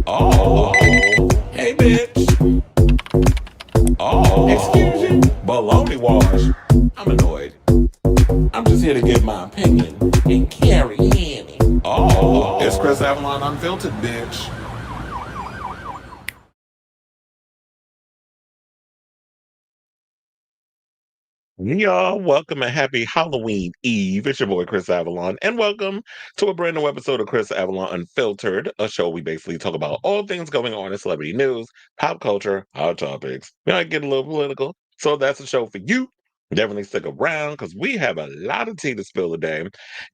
Oh, hey bitch. Oh, excuse you. Baloney wash. I'm annoyed. I'm just here to give my opinion and carry Annie. Oh, it's Chris Avalon Unfiltered, bitch. Y'all, welcome and happy Halloween Eve. It's your boy Chris Avalon, and welcome to a brand new episode of Chris Avalon Unfiltered, a show we basically talk about all things going on in celebrity news, pop culture, hot topics. We might get a little political, so that's a show for you. Definitely stick around because we have a lot of tea to spill today,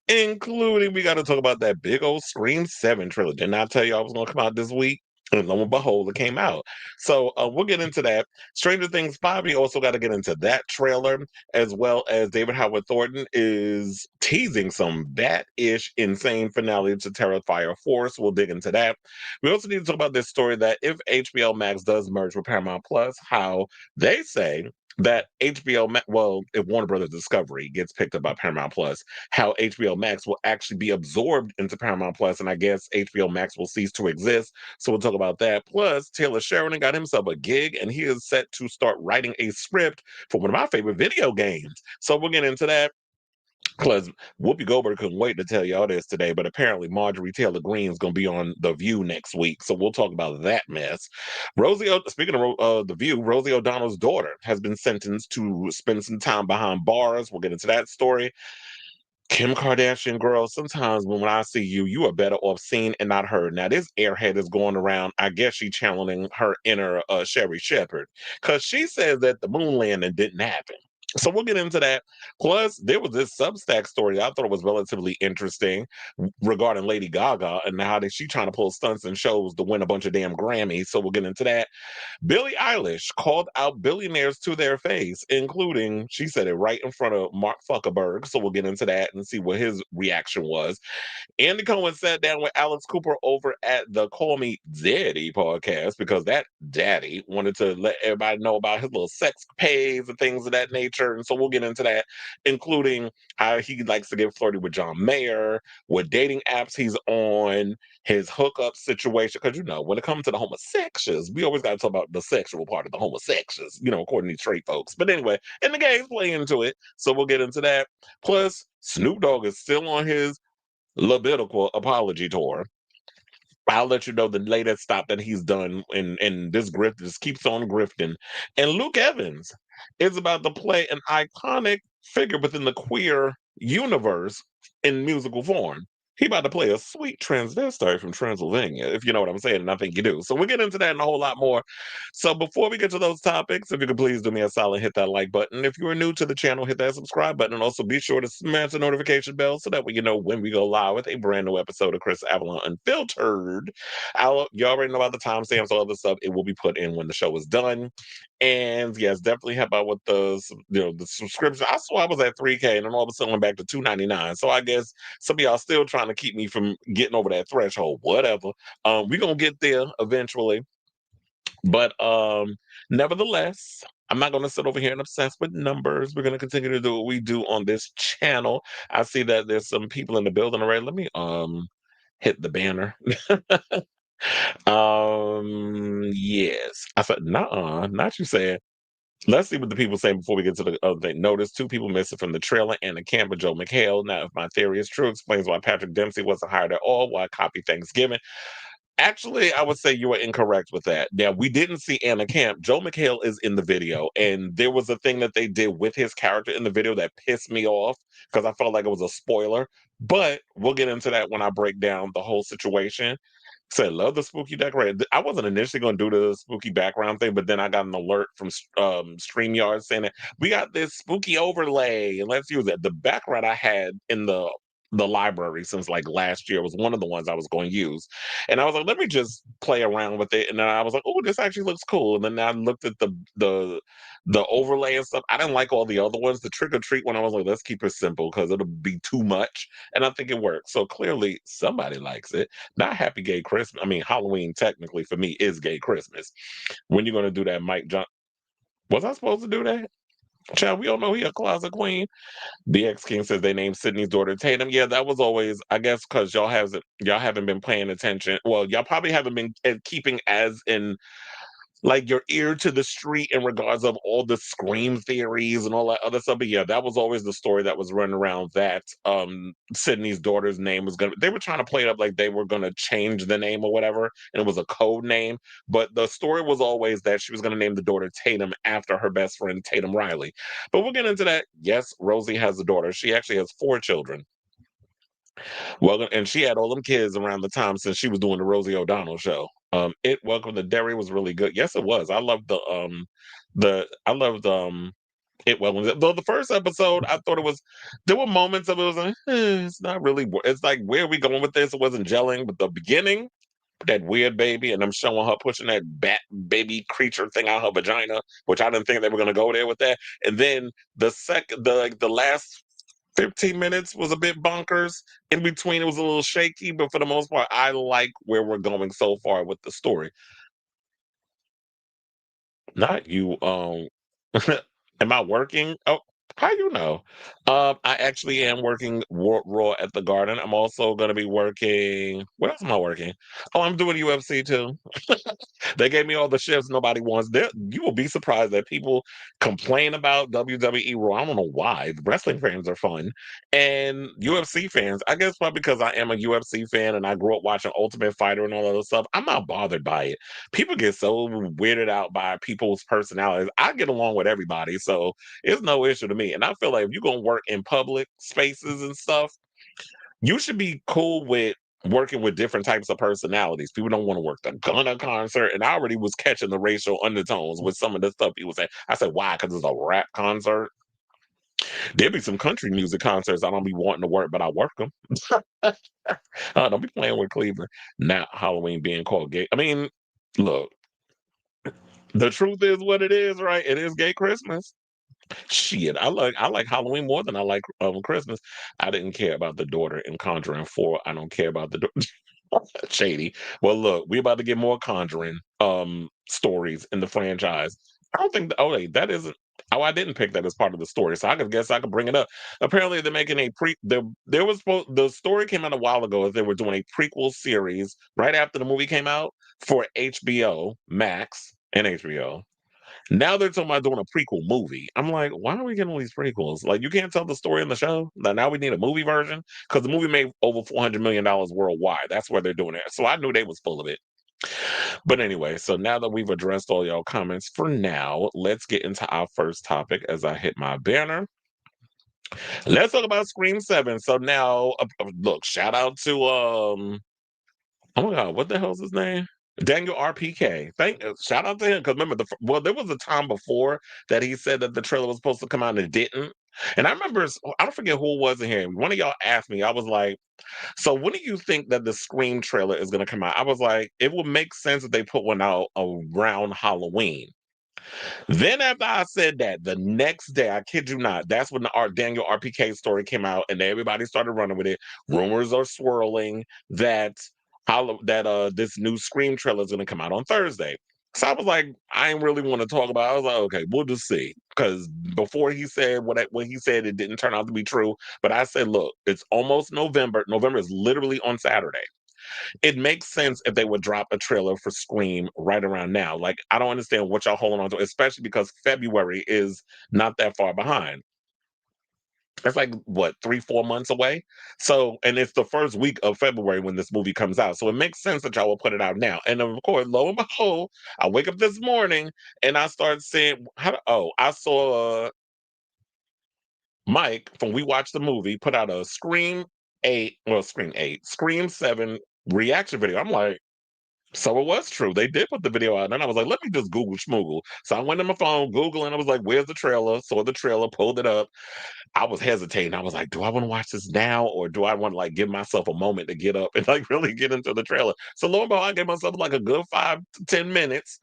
including we got to talk about that big old Scream 7 trailer. Didn't I tell you I was going to come out this week? And lo and behold, it came out. So we'll get into that. Stranger Things 5, we also got to get into that trailer, as well as David Howard Thornton is teasing some bat-ish insane finale to Terrifier 4. So we'll dig into that. We also need to talk about this story that if HBO Max does merge with Paramount Plus, how they say that HBO Max, well, if Warner Brothers Discovery gets picked up by Paramount Plus, how HBO Max will actually be absorbed into Paramount Plus, and I guess HBO Max will cease to exist. So we'll talk about that. Plus, Taylor Sheridan got himself a gig, and he is set to start writing a script for one of my favorite video games. So we'll get into that. Because Whoopi Goldberg couldn't wait to tell y'all this today, but apparently Marjorie Taylor Greene is going to be on The View next week, so we'll talk about that mess. Speaking of The View, Rosie O'Donnell's daughter has been sentenced to spend some time behind bars. We'll get into that story. Kim Kardashian, girl, sometimes when I see you, you are better off seen and not heard. Now, this airhead is going around. I guess she's channeling her inner Sherry Shepherd because she says that the moon landing didn't happen. So we'll get into that. Plus, there was this Substack story I thought was relatively interesting regarding Lady Gaga and how she trying to pull stunts and shows to win a bunch of damn Grammys. So we'll get into that. Billie Eilish called out billionaires to their face, including, she said it right in front of Mark Zuckerberg. So we'll get into that and see what his reaction was. Andy Cohen sat down with Alex Cooper over at the Call Me Daddy podcast because that daddy wanted to let everybody know about his little sex pays and things of that nature. And so we'll get into that, including how he likes to get flirty with John Mayer, what dating apps he's on, his hookup situation. Because, you know, when it comes to the homosexuals, we always got to talk about the sexual part of the homosexuals, you know, according to straight folks. But anyway, and the gays play into it. So we'll get into that. Plus, Snoop Dogg is still on his Levitical apology tour. I'll let you know the latest stop that he's done, and this grift just keeps on grifting. And Luke Evans is about to play an iconic figure within the queer universe in musical form. He about to play a sweet transvestite from Transylvania, if you know what I'm saying, and I think you do. So we'll get into that and a whole lot more. So before we get to those topics, if you could please do me a solid, hit that like button. If you are new to the channel, hit that subscribe button, and also be sure to smash the notification bell so that way you know when we go live with a brand new episode of Chris Avalon Unfiltered. You already know about the timestamps, all the stuff. It will be put in when the show is done. And yes, definitely help out with the subscription. I saw I was at 3K and then all of a sudden went back to 299. So I guess some of y'all still trying to keep me from getting over that threshold. Whatever. We're gonna get there eventually. But nevertheless, I'm not going to sit over here and obsess with numbers. We're going to continue to do what we do on this channel. I see that there's some people in the building already. Let me hit the banner. Yes. I said, nah, not you saying. Let's see what the people say before we get to the other thing. Notice two people missing from the trailer and the camp of Joe McHale. Now, if my theory is true, explains why Patrick Dempsey wasn't hired at all, why copy Thanksgiving. Actually, I would say you were incorrect with that. Now, we didn't see Anna Camp. Joe McHale is in the video, and there was a thing that they did with his character in the video that pissed me off because I felt like it was a spoiler. But we'll get into that when I break down the whole situation. Said, love the spooky decorator. I wasn't initially going to do the spooky background thing, but then I got an alert from StreamYard saying that we got this spooky overlay, and let's use it. The background I had in the library since like last year was one of the ones I was going to use. And I was like, let me just play around with it. And then I was like, oh, this actually looks cool. And then I looked at the overlay and stuff. I didn't like all the other ones. The trick or treat one, I was like, let's keep it simple because it'll be too much. And I think it worked. So clearly somebody likes it. Not Happy Gay Christmas. I mean, Halloween technically for me is Gay Christmas. When you gonna do that, Mike John? Was I supposed to do that? Child, we all know he a closet queen. BX King says they named Sidney's daughter Tatum. Yeah, that was always, I guess, because y'all haven't been paying attention. Well, y'all probably haven't been keeping as in like your ear to the street in regards of all the scream theories and all that other stuff. But yeah, that was always the story that was running around that Sydney's daughter's name was gonna they were trying to play it up like they were gonna change the name or whatever, and it was a code name. But the story was always that she was gonna name the daughter Tatum after her best friend Tatum Riley. But we'll get into that. Yes, Rosie has a daughter. She actually has 4 children. Well, and she had all them kids around the time since she was doing the Rosie O'Donnell show. It Welcome to Derry was really good. Yes, it was. I loved I loved it Welcome. Though the first episode, I thought it was there were moments of it was like, it's not really it's like where are we going with this? It wasn't gelling, but the beginning, that weird baby, and I'm showing her pushing that bat baby creature thing out her vagina, which I didn't think they were gonna go there with that. And then the last 15 minutes was a bit bonkers. In between, it was a little shaky, but for the most part, I like where we're going so far with the story. Not you. Am I working? Oh, how you know? I actually am working raw at the garden. I'm also going to be working. What else am I working? Oh, I'm doing UFC too. They gave me all the shifts nobody wants. You will be surprised that people complain about WWE Raw. I don't know why. Wrestling fans are fun, and UFC fans. I guess probably because I am a UFC fan and I grew up watching Ultimate Fighter and all that other stuff. I'm not bothered by it. People get so weirded out by people's personalities. I get along with everybody, so it's no issue to me. And I feel like if you're gonna work in public spaces and stuff, you should be cool with working with different types of personalities. People don't want to work the Gunna concert, and I already was catching the racial undertones with some of the stuff people say. I said, "Why? Because it's a rap concert." There be some country music concerts I don't be wanting to work, but I work them. Don't be playing with Cleveland. Now Halloween being called gay. I mean, look, the truth is what it is, right? It is gay Christmas. Shit, I like Halloween more than I like Christmas. I didn't care about the daughter in Conjuring 4. I don't care about the shady. Well, look, we about to get more Conjuring stories in the franchise. I don't think. Oh, wait, that isn't. Oh, I didn't pick that as part of the story, so I could guess I could bring it up. Apparently, they're making a pre. There was the story came out a while ago as they were doing a prequel series right after the movie came out for HBO Max and HBO. Now they're talking about doing a prequel movie. I'm like, why are we getting all these prequels? Like, you can't tell the story in the show. Now we need a movie version because the movie made over $400 million worldwide. That's where they're doing it. So I knew they was full of it. But anyway, so now that we've addressed all y'all comments for now, let's get into our first topic as I hit my banner. Let's talk about Scream 7. So now, look, shout out to oh my God, what the hell's his name? Daniel RPK. Shout out to him because remember there was a time before that he said that the trailer was supposed to come out and it didn't. And I remember I don't forget who it was in here. One of y'all asked me. I was like, "So when do you think that the Scream trailer is going to come out?" I was like, "It would make sense if they put one out around Halloween." Then after I said that, the next day, I kid you not, that's when the Daniel RPK story came out, and everybody started running with it. Rumors are swirling that this new Scream trailer is going to come out on Thursday. So I was like, I ain't really want to talk about it. I was like, okay, we'll just see. Because before he said what he said, it didn't turn out to be true. But I said, look, it's almost November. November is literally on Saturday. It makes sense if they would drop a trailer for Scream right around now. Like, I don't understand what y'all holding on to, especially because February is not that far behind. It's like what 3, 4 months away. So, and it's the first week of February when this movie comes out. So it makes sense that y'all will put it out now. And of course, lo and behold, I wake up this morning and I start seeing I saw Mike from We Watched the Movie put out a Scream 7 reaction video. I'm like, so it was true. They did put the video out. And then I was like, let me just Google schmoogle. So I went on my phone, Google, and I was like, where's the trailer? Saw the trailer, pulled it up. I was hesitating. I was like, do I want to watch this now? Or do I want to like give myself a moment to get up and like really get into the trailer? So lo and behold, I gave myself like a good 5 to 10 minutes.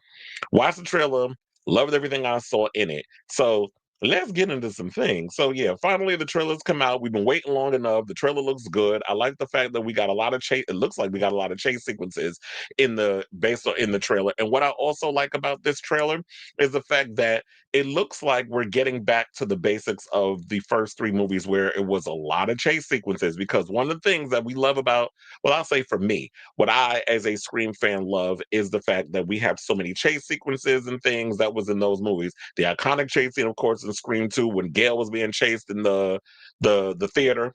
Watched the trailer, loved everything I saw in it. So let's get into some things. So yeah, finally the trailers come out. We've been waiting long enough. The trailer looks good. I like the fact that we got a lot of chase. It looks like we got a lot of chase sequences in the trailer. And what I also like about this trailer is the fact that it looks like we're getting back to the basics of the first three movies where it was a lot of chase sequences. Because one of the things that we love about, well, I'll say for me, what I, as a Scream fan, love is the fact that we have so many chase sequences and things that was in those movies. The iconic chase scene, of course, in Scream 2 when Gail was being chased in the theater,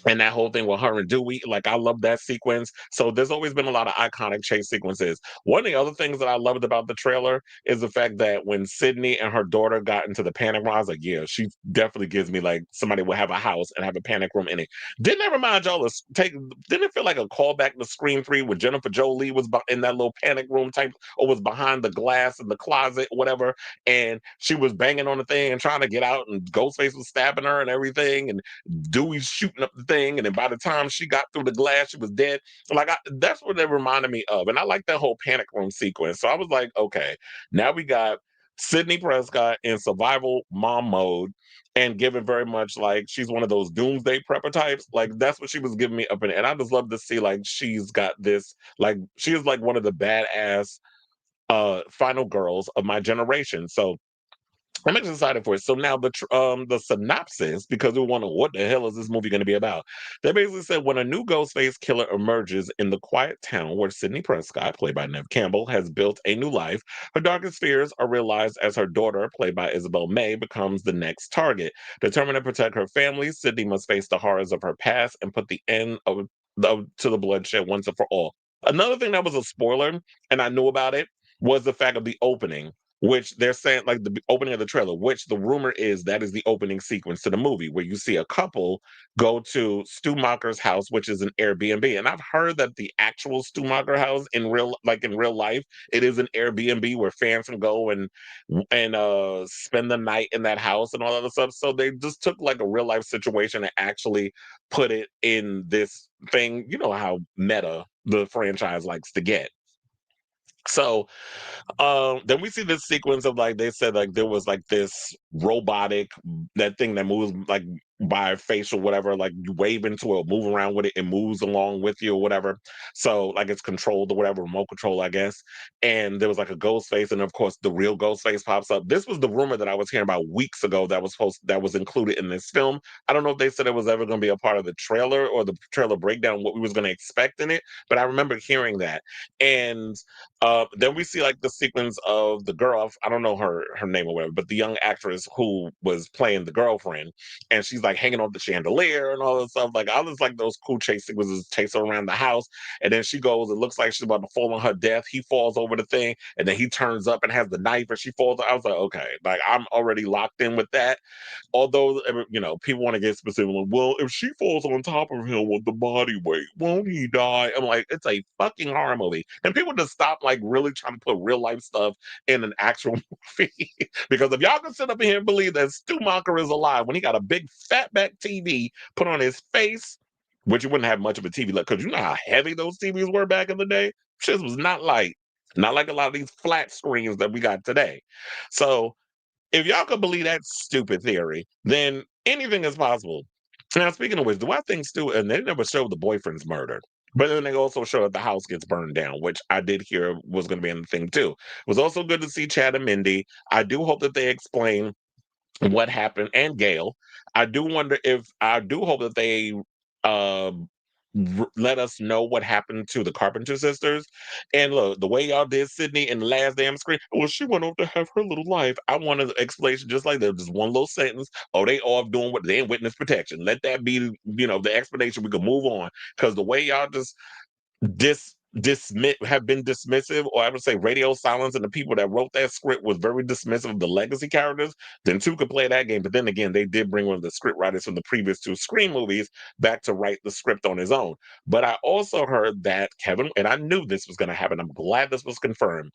and that whole thing with her and Dewey, like I love that sequence. So there's always been a lot of iconic chase sequences. One of the other things that I loved about the trailer is the fact that when Sidney and her daughter got into the panic room, I was like, yeah, she definitely gives me like somebody would have a house and have a panic room in it. Didn't that remind y'all of didn't it feel like a callback to Scream 3 when Jennifer Jolie was in that little panic room type or was behind the glass in the closet, whatever, and she was banging on the thing and trying to get out and Ghostface was stabbing her and everything, and Dewey's shooting up the thing, and then by the time she got through the glass, she was dead. That's what it reminded me of, and I like that whole panic room sequence. So I was like, okay, now we got Sidney Prescott in survival mom mode, and given very much like she's one of those doomsday prepper types. Like that's what she was giving me up in, and I just love to see like she's got this like she is like one of the badass final girls of my generation. So I'm excited for it. So now the synopsis, because we wonder what the hell is this movie going to be about. They basically said when a new Ghostface killer emerges in the quiet town where Sidney Prescott, played by Nev Campbell, has built a new life, her darkest fears are realized as her daughter, played by Isabel May, becomes the next target. Determined to protect her family, Sidney must face the horrors of her past and put the end to the bloodshed once and for all. Another thing that was a spoiler, and I knew about it, was the fact of the opening, which they're saying like the opening of the trailer, which the rumor is that is the opening sequence to the movie, where you see a couple go to Stumacher's house, which is an Airbnb. And I've heard that the actual Stumacher house in real life, it is an Airbnb where fans can go and spend the night in that house and all that other stuff. So they just took like a real life situation and actually put it in this thing. You know how meta the franchise likes to get. So then we see this sequence of like they said like there was like this robotic that thing that moves like by face or whatever, like you wave into it, move around with it, and moves along with you or whatever. So like it's controlled or whatever, remote control, I guess. And there was like a ghost face, and of course the real ghost face pops up. This was the rumor that I was hearing about weeks ago that was included in this film. I don't know if they said it was ever going to be a part of the trailer or the trailer breakdown, what we was going to expect in it, but I remember hearing that. And then we see like the sequence of the girl. I don't know her name or whatever, but the young actress who was playing the girlfriend, and she's like hanging off the chandelier and all that stuff. Like I was like those cool chase sequences, chase her around the house, and then she goes. It looks like she's about to fall on her death. He falls over the thing, and then he turns up and has the knife, and she falls. I was like, okay, like I'm already locked in with that. Although people want to get specific. Like, well, if she falls on top of him with the body weight, won't he die? I'm like, it's a fucking horror movie, and people just stop like really trying to put real life stuff in an actual movie. Because if y'all can sit up here and believe that Stumacher is alive when he got a big fatback TV put on his face, which you wouldn't have much of a TV, like, because you know how heavy those TVs were back in the day. Shit was not light, not like a lot of these flat screens that we got today. So if y'all could believe that stupid theory, then anything is possible. Now, speaking of which, do I think Stu, and they never showed the boyfriend's murdered, but then they also showed that the house gets burned down, which I did hear was going to be in the thing too. It was also good to see Chad and Mindy. I do hope that they explain what happened, and Gail. I do hope that they uh let us know what happened to the Carpenter sisters. And look, the way y'all did Sydney in the last damn screen, well, she went over to have her little life. I want an explanation just like that, just one little sentence. Oh, they off doing what they in witness protection. Let that be, the explanation. We can move on. Because the way y'all just dismiss have been dismissive, or I would say radio silence, and the people that wrote that script was very dismissive of the legacy characters, then two could play that game. But then again, they did bring one of the script writers from the previous two Scream movies back to write the script on his own. But I also heard that Kevin, and I knew this was going to happen, I'm glad this was confirmed,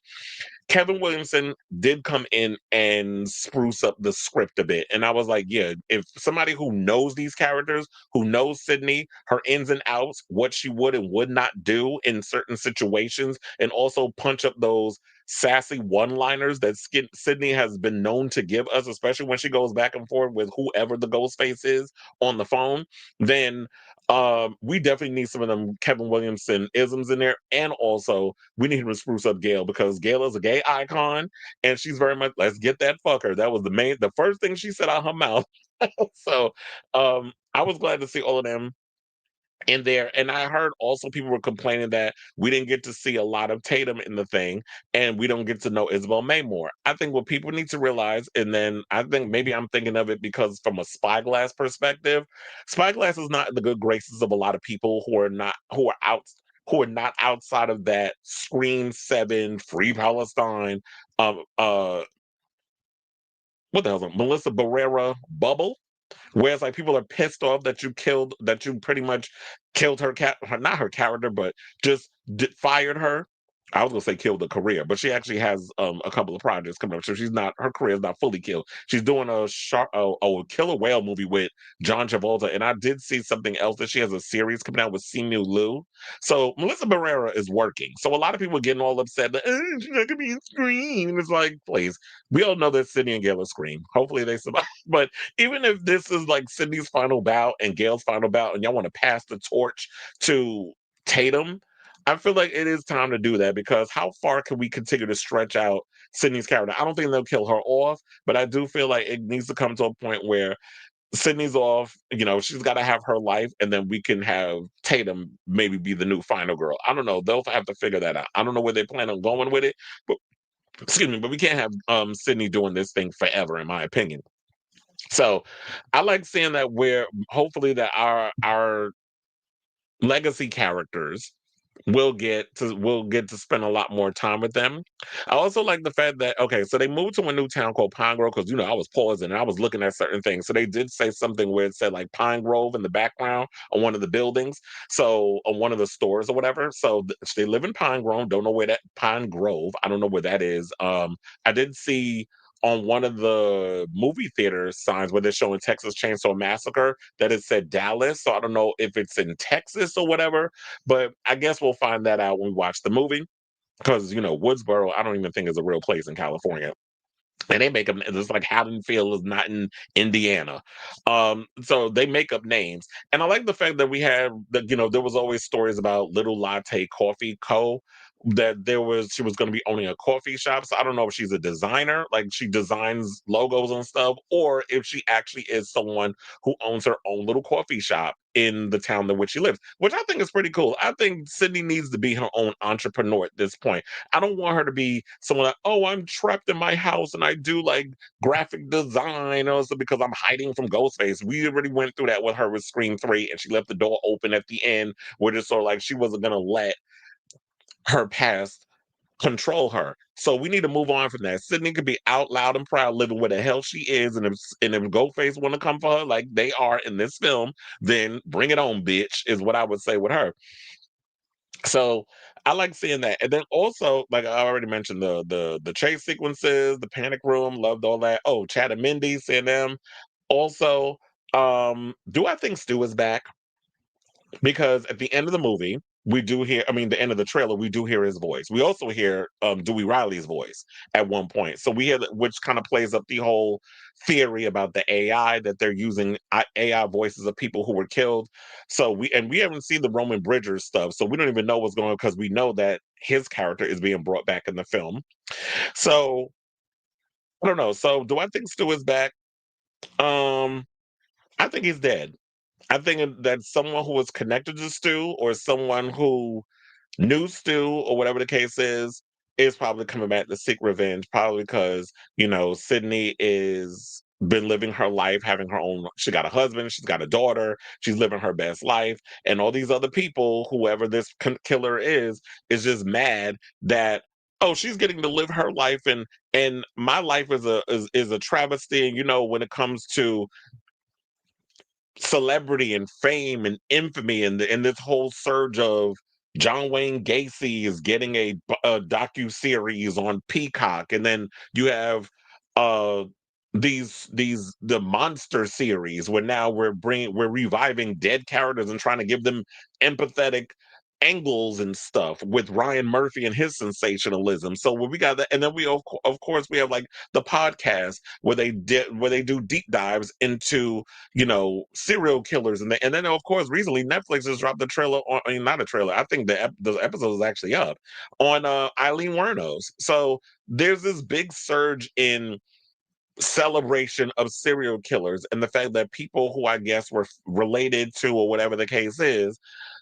Kevin Williamson did come in and spruce up the script a bit. And I was like, yeah, if somebody who knows these characters, who knows Sidney, her ins and outs, what she would and would not do in certain situations, and also punch up those sassy one-liners that Sidney has been known to give us, especially when she goes back and forth with whoever the Ghostface is on the phone, then we definitely need some of them Kevin Williamson isms in there. And also, we need to spruce up Gail because Gail is a gay icon and she's very much, let's get that fucker. That was the first thing she said out her mouth. So I was glad to see all of them in there. And I heard also people were complaining that we didn't get to see a lot of Tatum in the thing and we don't get to know Isabel May more. I think what people need to realize, and then I think maybe I'm thinking of it because from a Spyglass perspective, Spyglass is not in the good graces of a lot of people who are not outside of that Scream 7, Free Palestine, uh what the hell's it, Melissa Barrera bubble. Whereas like people are pissed off that you pretty much killed not her character, but just fired her. I was gonna say killed a career, but she actually has a couple of projects coming up. So her career is not fully killed. She's doing a killer whale movie with John Travolta, and I did see something else that she has a series coming out with Simu Liu. So Melissa Barrera is working. So a lot of people are getting all upset that she's not gonna be in Scream. And it's like, please, we all know that Sidney and Gail are Scream. Hopefully they survive. But even if this is like Sydney's final bout and Gail's final bout, and y'all want to pass the torch to Tatum, I feel like it is time to do that because how far can we continue to stretch out Sydney's character? I don't think they'll kill her off, but I do feel like it needs to come to a point where Sydney's off, she's got to have her life, and then we can have Tatum maybe be the new final girl. I don't know. They'll have to figure that out. I don't know where they plan on going with it, but excuse me, but we can't have Sydney doing this thing forever, in my opinion. So I like seeing that where hopefully that our legacy characters will get to spend a lot more time with them. I also like the fact that okay, so they moved to a new town called Pine Grove because I was pausing and I was looking at certain things. So they did say something where it said like Pine Grove in the background on one of the buildings, so on one of the stores or whatever. So they live in Pine Grove. Don't know where that Pine Grove. I don't know where that is. I did see on one of the movie theater signs where they're showing Texas Chainsaw Massacre that it said Dallas. So I don't know if it's in Texas or whatever, but I guess we'll find that out when we watch the movie. Because Woodsboro, I don't even think is a real place in California. And they make them it's like Haddonfield is not in Indiana. So they make up names. And I like the fact that we have that, there was always stories about Little Latte Coffee Co. That she was going to be owning a coffee shop. So I don't know if she's a designer, like she designs logos and stuff, or if she actually is someone who owns her own little coffee shop in the town in which she lives, which I think is pretty cool. I think Sydney needs to be her own entrepreneur at this point. I don't want her to be someone like, oh, I'm trapped in my house and I do like graphic design also because I'm hiding from Ghostface. We already went through that with her with Scream 3 and she left the door open at the end where it's sort of like she wasn't going to let her past control her. So we need to move on from that. Sydney could be out loud and proud living where the hell she is. And if Ghostface want to come for her like they are in this film, then bring it on, bitch, is what I would say with her. So I like seeing that. And then also, like I already mentioned, the chase sequences, the panic room, loved all that. Oh, Chad and Mindy, seeing them. Also, do I think Stu is back? Because at the end of the movie, we do hear, I mean, the end of the trailer, we do hear his voice. We also hear Dewey Riley's voice at one point. So we hear that, which kind of plays up the whole theory about the AI that they're using AI voices of people who were killed. So we haven't seen the Roman Bridgers stuff. So we don't even know what's going on because we know that his character is being brought back in the film. So I don't know. So do I think Stu is back? Um, I think he's dead. I think that someone who was connected to Stu or someone who knew Stu or whatever the case is probably coming back to seek revenge, probably because, Sydney is been living her life, having her own, she got a husband, she's got a daughter, she's living her best life. And all these other people, whoever this killer is just mad that, oh, she's getting to live her life and my life is a travesty. And when it comes to celebrity and fame and infamy and this whole surge of John Wayne Gacy is getting a docu series on Peacock, and then you have uh the monster series where now we're reviving dead characters and trying to give them empathetic angles and stuff with Ryan Murphy and his sensationalism. So when we got that, and then we of course we have like the podcast where they do deep dives into serial killers, and then of course recently Netflix has dropped the trailer on, I mean, not a trailer. I think the episode is actually up on Eileen Wuornos. So there's this big surge in celebration of serial killers, and the fact that people who I guess were related to, or whatever the case is,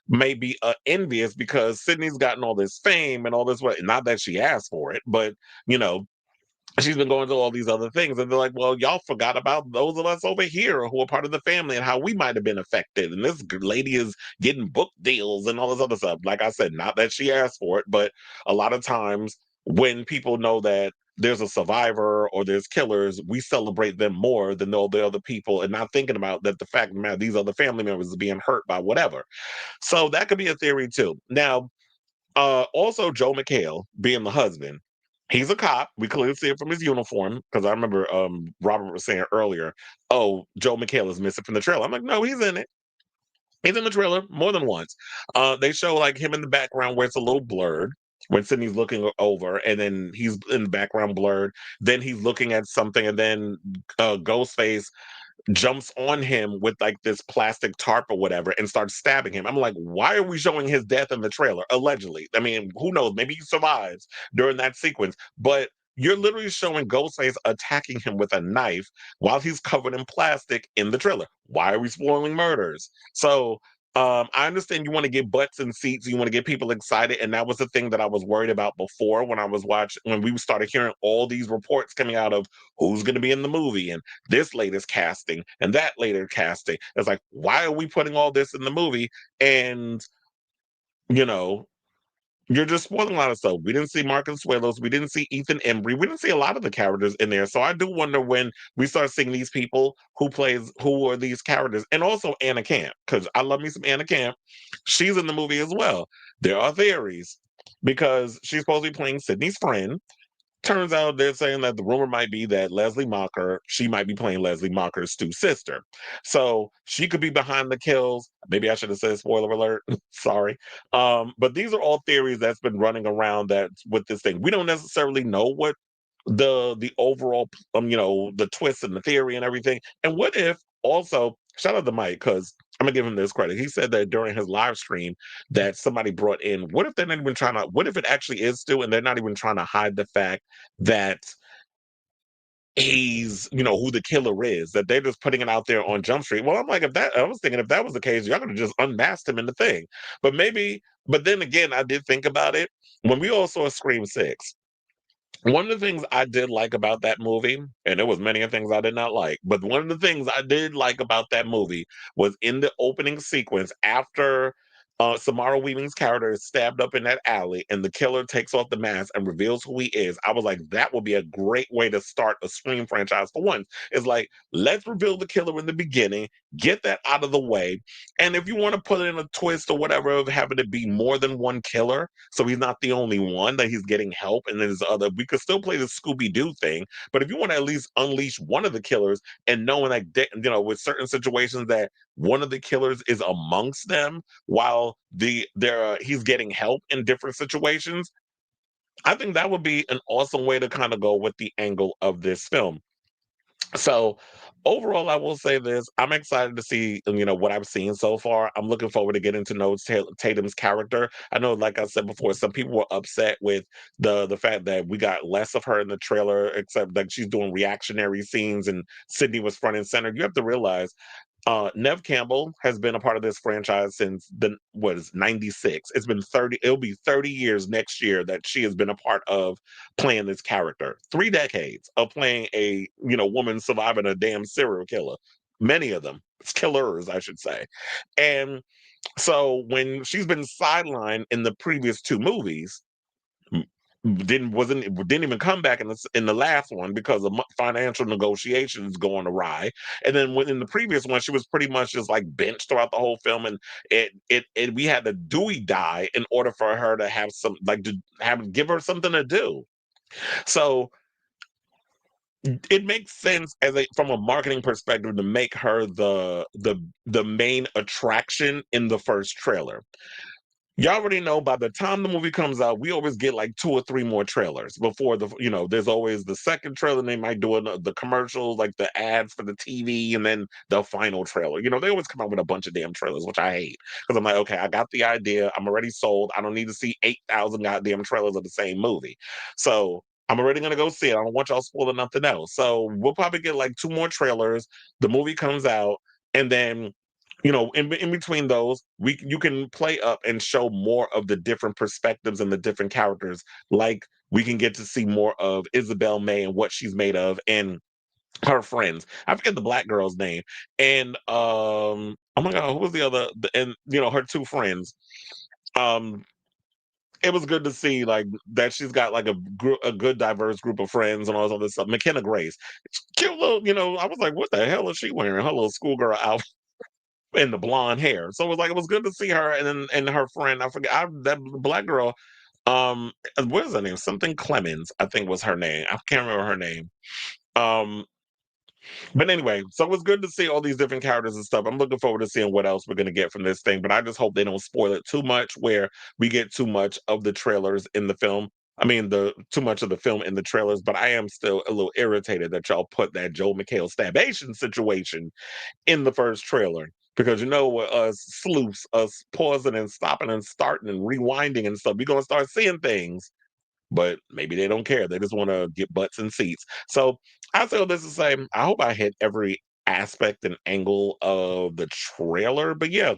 may be envious because Sydney's gotten all this fame and all this. What? Not that she asked for it, but you know, she's been going through all these other things, and they're like, well, y'all forgot about those of us over here who are part of the family and how we might have been affected, and this lady is getting book deals and all this other stuff. Like I said, not that she asked for it, but a lot of times when people know that there's a survivor or there's killers, we celebrate them more than all the other people, and not thinking about that the fact that these other family members are being hurt by whatever. So that could be a theory too. Now, also, Joe McHale being the husband, he's a cop. We clearly see it from his uniform because I remember Robert was saying earlier, "Oh, Joe McHale is missing from the trailer." I'm like, no, he's in it. He's in the trailer more than once. They show like him in the background where it's a little blurred when Sydney's looking over, and then he's in the background blurred. Then he's looking at something, and then Ghostface jumps on him with like this plastic tarp or whatever and starts stabbing him. I'm like, why are we showing his death in the trailer? Allegedly. I mean, who knows? Maybe he survives during that sequence. But you're literally showing Ghostface attacking him with a knife while he's covered in plastic in the trailer. Why are we spoiling murders? So I understand you want to get butts and seats, you want to get people excited, and that was the thing that I was worried about before when I was watching, when we started hearing all these reports coming out of who's going to be in the movie and this latest casting and that later casting. It's like, why are we putting all this in the movie? And you know, you're just spoiling a lot of stuff. We didn't see Marcus Suelos. We didn't see Ethan Embry. We didn't see a lot of the characters in there. So I do wonder when we start seeing these people who are these characters. And also Anna Camp, because I love me some Anna Camp. She's in the movie as well. There are theories because she's supposed to be playing Sydney's friend. Turns out they're saying that the rumor might be that she might be playing Leslie Mocker's Stu's sister. So she could be behind the kills. Maybe I should have said spoiler alert. Sorry. But these are all theories that's been running around that with this thing. We don't necessarily know what the overall the twist and the theory and everything. And what if also, shout out to Mike, because I'm gonna give him this credit. He said that during his live stream that somebody brought in, what if they're not even trying to, what if it actually is Stu and they're not even trying to hide the fact that he's, who the killer is, that they're just putting it out there on Jump Street. Well, I'm like, I was thinking if that was the case, y'all could have just unmasked him in the thing. But maybe, but then again, I did think about it. When we all saw Scream 6, one of the things I did like about that movie, and there was many things I did not like, but one of the things I did like about that movie was in the opening sequence after Samara Weaving's character is stabbed up in that alley and the killer takes off the mask and reveals who he is. I was like, that would be a great way to start a Scream franchise for once. It's like, let's reveal the killer in the beginning, get that out of the way. And if you want to put in a twist or whatever of having it be more than one killer, so he's not the only one, that he's getting help, and there's other, we could still play the Scooby Doo thing. But if you want to at least unleash one of the killers and knowing that, with certain situations that one of the killers is amongst them while he's getting help in different situations, I think that would be an awesome way to kind of go with the angle of this film. So overall, I will say this: I'm excited to see what I've seen so far. I'm looking forward to getting to know Tatum's character. I know, like I said before, some people were upset with the fact that we got less of her in the trailer, except that she's doing reactionary scenes and Sidney was front and center. You have to realize Nev Campbell has been a part of this franchise since the was 96. It's been 30, it'll be 30 years next year that she has been a part of playing this character. 3 decades of playing a woman surviving a damn serial killer. Many of them. It's killers, I should say. And so when she's been sidelined in the previous two movies, didn't even come back in the last one because of financial negotiations going awry. And then in the previous one, she was pretty much just like benched throughout the whole film, and we had the Dewey die in order for her to have some give her something to do. So it makes sense from a marketing perspective to make her the main attraction in the first trailer. y'all already know by the time the movie comes out, we always get like 2 or 3 more trailers before there's always the second trailer, and they might do the commercials, like the ads for the TV, and then the final trailer. They always come out with a bunch of damn trailers, which I hate because I'm like, okay, I got the idea. I'm already sold. I don't need to see 8,000 goddamn trailers of the same movie. So I'm already gonna go see it. I don't want y'all spoiling nothing else. So we'll probably get like 2 more trailers. The movie comes out, and then in between those, you can play up and show more of the different perspectives and the different characters. Like we can get to see more of Isabel May and what she's made of, and her friends. I forget the black girl's name, and oh my god, who was the other? And her two friends. Um, it was good to see like that she's got like a good diverse group of friends and all this other stuff. McKenna Grace, cute little. I was like, what the hell is she wearing? Her little schoolgirl outfit and the blonde hair. So it was good to see her and her friend. I forget that black girl. What is her name? Something Clemens, I think was her name. I can't remember her name. Um, but anyway, so it was good to see all these different characters and stuff. I'm looking forward to seeing what else we're gonna get from this thing. But I just hope they don't spoil it too much, where we get too much of the trailers in the film. I mean, the too much of the film in the trailers. But I am still a little irritated that y'all put that Joel McHale stabation situation in the first trailer. Because us sleuths, us pausing and stopping and starting and rewinding and stuff, we're gonna start seeing things, but maybe they don't care. They just want to get butts and seats. So I feel this is the same. I hope I hit every aspect and angle of the trailer. But yeah,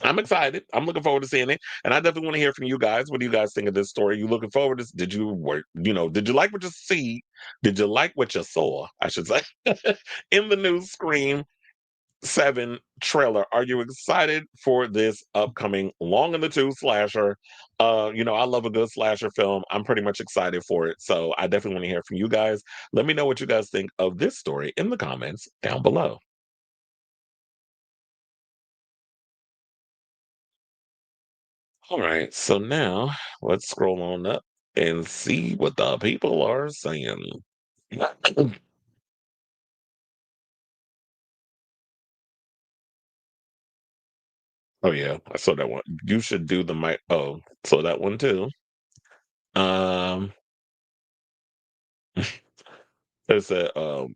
I'm excited. I'm looking forward to seeing it. And I definitely want to hear from you guys. What do you guys think of this story? You looking forward to did you work, did you like what you see? Did you like what you saw? I should say in the new Scream 7 trailer. Are you excited for this upcoming Long in the Tooth slasher? I love a good slasher film. I'm pretty much excited for it. So I definitely want to hear from you guys. Let me know what you guys think of this story in the comments down below. All right, so now let's scroll on up and see what the people are saying. Oh yeah, I saw that one. You should do the mic. Oh, saw that one too. Um, there's a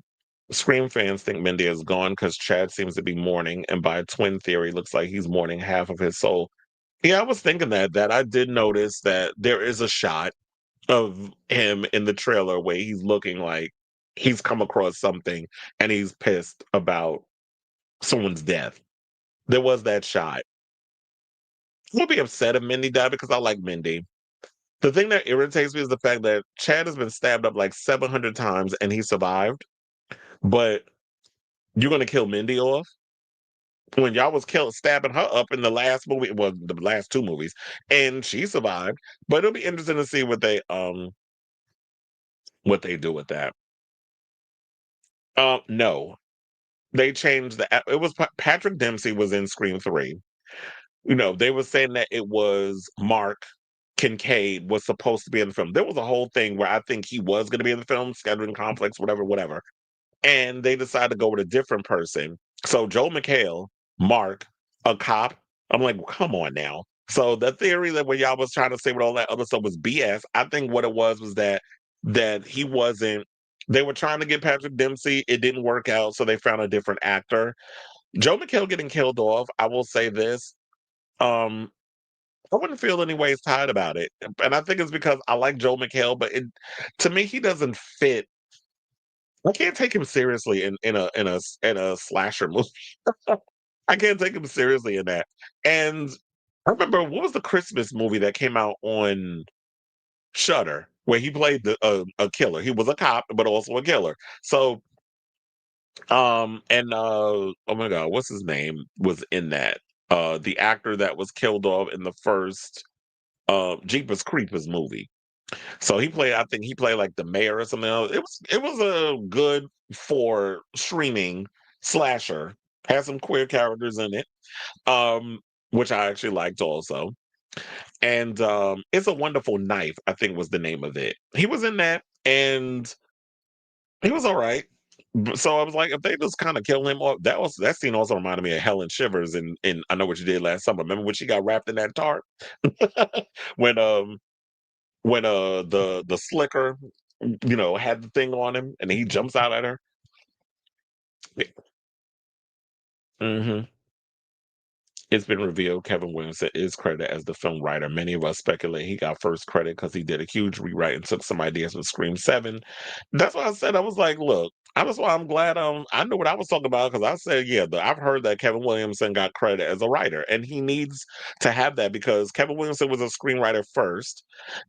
Scream fans think Mindy is gone because Chad seems to be mourning, and by twin theory, looks like he's mourning half of his soul. Yeah, I was thinking that I did notice that there is a shot of him in the trailer where he's looking like he's come across something and he's pissed about someone's death. There was that shot. I would be upset if Mindy died because I like Mindy. The thing that irritates me is the fact that Chad has been stabbed up like 700 times and he survived, but you're going to kill Mindy off? When y'all was stabbing her up in the last movie, well, the last 2 movies, and she survived. But it'll be interesting to see what they do with that. No, they changed it was Patrick Dempsey was in Scream 3. They were saying that it was Mark Kincaid was supposed to be in the film. There was a whole thing where I think he was going to be in the film, scheduling conflicts, whatever, whatever. And they decided to go with a different person. So Joel McHale, Mark, a cop. I'm like, come on now. So the theory that what y'all was trying to say with all that other stuff was BS. I think what it was that he wasn't. They were trying to get Patrick Dempsey. It didn't work out, so they found a different actor. Joe McHale getting killed off. I will say this. Um, I wouldn't feel any ways tired about it, and I think it's because I like Joe McHale, but to me, he doesn't fit. I can't take him seriously in a slasher movie. I can't take him seriously in that. And I remember what was the Christmas movie that came out on Shudder where he played a killer. He was a cop, but also a killer. So, and oh my god, what's his name was in that? The actor that was killed off in the first Jeepers Creepers movie. So I think he played like the mayor or something else. It was a good for streaming slasher. Had some queer characters in it, which I actually liked also. And It's a Wonderful Knife, I think was the name of it. He was in that and he was all right. So I was like, if they just kind of kill him off, that scene also reminded me of Helen Shivers in I Know What You Did Last Summer. Remember when she got wrapped in that tarp? when the slicker, had the thing on him and he jumps out at her. Hmm. It's been revealed Kevin Williamson is credited as the film writer. Many of us speculate he got first credit because he did a huge rewrite and took some ideas from Scream 7. That's why I said, I was like, look, that's why I'm glad I knew what I was talking about, because I said, yeah, I've heard that Kevin Williamson got credit as a writer, and he needs to have that because Kevin Williamson was a screenwriter first,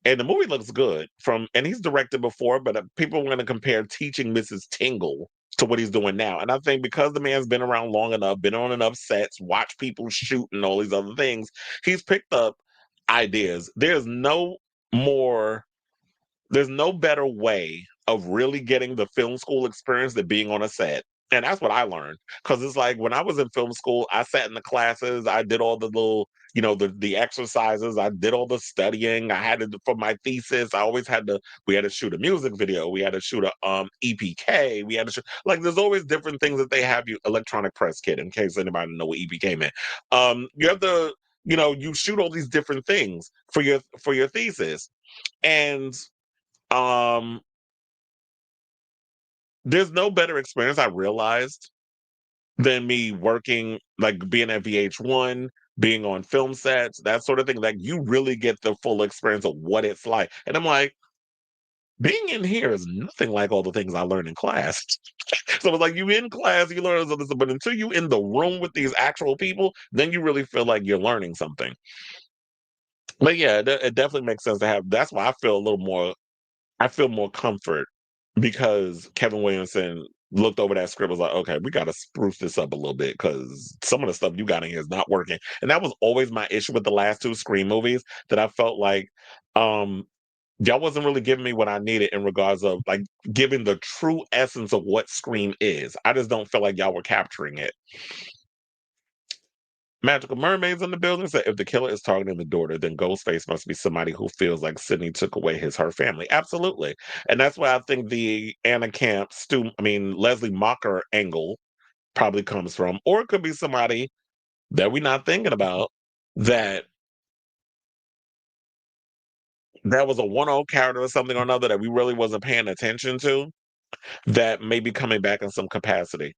and the movie looks good and he's directed before, but people want to compare Teaching Mrs. Tingle to what he's doing now. And I think because the man's been around long enough, been on enough sets, watched people shoot and all these other things, he's picked up ideas. More there's no better way of really getting the film school experience than being on a set. And that's what I learned. Because it's like when I was in film school, I sat in the classes, I did all the little, the exercises, I did all the studying. I had to for my thesis. We had to shoot a music video, we had to shoot a EPK, we had to shoot like there's always different things that they have you electronic press kit in case anybody know what EPK meant. You have to, you shoot all these different things for your thesis. And um, there's no better experience I realized than me working, like being at VH1, being on film sets, that sort of thing. Like you really get the full experience of what it's like. And I'm like, being in here is nothing like all the things I learned in class. So it's like you in class, you learn all this, but until you in the room with these actual people, then you really feel like you're learning something. But yeah, it definitely makes sense to have. That's why I feel more comfort because Kevin Williamson looked over that script, was like, okay, we got to spruce this up a little bit because some of the stuff you got in here is not working. And that was always my issue with the last two Scream movies, that I felt like um y'all wasn't really giving me what I needed in regards of like giving the true essence of what Scream is. I just don't feel like y'all were capturing it. Magical Mermaids in the building said if the killer is targeting the daughter, then Ghostface must be somebody who feels like Sidney took away her family. Absolutely. And that's why I think the Anna Camp, Leslie Mocker angle probably comes from. Or it could be somebody that we're not thinking about that was a one-off character or something or another that we really wasn't paying attention to that may be coming back in some capacity.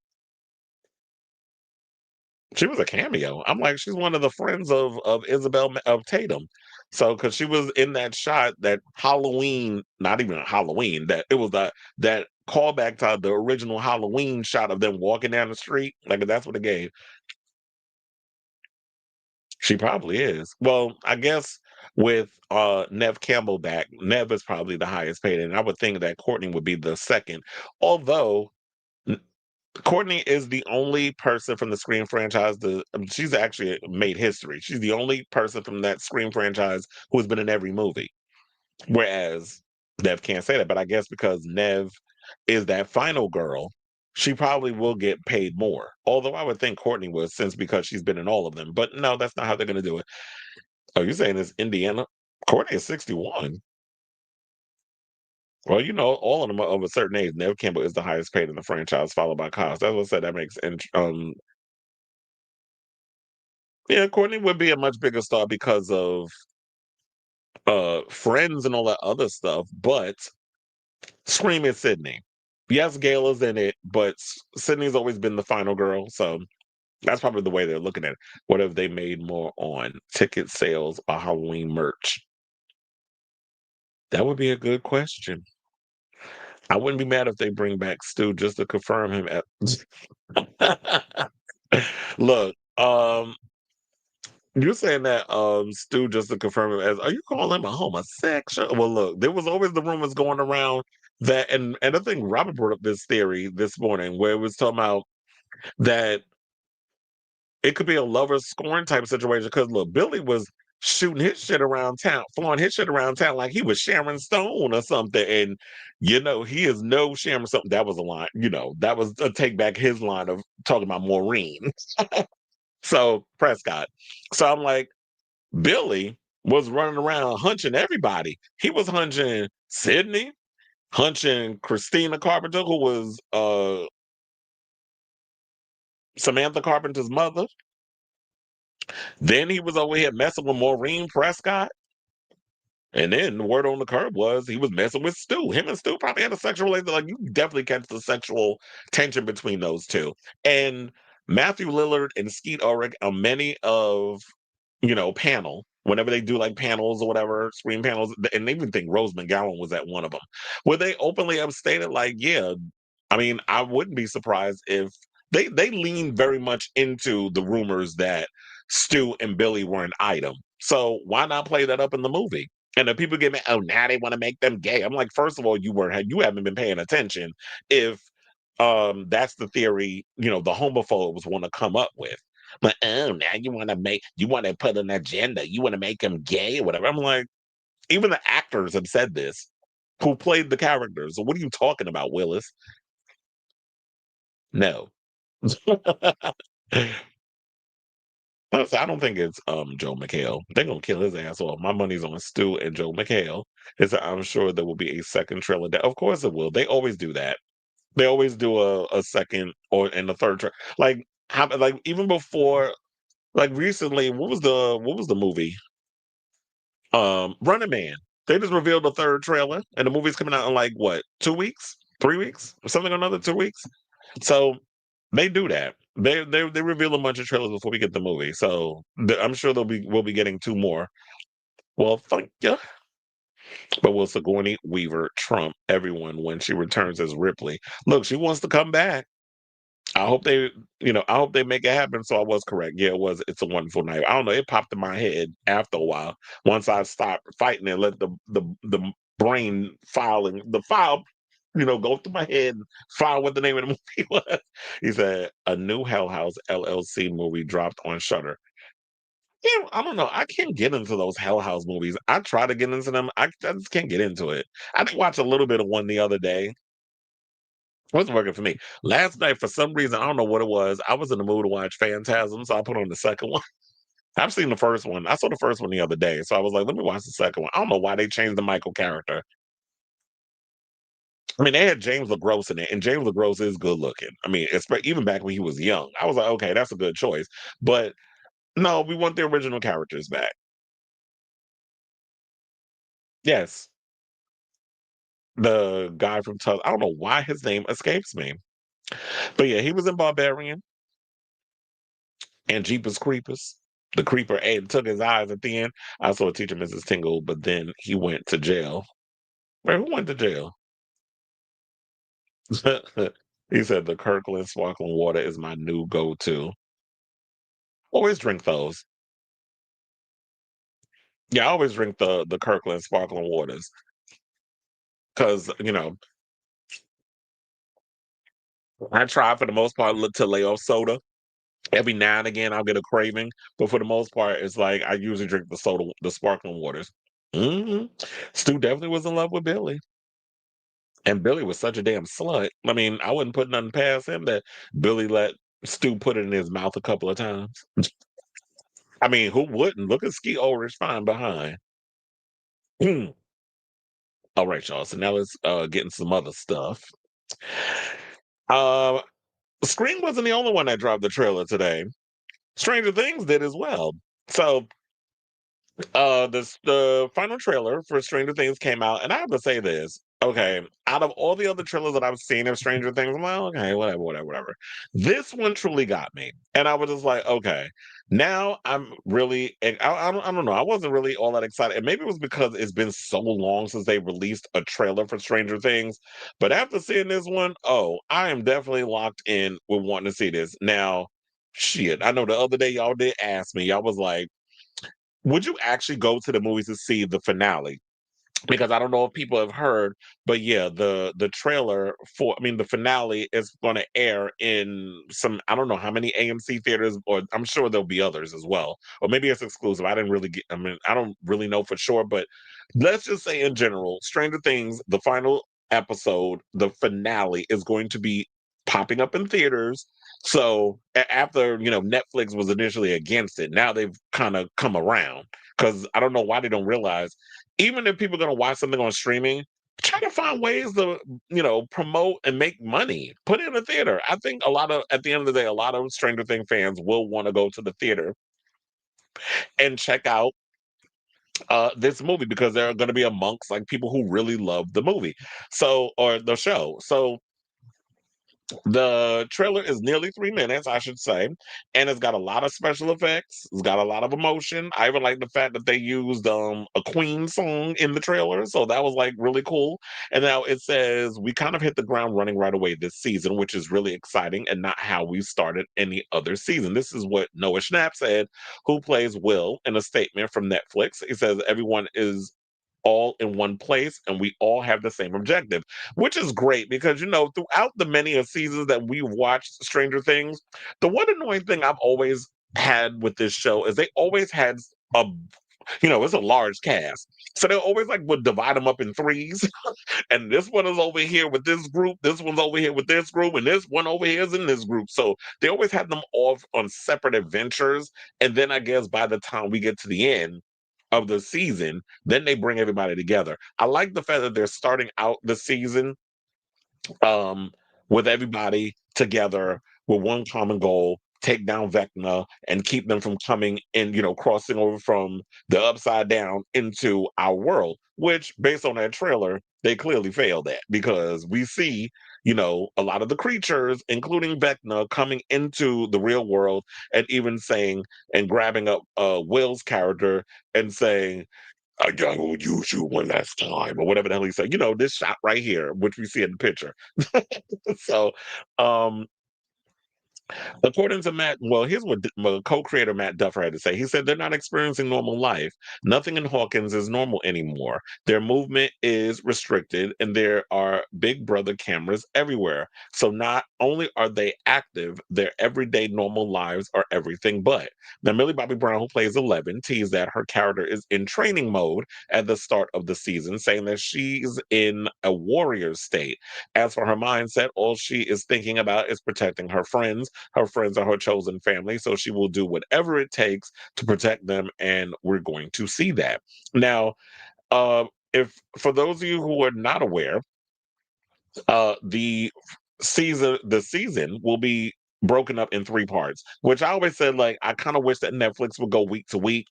She was a cameo. I'm like, she's one of the friends of Isabel of Tatum. So, because she was in that shot, that Halloween, not even Halloween, that it was that callback to the original Halloween shot of them walking down the street. Like that's what it gave. She probably is. Well, I guess with Nev Campbell back, Nev is probably the highest paid, and I would think that Courtney would be the second. Although Courtney is the only person from the Scream franchise. She's actually made history. She's the only person from that Scream franchise who has been in every movie. Whereas Nev can't say that, but I guess because Nev is that final girl, she probably will get paid more. Although I would think Courtney would, since because she's been in all of them. But no, that's not how they're going to do it. Oh, you're saying it's Indiana? Courtney is 61. Well, all of them are of a certain age. Nev Campbell is the highest paid in the franchise, followed by Cos. That's what I said. That makes yeah, Courtney would be a much bigger star because of Friends and all that other stuff, but Scream is Sidney. Yes, Gayla's in it, but Sydney's always been the final girl, so that's probably the way they're looking at it. What if they made more on ticket sales or Halloween merch? That would be a good question. I wouldn't be mad if they bring back Stu just to confirm him Look, you're saying that Stu, just to confirm him, as are you calling him a homosexual? Well, look, there was always the rumors going around that, and I think Robert brought up this theory this morning where it was talking about that it could be a lover's scorn type situation. Because look, Billy was shooting his shit around town, flowing his shit around town like he was Sharon Stone or something. And he is no Sharon something. That was a line, that was a take back his line of talking about Maureen. So Prescott. So I'm like, Billy was running around hunching everybody. He was hunching Sidney, hunching Christina Carpenter, who was Samantha Carpenter's mother. Then he was over here messing with Maureen Prescott. And then the word on the curb was he was messing with Stu. Him and Stu probably had a sexual relationship. Like, you definitely catch the sexual tension between those two. And Matthew Lillard and Skeet Ulrich on many of, panel, whenever they do like panels or whatever, screen panels, and they even think Rose McGowan was at one of them, where they openly have stated, like, yeah, I mean, I wouldn't be surprised if they lean very much into the rumors that Stu and Billy were an item. So why not play that up in the movie? And the people get me, oh, now they want to make them gay. I'm like, first of all, you haven't been paying attention if that's the theory, the homophobes want to come up with. But oh, now you want to put an agenda, you want to make them gay or whatever. I'm like, even the actors have said this who played the characters. So what are you talking about, Willis? No. Plus, I don't think it's Joe McHale. They're gonna kill his ass off. My money's on Stu and Joe McHale. I'm sure there will be a second trailer. Of course it will. They always do that. They always do a second or and a third trailer. Like even before, like recently, what was the movie? Running Man. They just revealed a third trailer, and the movie's coming out in like what, 2 weeks, 3 weeks, or something, another 2 weeks. So they do that. They reveal a bunch of trailers before we get the movie. So I'm sure we'll be getting two more. Well, thank you. But will Sigourney Weaver trump everyone when she returns as Ripley? Look, she wants to come back. I hope they make it happen. So I was correct. Yeah, it was. It's a Wonderful Night. I don't know. It popped in my head after a while. Once I stopped fighting and let the brain the file, go through my head and file what the name of the movie was. He said a new Hell House LLC movie dropped on Shutter. Yeah, I don't know. I can't get into those Hell House movies. I try to get into them. I just can't get into it. I did watch a little bit of one the other day. It wasn't working for me. Last night, for some reason, I don't know what it was. I was in the mood to watch Phantasm, so I put on the second one. I've seen the first one. I saw the first one the other day, so I was like, let me watch the second one. I don't know why they changed the Michael character. I mean, they had James LaGrosse in it, and James LaGrosse is good looking. I mean, even back when he was young, I was like, okay, that's a good choice. But no, we want the original characters back. Yes, the guy from I don't know why his name escapes me, but yeah, he was in Barbarian and Jeepers Creepers. The creeper took his eyes at the end. I saw Teacher Mrs. Tingle, but then he went to jail. Wait, who went to jail? He said the Kirkland sparkling water is my new go-to. Always drink those. Yeah, I always drink the Kirkland sparkling waters because I try for the most part to lay off soda. Every now and again, I'll get a craving, but for the most part, it's like I usually drink the soda, the sparkling waters. hmm Stu definitely was in love with Billy, and Billy was such a damn slut. I mean, I wouldn't put nothing past him that Billy let Stu put it in his mouth a couple of times. I mean, who wouldn't? Look at Ski Ulrich fine behind. All right, y'all. So now let's get into some other stuff. Uh, Scream wasn't the only one that dropped the trailer today. Stranger Things did as well. So the final trailer for Stranger Things came out, and I have to say this. Okay, out of all the other trailers that I've seen of Stranger Things, I'm like, okay, whatever, whatever, whatever. This one truly got me, and I was just like, okay, now I'm really, and I don't know, I wasn't really all that excited, and maybe it was because it's been so long since they released a trailer for Stranger Things. But after seeing this one, oh, I am definitely locked in with wanting to see this now. Shit, I know the other day y'all did ask me, y'all was like, would you actually go to the movies to see the finale? Because I don't know if people have heard, but yeah, the trailer for I mean the finale is gonna air in some I don't know how many AMC theaters, or I'm sure there'll be others as well. Or maybe it's exclusive. I mean, I don't really know for sure, but let's just say in general, Stranger Things, the final episode, the finale is going to be popping up in theaters. So after Netflix was initially against it, now they've kind of come around because I don't know why they don't realize even if people are going to watch something on streaming, try to find ways to, promote and make money. Put it in a theater. I think at the end of the day, a lot of Stranger Things fans will want to go to the theater and check out this movie because they're going to be amongst like people who really love the movie, or the show. So the trailer is nearly 3 minutes, I should say, and it's got a lot of special effects. It's got a lot of emotion. I even like the fact that they used a Queen song in the trailer, so that was like really cool. And now it says we kind of hit the ground running right away this season, which is really exciting and not how we started any other season. This is what Noah Schnapp said, who plays Will, in a statement from Netflix. He says everyone is all in one place and we all have the same objective, which is great because throughout the many of seasons that we've watched Stranger Things, the one annoying thing I've always had with this show is they always had a it's a large cast, so they always like would divide them up in threes. And this one is over here with this group, this one's over here with this group, and this one over here is in this group. So they always had them off on separate adventures, and then I guess by the time we get to the end of the season, then they bring everybody together. I like the fact that they're starting out the season um, with everybody together with one common goal: take down Vecna and keep them from coming in, crossing over from the upside down into our world. Which, based on that trailer, they clearly failed at because we see, a lot of the creatures, including Vecna, coming into the real world and even saying and grabbing up Will's character and saying, I will use you one last time, or whatever the hell he said. This shot right here, which we see in the picture. So, um, according to Matt, well, here's what co-creator Matt Duffer had to say. He said they're not experiencing normal life. Nothing in Hawkins is normal anymore. Their movement is restricted, and there are Big Brother cameras everywhere. So not only are they active, their everyday normal lives are everything but. Now, Millie Bobby Brown, who plays 11, teased that her character is in training mode at the start of the season, saying that she's in a warrior state. As for her mindset, all she is thinking about is protecting her friends. Her friends are her chosen family, so she will do whatever it takes to protect them, and we're going to see that. Now, if for those of you who are not aware, the season will be broken up in three parts, which I always said, like, I kind of wish that Netflix would go week to week.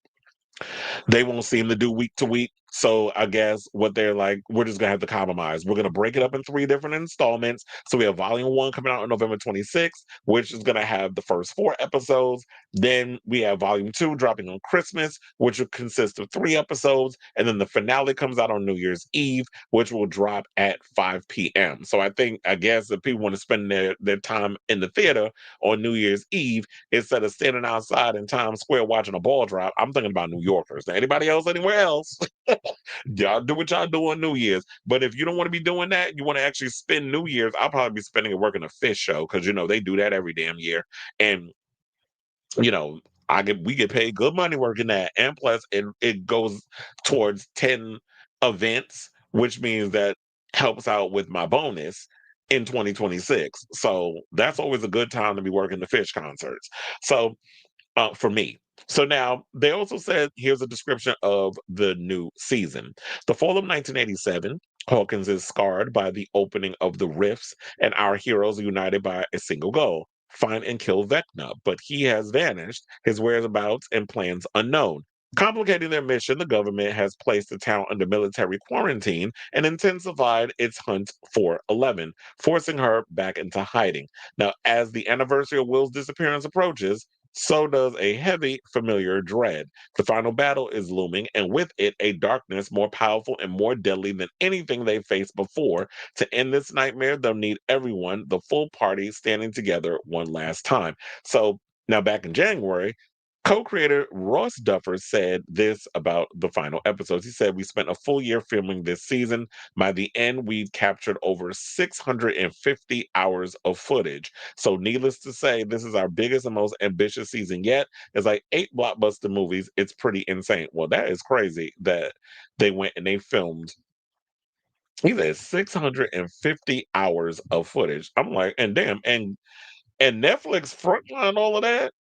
They won't seem to do week to week. So I guess what they're like, we're just gonna have to compromise. We're gonna break it up in three different installments. So we have volume one coming out on November 26th, which is gonna have the first four episodes. Then we have volume two dropping on Christmas, which will consist of three episodes, and then the finale comes out on New Year's Eve, which will drop at 5 p.m. So I guess if people want to spend their time in the theater on New Year's Eve, instead of standing outside in Times Square watching a ball drop, I'm thinking about New Yorkers. Now, anybody else anywhere else, y'all do what y'all do on New Year's. But if you don't want to be doing that, you want to actually spend New Year's, I'll probably be spending it working a fish show because they do that every damn year. And you know, we get paid good money working that. And plus it goes towards 10 events, which means that helps out with my bonus in 2026. So that's always a good time to be working the fish concerts. So for me. So now they also said here's a description of the new season. The fall of 1987. Hawkins is scarred by the opening of the rifts, and our heroes are united by a single goal: find and kill Vecna. But he has vanished, his whereabouts and plans unknown. Complicating their mission, the government has placed the town under military quarantine and intensified its hunt for 11, forcing her back into hiding. Now, as the anniversary of Will's disappearance approaches, so does a heavy, familiar dread. The final battle is looming, and with it, a darkness more powerful and more deadly than anything they faced before. To end this nightmare, they'll need everyone, the full party, standing together one last time. So, now back in January, co-creator Ross Duffer said this about the final episodes. He said, "We spent a full year filming this season. By the end, we'd captured over 650 hours of footage. So needless to say, this is our biggest and most ambitious season yet. It's like 8 blockbuster movies. It's pretty insane." Well, that is crazy that they went and they filmed. He said 650 hours of footage. I'm like, and damn, and Netflix frontline all of that.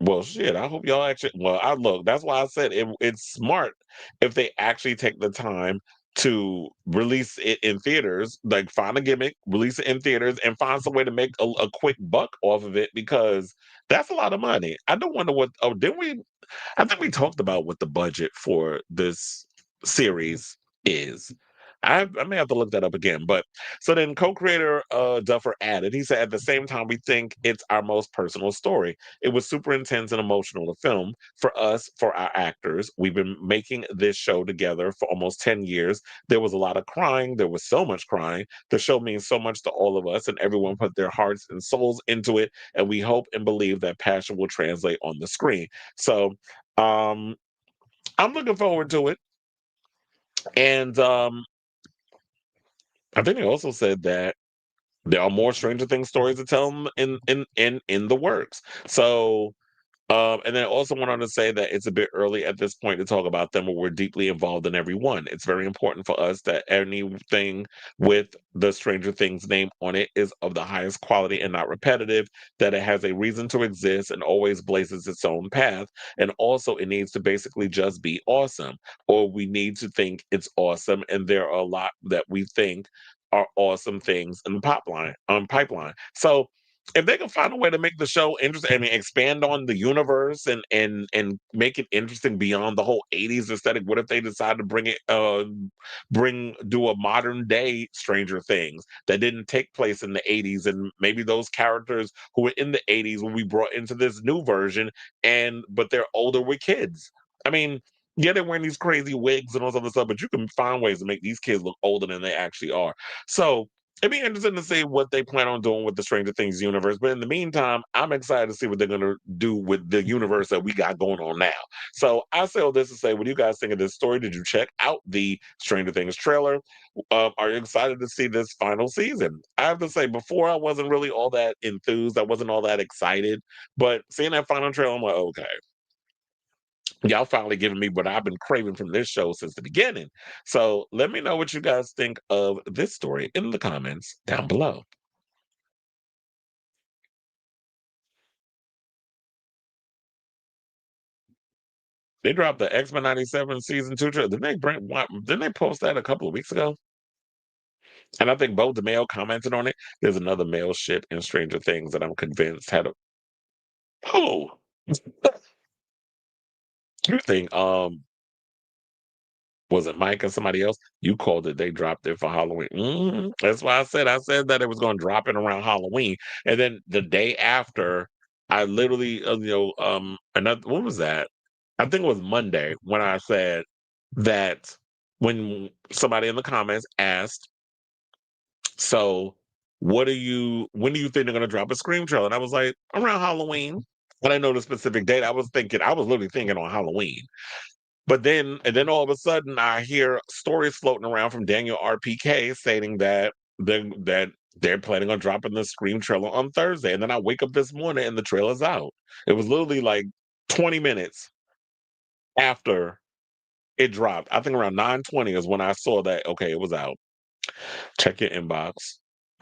Well, shit, I hope y'all actually, well, I look, that's why I said it's smart if they actually take the time to release it in theaters, like find a gimmick, release it in theaters, and find some way to make a quick buck off of it because that's a lot of money. I don't wonder what. Oh, didn't we? I think we talked about what the budget for this series is. I may have to look that up again. But so then co-creator Duffer added, he said, at the same time, we think it's our most personal story. It was super intense and emotional to film for us, for our actors. We've been making this show together for almost 10 years. There was a lot of crying. There was so much crying. The show means so much to all of us, and everyone put their hearts and souls into it. And we hope and believe that passion will translate on the screen. So um, I'm looking forward to it. And I think they also said that there are more Stranger Things stories to tell 'em in the works. So and then I also went on to say that it's a bit early at this point to talk about them, but we're deeply involved in every one. It's very important for us that anything with the Stranger Things name on it is of the highest quality and not repetitive, that it has a reason to exist and always blazes its own path. And also, it needs to basically just be awesome, or we need to think it's awesome. And there are a lot that we think are awesome things in the pipeline. So, if they can find a way to make the show interesting and expand on the universe and make it interesting beyond the whole 80s aesthetic, what if they decide to do a modern day Stranger Things that didn't take place in the 80s, and maybe those characters who were in the 80s will be brought into this new version, and but they're older with kids. I mean, yeah, they're wearing these crazy wigs and all this other stuff, but you can find ways to make these kids look older than they actually are. So it'd be interesting to see what they plan on doing with the Stranger Things universe. But in the meantime, I'm excited to see what they're going to do with the universe that we got going on now. So I say all this to say, what do you guys think of this story? Did you check out the Stranger Things trailer? Are you excited to see this final season? I have to say, before I wasn't really all that enthused. I wasn't all that excited. But seeing that final trailer, I'm like, okay, y'all finally giving me what I've been craving from this show since the beginning. So let me know what you guys think of this story in the comments down below. They dropped the X-Men 97 season 2 trailer. Didn't they post that a couple of weeks ago? And I think both the male commented on it. There's another male ship in Stranger Things that I'm convinced had a oh you think was it Mike and somebody else? You called it. They dropped it for Halloween. That's why I said that it was going to drop it around Halloween, and then the day after, I literally, another what was that? I think it was Monday when I said that when somebody in the comments asked, "So, when do you think they're going to drop a Scream trailer?" And I was like, around Halloween. I didn't know the specific date. I was literally thinking on Halloween. And then all of a sudden, I hear stories floating around from Daniel RPK stating that they're planning on dropping the Scream trailer on Thursday. And then I wake up this morning and the trailer's out. It was literally like 20 minutes after it dropped. I think around 9:20 is when I saw that. Okay, it was out. Check your inbox.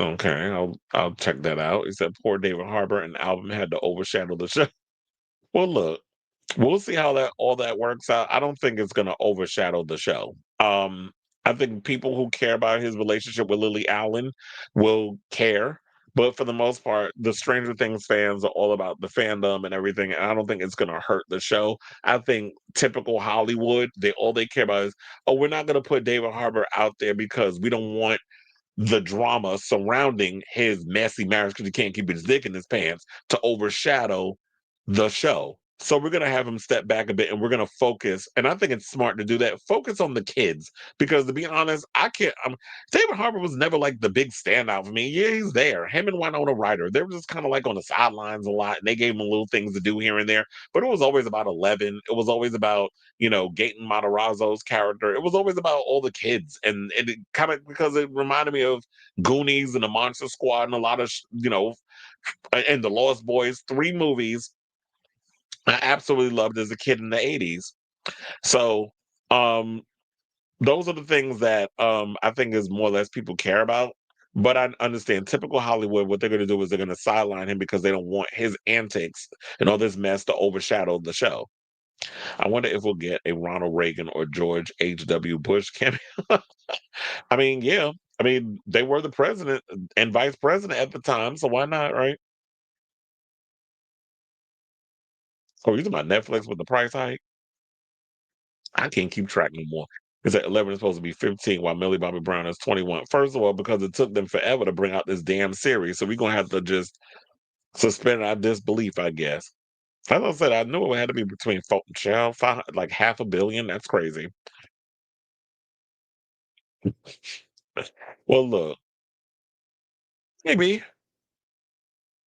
Okay, I'll check that out. It said poor David Harbour and the album had to overshadow the show. Well, look. We'll see how that all that works out. I don't think it's gonna overshadow the show. I think people who care about his relationship with Lily Allen will care, but for the most part, the Stranger Things fans are all about the fandom and everything, and I don't think it's gonna hurt the show. I think typical Hollywood, they care about is, oh, we're not gonna put David Harbour out there because we don't want the drama surrounding his messy marriage because he can't keep his dick in his pants to overshadow the show. So we're gonna have him step back a bit and we're gonna focus. And I think it's smart to do that. Focus on the kids. Because to be honest, I can't David Harbour was never like the big standout for me. Yeah, he's there. Him and Winona Ryder, they were just kind of like on the sidelines a lot, and they gave him little things to do here and there. But it was always about 11. It was always about, Gaten Matarazzo's character. It was always about all the kids. And it kind of because it reminded me of Goonies and the Monster Squad and a lot of and the Lost Boys, three movies I absolutely loved as a kid in the 80s. So, um, those are the things that I think is more or less people care about. But I understand typical Hollywood, what they're going to do is they're going to sideline him because they don't want his antics and all this mess to overshadow the show. I wonder if we'll get a Ronald Reagan or George H.W. Bush cameo. I mean, yeah. I mean, they were the president and vice president at the time, so why not, right? Oh, you talking about Netflix with the price hike? I can't keep track no more. It's at 11 is supposed to be 15 while Millie Bobby Brown is 21. First of all, because it took them forever to bring out this damn series, so we're gonna have to just suspend our disbelief, I guess. As I said, I knew it had to be between child, like half a billion. That's crazy. Well, look, maybe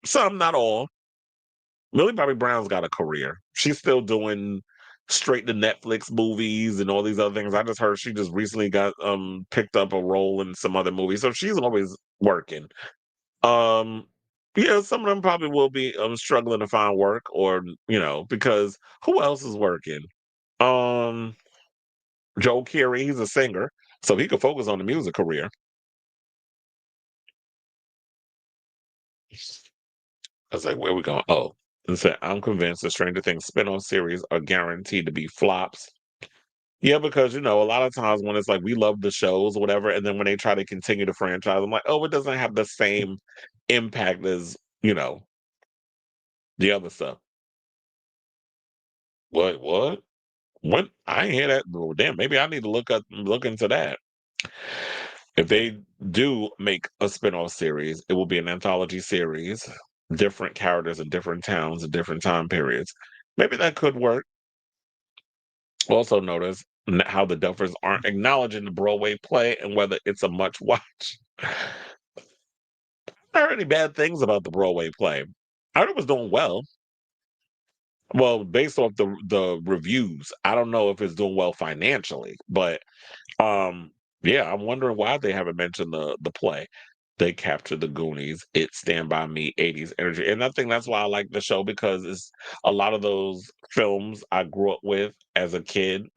some, not all. Millie Bobby Brown's got a career. She's still doing straight to Netflix movies and all these other things. I just heard she just recently got picked up a role in some other movie. So she's always working. Um yeah, some of them probably will be struggling to find work or because who else is working? Um Joe Carey, he's a singer, so he could focus on the music career. I was like, where we going? Oh, and said, I'm convinced the Stranger Things spin-off series are guaranteed to be flops. Yeah, because a lot of times when it's like we love the shows or whatever, and then when they try to continue the franchise, I'm like, oh, it doesn't have the same impact as, the other stuff. What? What? I ain't hear that. Well, damn, maybe I need to look into that. If they do make a spin-off series, it will be an anthology series, different characters in different towns at different time periods. Maybe that could work. Also notice how the Duffers aren't acknowledging the Broadway play and whether it's a much watch. I heard any bad things about the Broadway play. I heard it was doing well. Well, based off the reviews, I don't know if it's doing well financially, but Um, yeah, I'm wondering why they haven't mentioned the play. They captured the Goonies, It Stand By Me, 80s energy. And I think that's why I like the show because it's a lot of those films I grew up with as a kid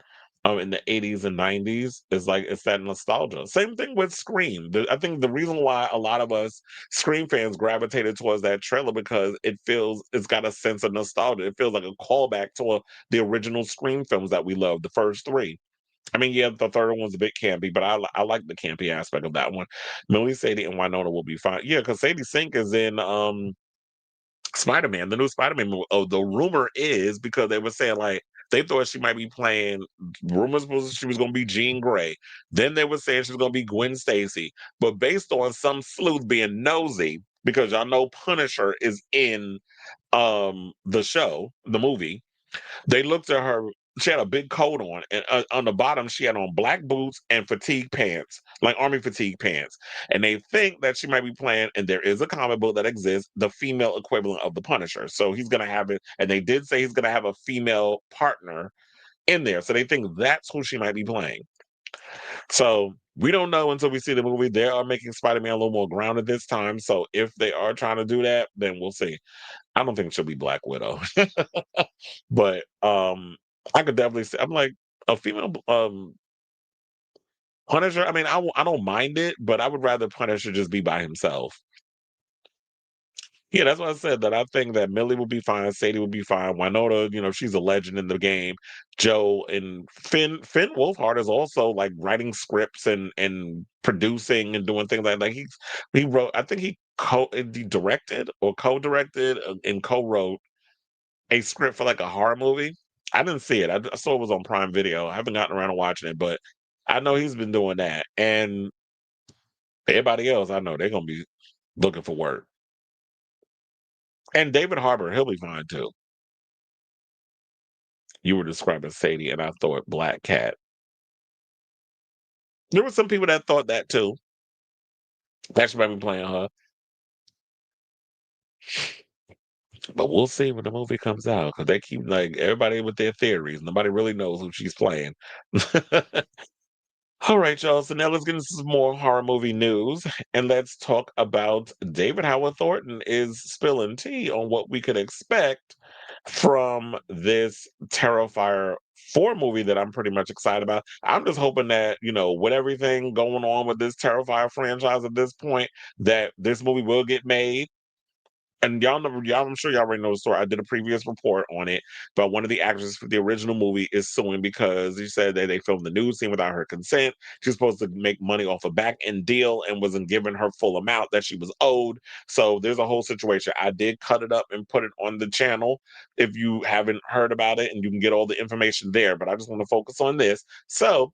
in the 80s and 90s. It's like it's that nostalgia. Same thing with Scream. I think the reason why a lot of us Scream fans gravitated towards that trailer because it's got a sense of nostalgia. It feels like a callback to the original Scream films that we loved, the first three. I mean, yeah, the third one's a bit campy, but I like the campy aspect of that one. Millie, Sadie, and Winona will be fine. Yeah, because Sadie Sink is in Spider-Man, the new Spider-Man movie. Oh, the rumor is because they were saying like they thought she might be playing. Rumors was she was going to be Jean Grey. Then they were saying she was going to be Gwen Stacy. But based on some sleuth being nosy, because y'all know Punisher is in the show, the movie, they looked at her. She had a big coat on, and on the bottom, she had on black boots and fatigue pants, like army fatigue pants. And they think that she might be playing, and there is a comic book that exists, the female equivalent of the Punisher. So he's going to have it, and they did say he's going to have a female partner in there. So they think that's who she might be playing. So we don't know until we see the movie. They are making Spider-Man a little more grounded this time. So if they are trying to do that, then we'll see. I don't think she'll be Black Widow. But I could definitely see. I'm like a female Punisher. I mean, I don't mind it, but I would rather Punisher just be by himself. Yeah, that's why I said that I think that Millie will be fine, Sadie will be fine. Winona, she's a legend in the game. Joe and Finn Wolfhard is also like writing scripts and producing and doing things like he wrote. I think he directed or co-directed and co-wrote a script for like a horror movie. I didn't see it. I saw it was on Prime Video. I haven't gotten around to watching it, but I know he's been doing that. And everybody else, I know they're gonna be looking for work. And David Harbour, he'll be fine too. You were describing Sadie, and I thought Black Cat. There were some people that thought that too. That she might be playing her. But we'll see when the movie comes out because they keep like everybody with their theories. Nobody really knows who she's playing. All right, y'all. So now let's get into some more horror movie news and let's talk about David Howard Thornton is spilling tea on what we could expect from this Terrifier 4 movie that I'm pretty much excited about. I'm just hoping that, with everything going on with this Terrifier franchise at this point, that this movie will get made. and y'all know, I'm sure y'all already know the story. I did a previous report on it, but one of the actresses for the original movie is suing because he said that they filmed the nude scene without her consent. She's supposed to make money off a back end deal and wasn't given her full amount that she was owed. So there's a whole situation. I did cut it up and put it on the channel if you haven't heard about it, and you can get all the information there. But I just want to focus on this. So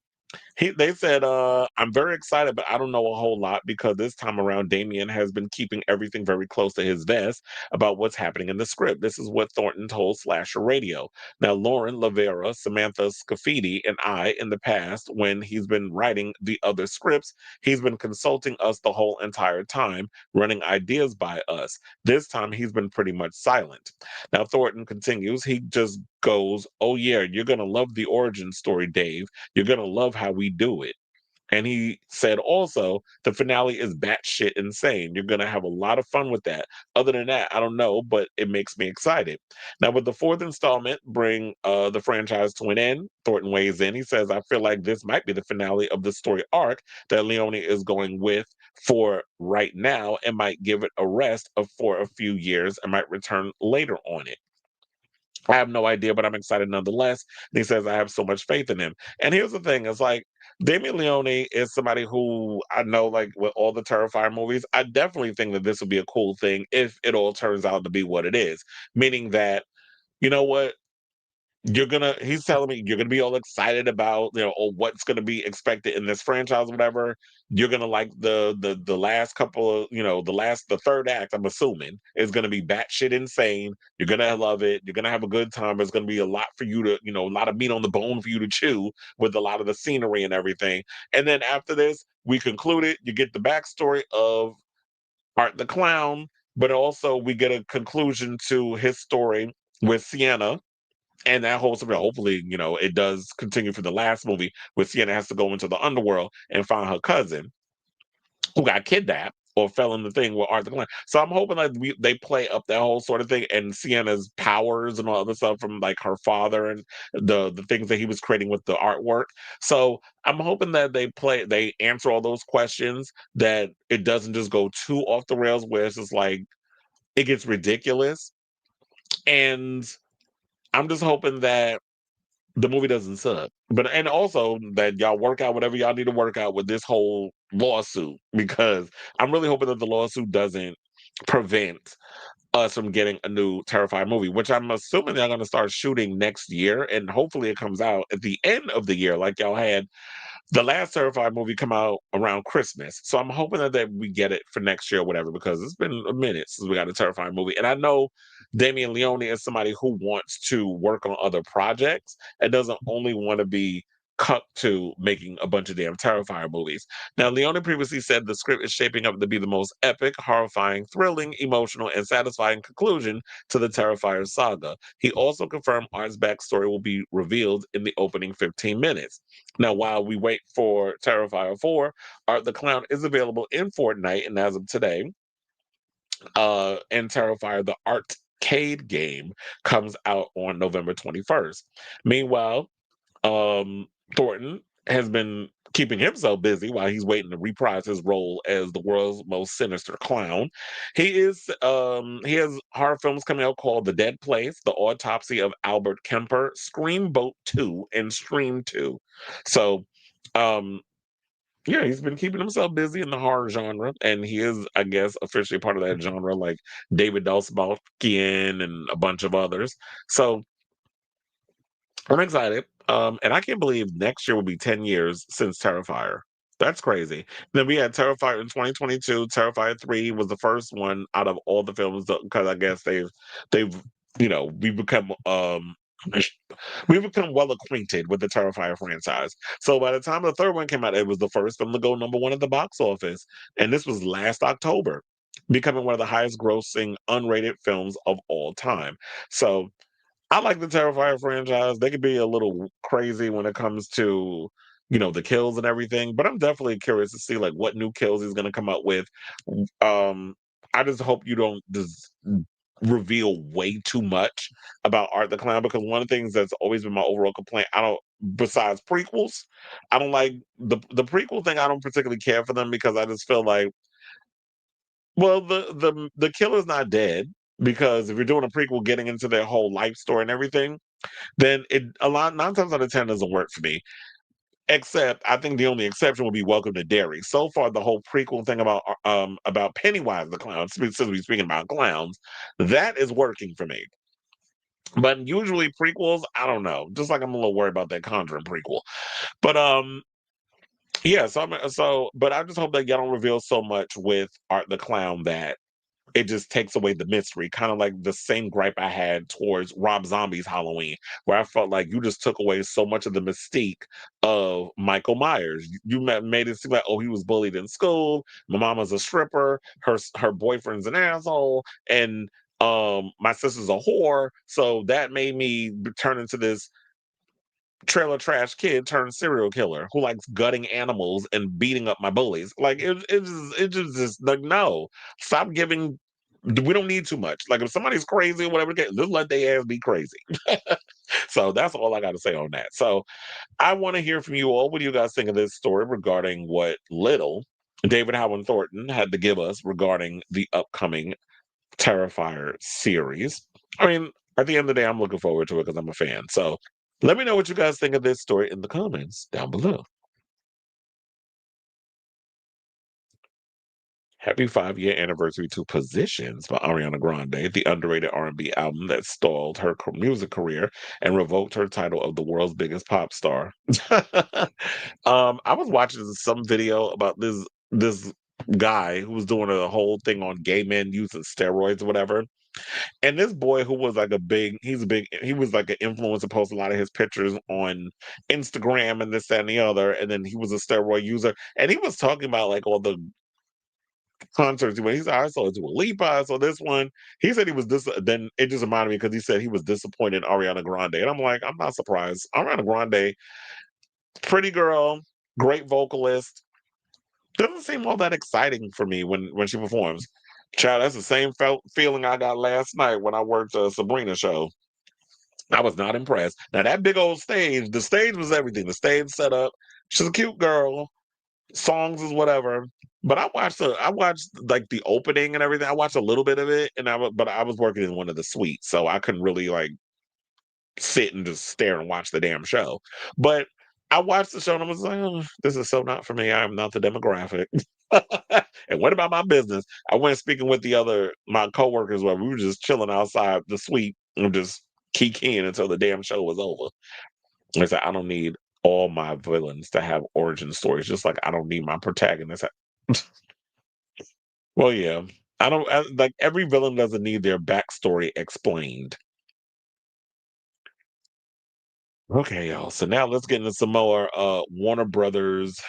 they said, I'm very excited, but I don't know a whole lot because this time around, Damien has been keeping everything very close to his vest about what's happening in the script. This is what Thornton told Slasher Radio. Now, Lauren Lavera, Samantha Scafidi, and I, in the past, when he's been writing the other scripts, he's been consulting us the whole entire time, running ideas by us. This time, he's been pretty much silent. Now, Thornton continues, he just goes, "Oh, yeah, you're going to love the origin story, Dave. You're gonna love how we do it." And he said also, the finale is batshit insane. You're gonna have a lot of fun with that. Other than that, I don't know, but it makes me excited. Now, with the fourth installment bring the franchise to an end, Thornton weighs in. He says, "I feel like this might be the finale of the story arc that Leone is going with for right now, and might give it a rest for a few years and might return later on it. I have no idea, but I'm excited nonetheless." And he says, "I have so much faith in him." And here's the thing, it's like Damien Leone is somebody who I know, like with all the Terrifier movies, I definitely think that this would be a cool thing if it all turns out to be what it is. Meaning that, you know what, he's telling me you're gonna be all excited about, or what's gonna be expected in this franchise, whatever. You're gonna like the last couple of, the third act, I'm assuming, is gonna be batshit insane. You're gonna love it, you're gonna have a good time. There's gonna be a lot for you to, a lot of meat on the bone for you to chew with a lot of the scenery and everything. And then after this, we conclude it, you get the backstory of Art the Clown, but also we get a conclusion to his story with Sienna, and that whole story, hopefully, it does continue for the last movie where Sienna has to go into the underworld and find her cousin who got kidnapped or fell in the thing with Arthur Glenn. So I'm hoping like they play up that whole sort of thing and Sienna's powers and all other stuff from like her father and the things that he was creating with the artwork. So I'm hoping that they answer all those questions, that it doesn't just go too off the rails where it's just like it gets ridiculous. And I'm just hoping that the movie doesn't suck. And also that y'all work out whatever y'all need to work out with this whole lawsuit, because I'm really hoping that the lawsuit doesn't prevent us from getting a new Terrifier movie, which I'm assuming they're going to start shooting next year, and hopefully it comes out at the end of the year, like y'all had the last Terrifier movie come out around Christmas. So I'm hoping that we get it for next year or whatever, because it's been a minute since we got a Terrifier movie. And I know Damien Leone is somebody who wants to work on other projects and doesn't only want to be cut to making a bunch of damn Terrifier movies. Now, Leone previously said the script is shaping up to be the most epic, horrifying, thrilling, emotional, and satisfying conclusion to the Terrifier saga. He also confirmed Art's backstory will be revealed in the opening 15 minutes. Now, while we wait for Terrifier 4, Art the Clown is available in Fortnite, and as of today, and Terrifier the arcade game comes out on November 21st. Meanwhile, Thornton has been keeping himself busy while he's waiting to reprise his role as the world's most sinister clown. He has horror films coming out called The Dead Place, The Autopsy of Albert Kemper, Scream Boat 2, and Stream 2. So um yeah, he's been keeping himself busy in the horror genre, and he is, I guess, officially part of that genre, like David Dastmalchian and a bunch of others. So I'm excited. And I can't believe next year will be 10 years since Terrifier. That's crazy. Then we had Terrifier in 2022. Terrifier 3 was the first one out of all the films, because I guess they've we've become we've become well acquainted with the Terrifier franchise. So by the time the third one came out, it was the first film to go number one at the box office. And this was last October, becoming one of the highest grossing unrated films of all time. So I like the Terrifier franchise. They could be a little crazy when it comes to, the kills and everything, but I'm definitely curious to see like what new kills he's gonna come up with. Um, I just hope you don't just reveal way too much about Art the Clown, because one of the things that's always been my overall complaint, I don't besides prequels, I don't like the prequel thing. I don't particularly care for them because I just feel like Well, the killer's not dead because if you're doing a prequel, getting into their whole life story and everything, then it a lot 9 times out of 10 doesn't work for me. Except, I think the only exception would be Welcome to Derry. So far, the whole prequel thing about Pennywise the clown, since we're speaking about clowns, that is working for me. But usually prequels, I don't know. Just like I'm a little worried about that Conjuring prequel. But yeah. But I just hope that y'all don't reveal so much with Art the Clown that it just takes away the mystery. Kind of like the same gripe I had towards Rob Zombie's Halloween, where I felt like you just took away so much of the mystique of Michael Myers. Made it seem like, oh, he was bullied in school. My mama's a stripper. Her boyfriend's an asshole, and my sister's a whore. So that made me turn into this trailer trash kid turned serial killer who likes gutting animals and beating up my bullies. Like just like, no, stop giving. We don't need too much. Like if somebody's crazy or whatever, just let their ass be crazy. So that's all I got to say on that. So I want to hear from you all. What do you guys think of this story regarding what little David Howard Thornton had to give us regarding the upcoming Terrifier series? I mean, at the end of the day, I'm looking forward to it because I'm a fan. So let me know what you guys think of this story in the comments down below. Happy 5-year anniversary to Positions by Ariana Grande, the underrated R&B album that stalled her music career and revoked her title of the world's biggest pop star. I was watching some video about this guy who was doing a whole thing on gay men using steroids or whatever. And this boy who was like he was like an influencer, posted a lot of his pictures on Instagram and this, that, and the other. And then he was a steroid user. And he was talking about like all the concerts he went. He said, I saw Dua Lipa, I saw this one. He said he was then it just reminded me because he said he was disappointed in Ariana Grande. And I'm like, I'm not surprised. Ariana Grande, pretty girl, great vocalist. Doesn't seem all that exciting for me when she performs. Child, that's the same feeling I got last night when I worked a Sabrina show. I was not impressed. Now that big old stage, the stage was everything. The stage set up. She's a cute girl. Songs is whatever. But I watched like the opening and everything. I watched a little bit of it, but I was working in one of the suites, so I couldn't really like sit and just stare and watch the damn show. But I watched the show and I was like, oh, this is so not for me. I am not the demographic. And what about my business? I went speaking with my coworkers where we were just chilling outside the suite and just kikiing until the damn show was over. I said, I don't need all my villains to have origin stories, just like I don't need my protagonist. Well, yeah. Like every villain doesn't need their backstory explained. Okay, y'all. So now let's get into some more Warner Brothers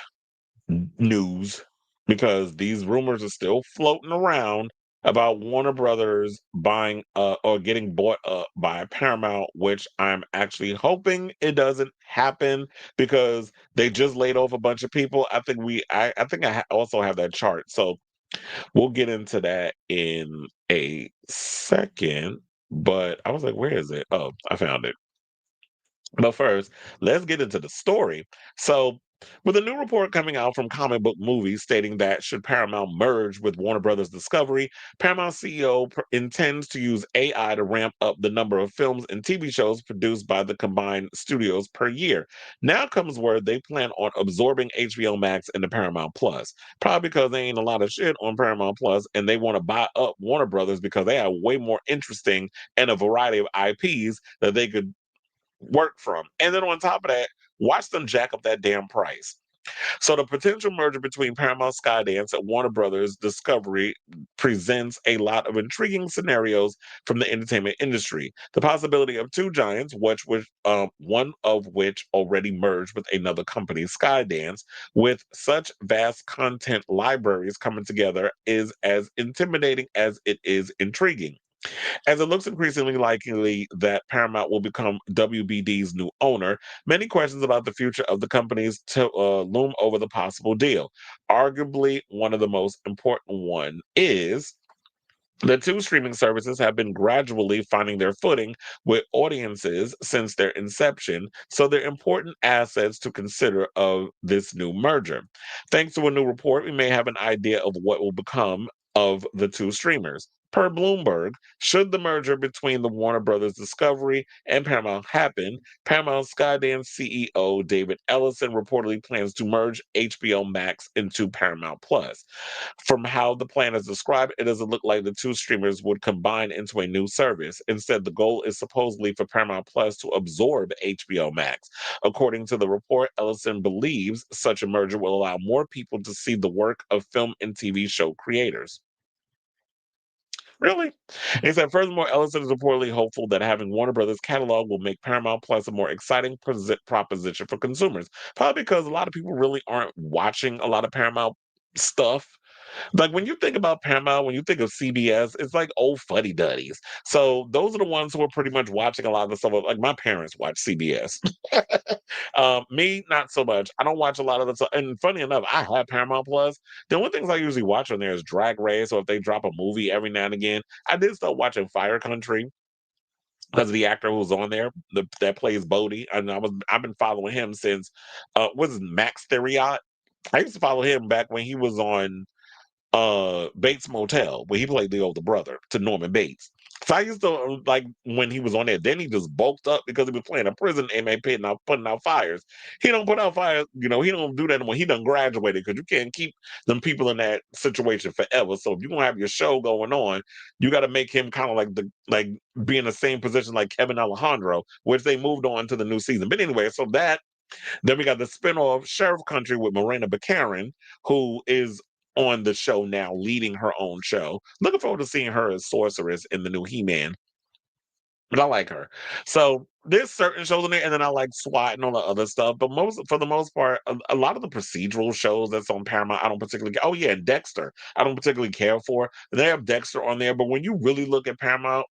news because these rumors are still floating around about Warner Brothers buying or getting bought up by Paramount, which I'm actually hoping it doesn't happen because they just laid off a bunch of people. I think also have that chart. So we'll get into that in a second. But I was like, where is it? Oh, I found it. But first, let's get into the story. So, with a new report coming out from Comic Book Movies stating that should Paramount merge with Warner Brothers Discovery, Paramount CEO intends to use AI to ramp up the number of films and TV shows produced by the combined studios per year. Now comes word they plan on absorbing HBO Max into Paramount Plus, probably because there ain't a lot of shit on Paramount Plus, and they want to buy up Warner Brothers because they have way more interesting and a variety of IPs that they could work from. And then on top of that, watch them jack up that damn price. So the potential merger between Paramount Skydance and Warner Brothers Discovery presents a lot of intriguing scenarios from the entertainment industry. The possibility of two giants, one of which already merged with another company, Skydance, with such vast content libraries coming together is as intimidating as it is intriguing. As it looks increasingly likely that Paramount will become WBD's new owner, many questions about the future of the companies loom over the possible deal. Arguably, one of the most important one is the two streaming services have been gradually finding their footing with audiences since their inception, so they're important assets to consider of this new merger. Thanks to a new report, we may have an idea of what will become of the two streamers. Per Bloomberg, should the merger between the Warner Brothers Discovery and Paramount happen, Paramount Skydance CEO David Ellison reportedly plans to merge HBO Max into Paramount Plus. From how the plan is described, it doesn't look like the two streamers would combine into a new service. Instead, the goal is supposedly for Paramount Plus to absorb HBO Max. According to the report, Ellison believes such a merger will allow more people to see the work of film and TV show creators. Really? He said, furthermore, Ellison is reportedly hopeful that having Warner Brothers catalog will make Paramount Plus a more exciting proposition for consumers. Probably because a lot of people really aren't watching a lot of Paramount stuff. Like when you think about Paramount, when you think of CBS, it's like old fuddy duddies. So those are the ones who are pretty much watching a lot of the stuff. Like my parents watch CBS. Me, not so much. I don't watch a lot of the stuff. And funny enough, I have Paramount Plus. The only things I usually watch on there is Drag Race, or if they drop a movie every now and again. I did start watching Fire Country because of the actor who's on there that plays Bodie. And I've been following him since was it Max Theriot? I used to follow him back when he was on Bates Motel, where he played the older brother to Norman Bates. So I used to like when he was on there. Then he just bulked up because he was playing a prison inmate putting out fires. He don't put out fires, he don't do that anymore. He done graduated because you can't keep them people in that situation forever. So if you're gonna have your show going on, you got to make him kind of like be in the same position like Kevin Alejandro, which they moved on to the new season. But anyway, so that then we got the spinoff Sheriff Country with Morena Baccarin, who is on the show now, leading her own show. Looking forward to seeing her as Sorceress in the new He-Man. But I like her. So there's certain shows in there, and then I like SWAT and all the other stuff. But for the most part, a lot of the procedural shows that's on Paramount, I don't particularly. Oh yeah, Dexter, I don't particularly care for. They have Dexter on there, but when you really look at Paramount,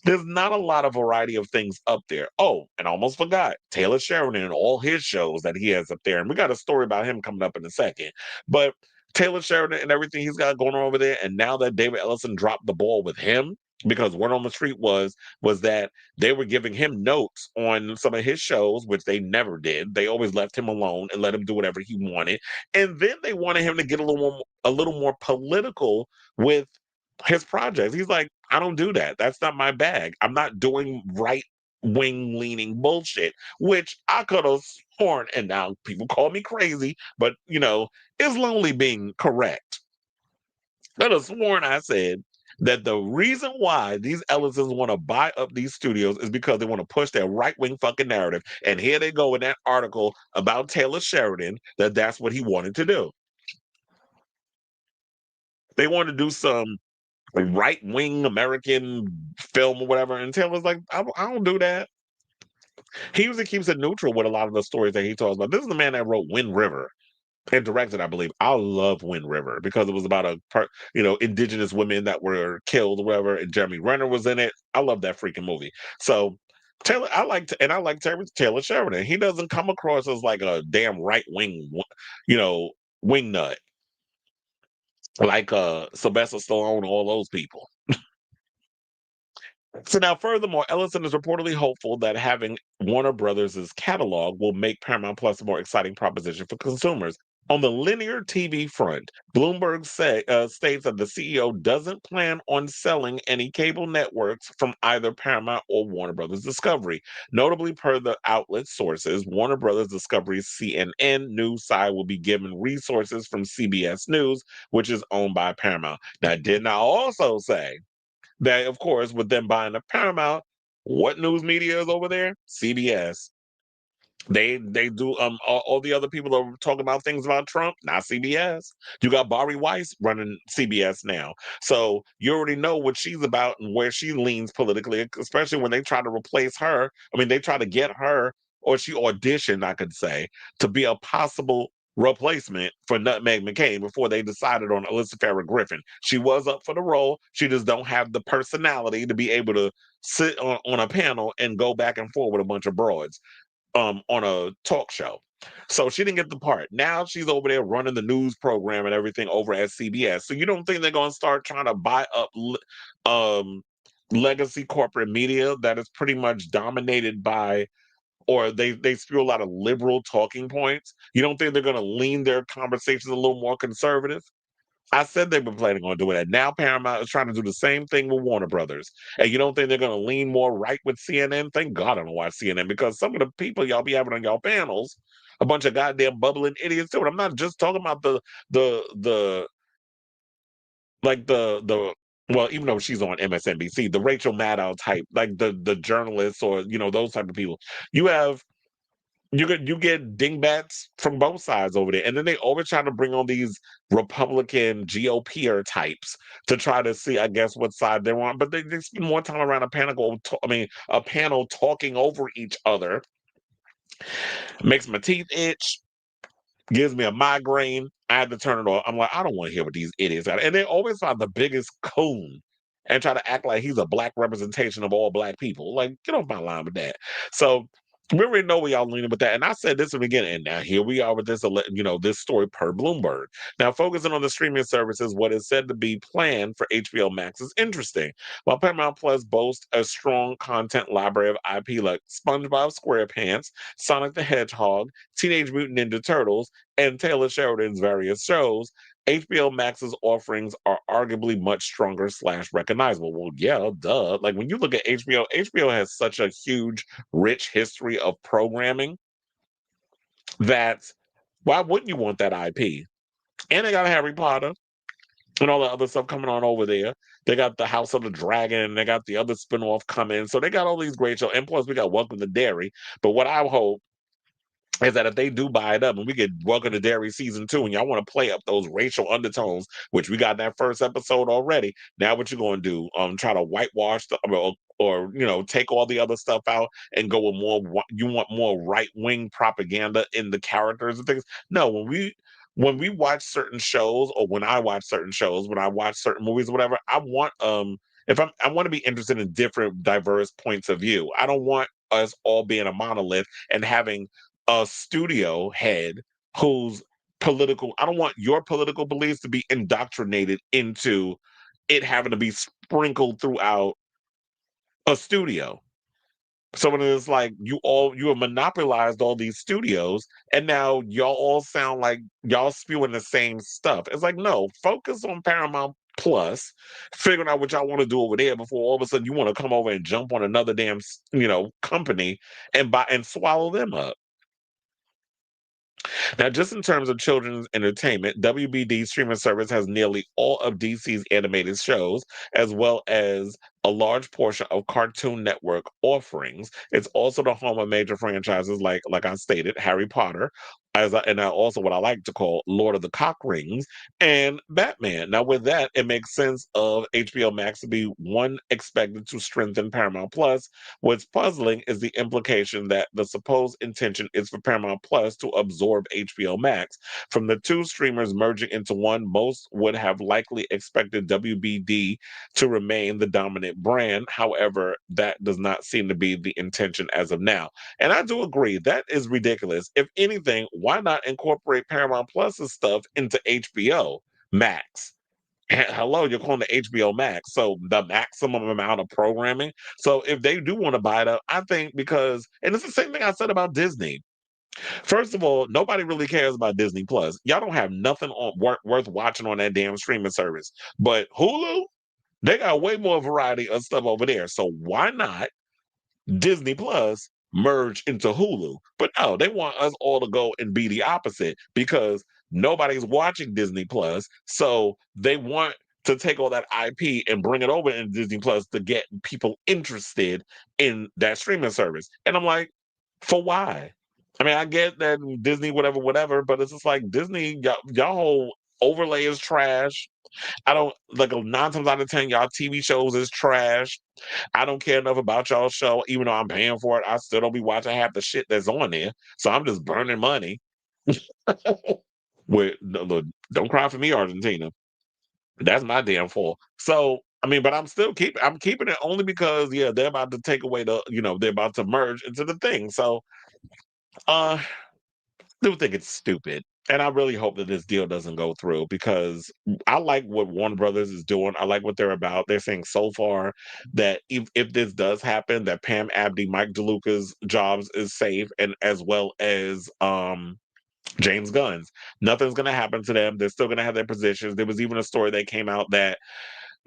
there's not a lot of variety of things up there. Oh, and I almost forgot Taylor Sheridan and all his shows that he has up there, and we got a story about him coming up in a second. But Taylor Sheridan and everything he's got going on over there, and now that David Ellison dropped the ball with him, because word on the street was that they were giving him notes on some of his shows, which they never did. They always left him alone and let him do whatever he wanted. And then they wanted him to get a little more political with his projects. He's like, I don't do that. That's not my bag. I'm not doing right wing leaning bullshit, which I could have sworn, and now people call me crazy, but it's lonely being correct. I could have sworn I said that the reason why these Ellisons want to buy up these studios is because they want to push their right wing fucking narrative. And here they go in that article about Taylor Sheridan that's what he wanted to do. They wanted to do some right wing American film or whatever. And Taylor's like, I don't do that. He usually keeps it neutral with a lot of the stories that he tells about. This is the man that wrote Wind River and directed, I believe. I love Wind River because it was about indigenous women that were killed or whatever, and Jeremy Renner was in it. I love that freaking movie. So Taylor, I like Taylor Sheridan. He doesn't come across as like a damn right wing, wing nut like Sylvester Stallone, all those people. So now, furthermore, Ellison is reportedly hopeful that having Warner Brothers' catalog will make Paramount Plus a more exciting proposition for consumers. On the linear TV front, Bloomberg states that the CEO doesn't plan on selling any cable networks from either Paramount or Warner Brothers Discovery. Notably, per the outlet sources, Warner Brothers Discovery's CNN news side will be given resources from CBS News, which is owned by Paramount. Now, didn't I also say that, of course, with them buying the Paramount, what news media is over there? CBS. They do all the other people are talking about things about Trump, not CBS. You got Bari Weiss running CBS now. So you already know what she's about and where she leans politically, especially when they try to replace her. I mean, they try to get her, or she auditioned, I could say, to be a possible replacement for Nutmeg McCain before they decided on Alyssa Farrah Griffin. She was up for the role. She just don't have the personality to be able to sit on a panel and go back and forth with a bunch of broads on a talk show. So she didn't get the part. Now she's over there running the news program and everything over at CBS. So you don't think they're going to start trying to buy up um, legacy corporate media that is pretty much dominated by, or they spew a lot of liberal talking points? You don't think they're going to lean their conversations a little more conservative? I said they were planning on doing that. Now Paramount is trying to do the same thing with Warner Brothers. And you don't think they're going to lean more right with CNN? Thank God I don't watch CNN because some of the people y'all be having on y'all panels, a bunch of goddamn bubbling idiots too. And I'm not just talking about the like the well, even though she's on MSNBC, the Rachel Maddow type, like the journalists or those type of people. You have you get dingbats from both sides over there, and then they always try to bring on these Republican GOPer types to try to see, I guess, what side they're on. But they spend more time around a panel talking over each other. Makes my teeth itch, gives me a migraine. I had to turn it off. I'm like, I don't want to hear what these idiots got. And they always find the biggest coon and try to act like he's a black representation of all black people. Like, get off my line with that. So we already know where y'all leaning with that. And I said this in the beginning, and now here we are with this story per Bloomberg. Now, focusing on the streaming services, what is said to be planned for HBO Max is interesting. While Paramount Plus boasts a strong content library of IP like SpongeBob SquarePants, Sonic the Hedgehog, Teenage Mutant Ninja Turtles, and Taylor Sheridan's various shows, HBO Max's offerings are arguably much stronger / recognizable. Well, yeah, duh. Like when you look at HBO has such a huge, rich history of programming that why wouldn't you want that IP? And they got Harry Potter and all the other stuff coming on over there. They got the House of the Dragon. They got the other spinoff coming. So they got all these great shows. And plus, we got Welcome to Dairy. But what I hope is that if they do buy it up and we get Welcome to Dairy season 2 and y'all want to play up those racial undertones, which we got in that first episode already, now what you going to do? Try to whitewash or take all the other stuff out and go with you want more right-wing propaganda in the characters and things? No, when we watch certain shows or when I watch certain shows, when I watch certain movies or whatever, I want if I want to be interested in different diverse points of view. I don't want us all being a monolith and having a studio head who's political. I don't want your political beliefs to be indoctrinated into it having to be sprinkled throughout a studio. So when it's like you have monopolized all these studios and now y'all all sound like y'all spewing the same stuff. It's like, no, focus on Paramount Plus, figuring out what y'all want to do over there before all of a sudden you want to come over and jump on another damn company and buy and swallow them up. Now, just in terms of children's entertainment, WBD streaming service has nearly all of DC's animated shows, as well as a large portion of Cartoon Network offerings. It's also the home of major franchises like I stated, Harry Potter, and also what I like to call Lord of the Cock Rings and Batman. Now, with that, it makes sense of HBO Max to be one expected to strengthen Paramount Plus. What's puzzling is the implication that the supposed intention is for Paramount Plus to absorb HBO Max. From the two streamers merging into one, most would have likely expected WBD to remain the dominant brand. However, that does not seem to be the intention as of now. And I do agree, that is ridiculous. If anything, why not incorporate Paramount Plus's stuff into HBO Max? Hello, you're calling it HBO Max, so the maximum amount of programming. So if they do want to buy it up, I think and it's the same thing I said about Disney. First of all, nobody really cares about Disney Plus. Y'all don't have nothing worth watching on that damn streaming service. But Hulu, they got way more variety of stuff over there. So why not Disney Plus merge into Hulu? But no, they want us all to go and be the opposite because nobody's watching Disney Plus. So they want to take all that IP and bring it over in Disney Plus to get people interested in that streaming service. And I'm like, for why? I mean, I get that Disney, whatever, but it's just like Disney, y'all whole overlay is trash. I don't like 9 times out of 10, y'all TV shows is trash. I don't care enough about y'all show, even though I'm paying for it. I still don't be watching half the shit that's on there. So I'm just burning money. Look, don't cry for me, Argentina. That's my damn fault. So I mean, but I'm keeping it only because yeah, they're about to take away they're about to merge into the thing. So uh do think it's stupid. And I really hope that this deal doesn't go through because I like what Warner Brothers is doing. I like what they're about. They're saying so far that if this does happen, that Pam Abdi, Mike DeLuca's jobs is safe, and as well as James Gunn's. Nothing's going to happen to them. They're still going to have their positions. There was even a story that came out that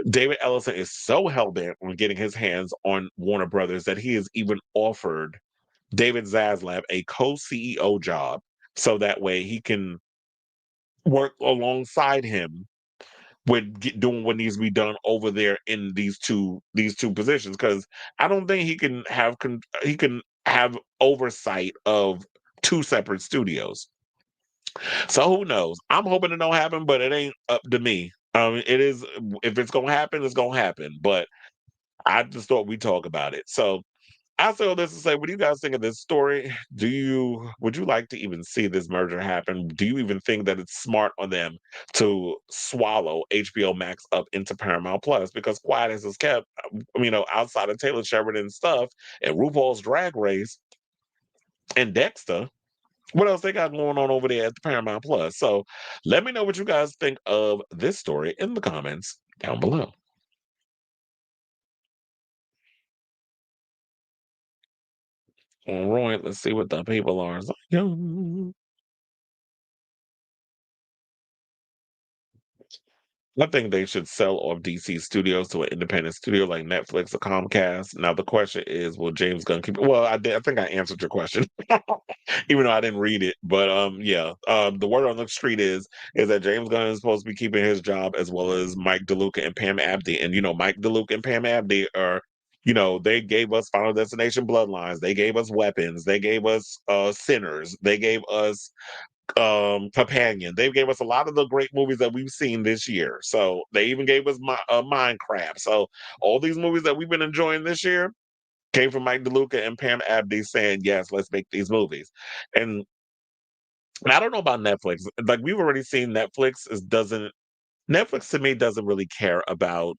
David Ellison is so hell-bent on getting his hands on Warner Brothers that he has even offered David Zaslav a co-CEO job so that way he can work alongside him with doing what needs to be done over there in these two positions, because I don't think he can have oversight of two separate studios. So who knows? I'm hoping it don't happen, but it ain't up to me. It is, if it's gonna happen, it's gonna happen. But I just thought we'd talk about it. So I say all this to say, what do you guys think of this story? Would you like to even see this merger happen? Do you even think that it's smart on them to swallow HBO Max up into Paramount Plus? Because quiet as it's kept, outside of Taylor Sheridan stuff and RuPaul's Drag Race and Dexter, what else they got going on over there at the Paramount Plus? So let me know what you guys think of this story in the comments down below. All right, let's see what the people are saying. I think they should sell off DC Studios to an independent studio like Netflix or Comcast. Now the question is, will James Gunn keep it? Well, I did. I think I answered your question, even though I didn't read it. But yeah. The word on the street is that James Gunn is supposed to be keeping his job as well as Mike DeLuca and Pam Abdi. And Mike DeLuca and Pam Abdi are, they gave us Final Destination Bloodlines. They gave us Weapons. They gave us Sinners. They gave us Companion. They gave us a lot of the great movies that we've seen this year. So they even gave us Minecraft. So all these movies that we've been enjoying this year came from Mike DeLuca and Pam Abdi saying, yes, let's make these movies. And I don't know about Netflix. Like, we've already seen Netflix to me doesn't really care about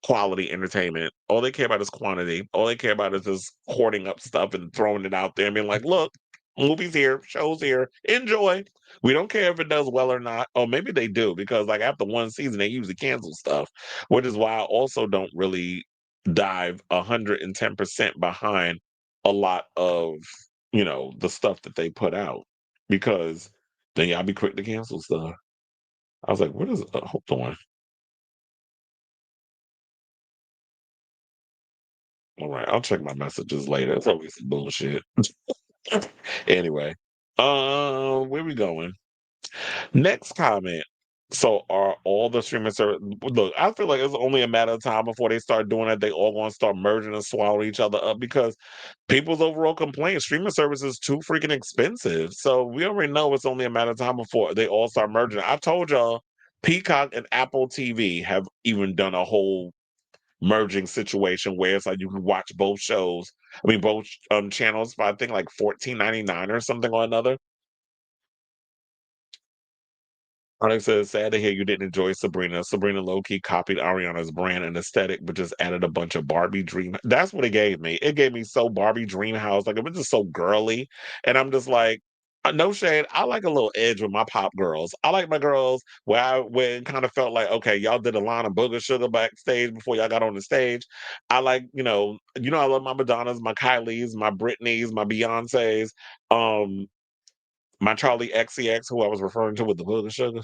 quality entertainment. All they care about is quantity. All they care about is just hoarding up stuff and throwing it out there and being like, look, movies here, shows here, enjoy. We don't care if it does well or not. Or maybe they do, because like after one season, they usually cancel stuff, which is why I also don't really dive 110% behind a lot of, the stuff that they put out, because then y'all be quick to cancel stuff. I was like, what is, hold on. All right, I'll check my messages later. It's always some bullshit. Anyway, where we going? Next comment. So, are all the streaming service? Look, I feel like it's only a matter of time before they start doing it. They all going to start merging and swallowing each other up, because people's overall complaint: streaming service is too freaking expensive. So we already know it's only a matter of time before they all start merging. I told y'all, Peacock and Apple TV have even done a whole merging situation where it's like you can watch both shows. I mean, both channels for I think like 14.99 or something or another. Alex says, sad to hear you didn't enjoy Sabrina. Sabrina low-key copied Ariana's brand and aesthetic, but just added a bunch of Barbie dream. That's what it gave me. It gave me so Barbie dream house. Like, it was just so girly. And I'm just like, no shade. I like a little edge with my pop girls. I like my girls where it kind of felt like, okay, y'all did a line of booger sugar backstage before y'all got on the stage. I like, I love my Madonnas, my Kylies, my Britneys, my Beyoncés, um, my Charlie XCX, who I was referring to with the booger sugar.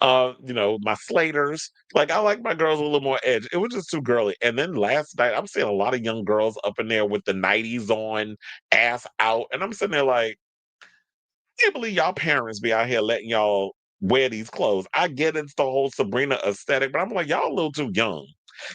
My Slaters. Like, I like my girls with a little more edge. It was just too girly. And then last night, I'm seeing a lot of young girls up in there with the 90s on, ass out. And I'm sitting there like, I can't believe y'all parents be out here letting y'all wear these clothes. I get it's the whole Sabrina aesthetic, but I'm like, y'all a little too young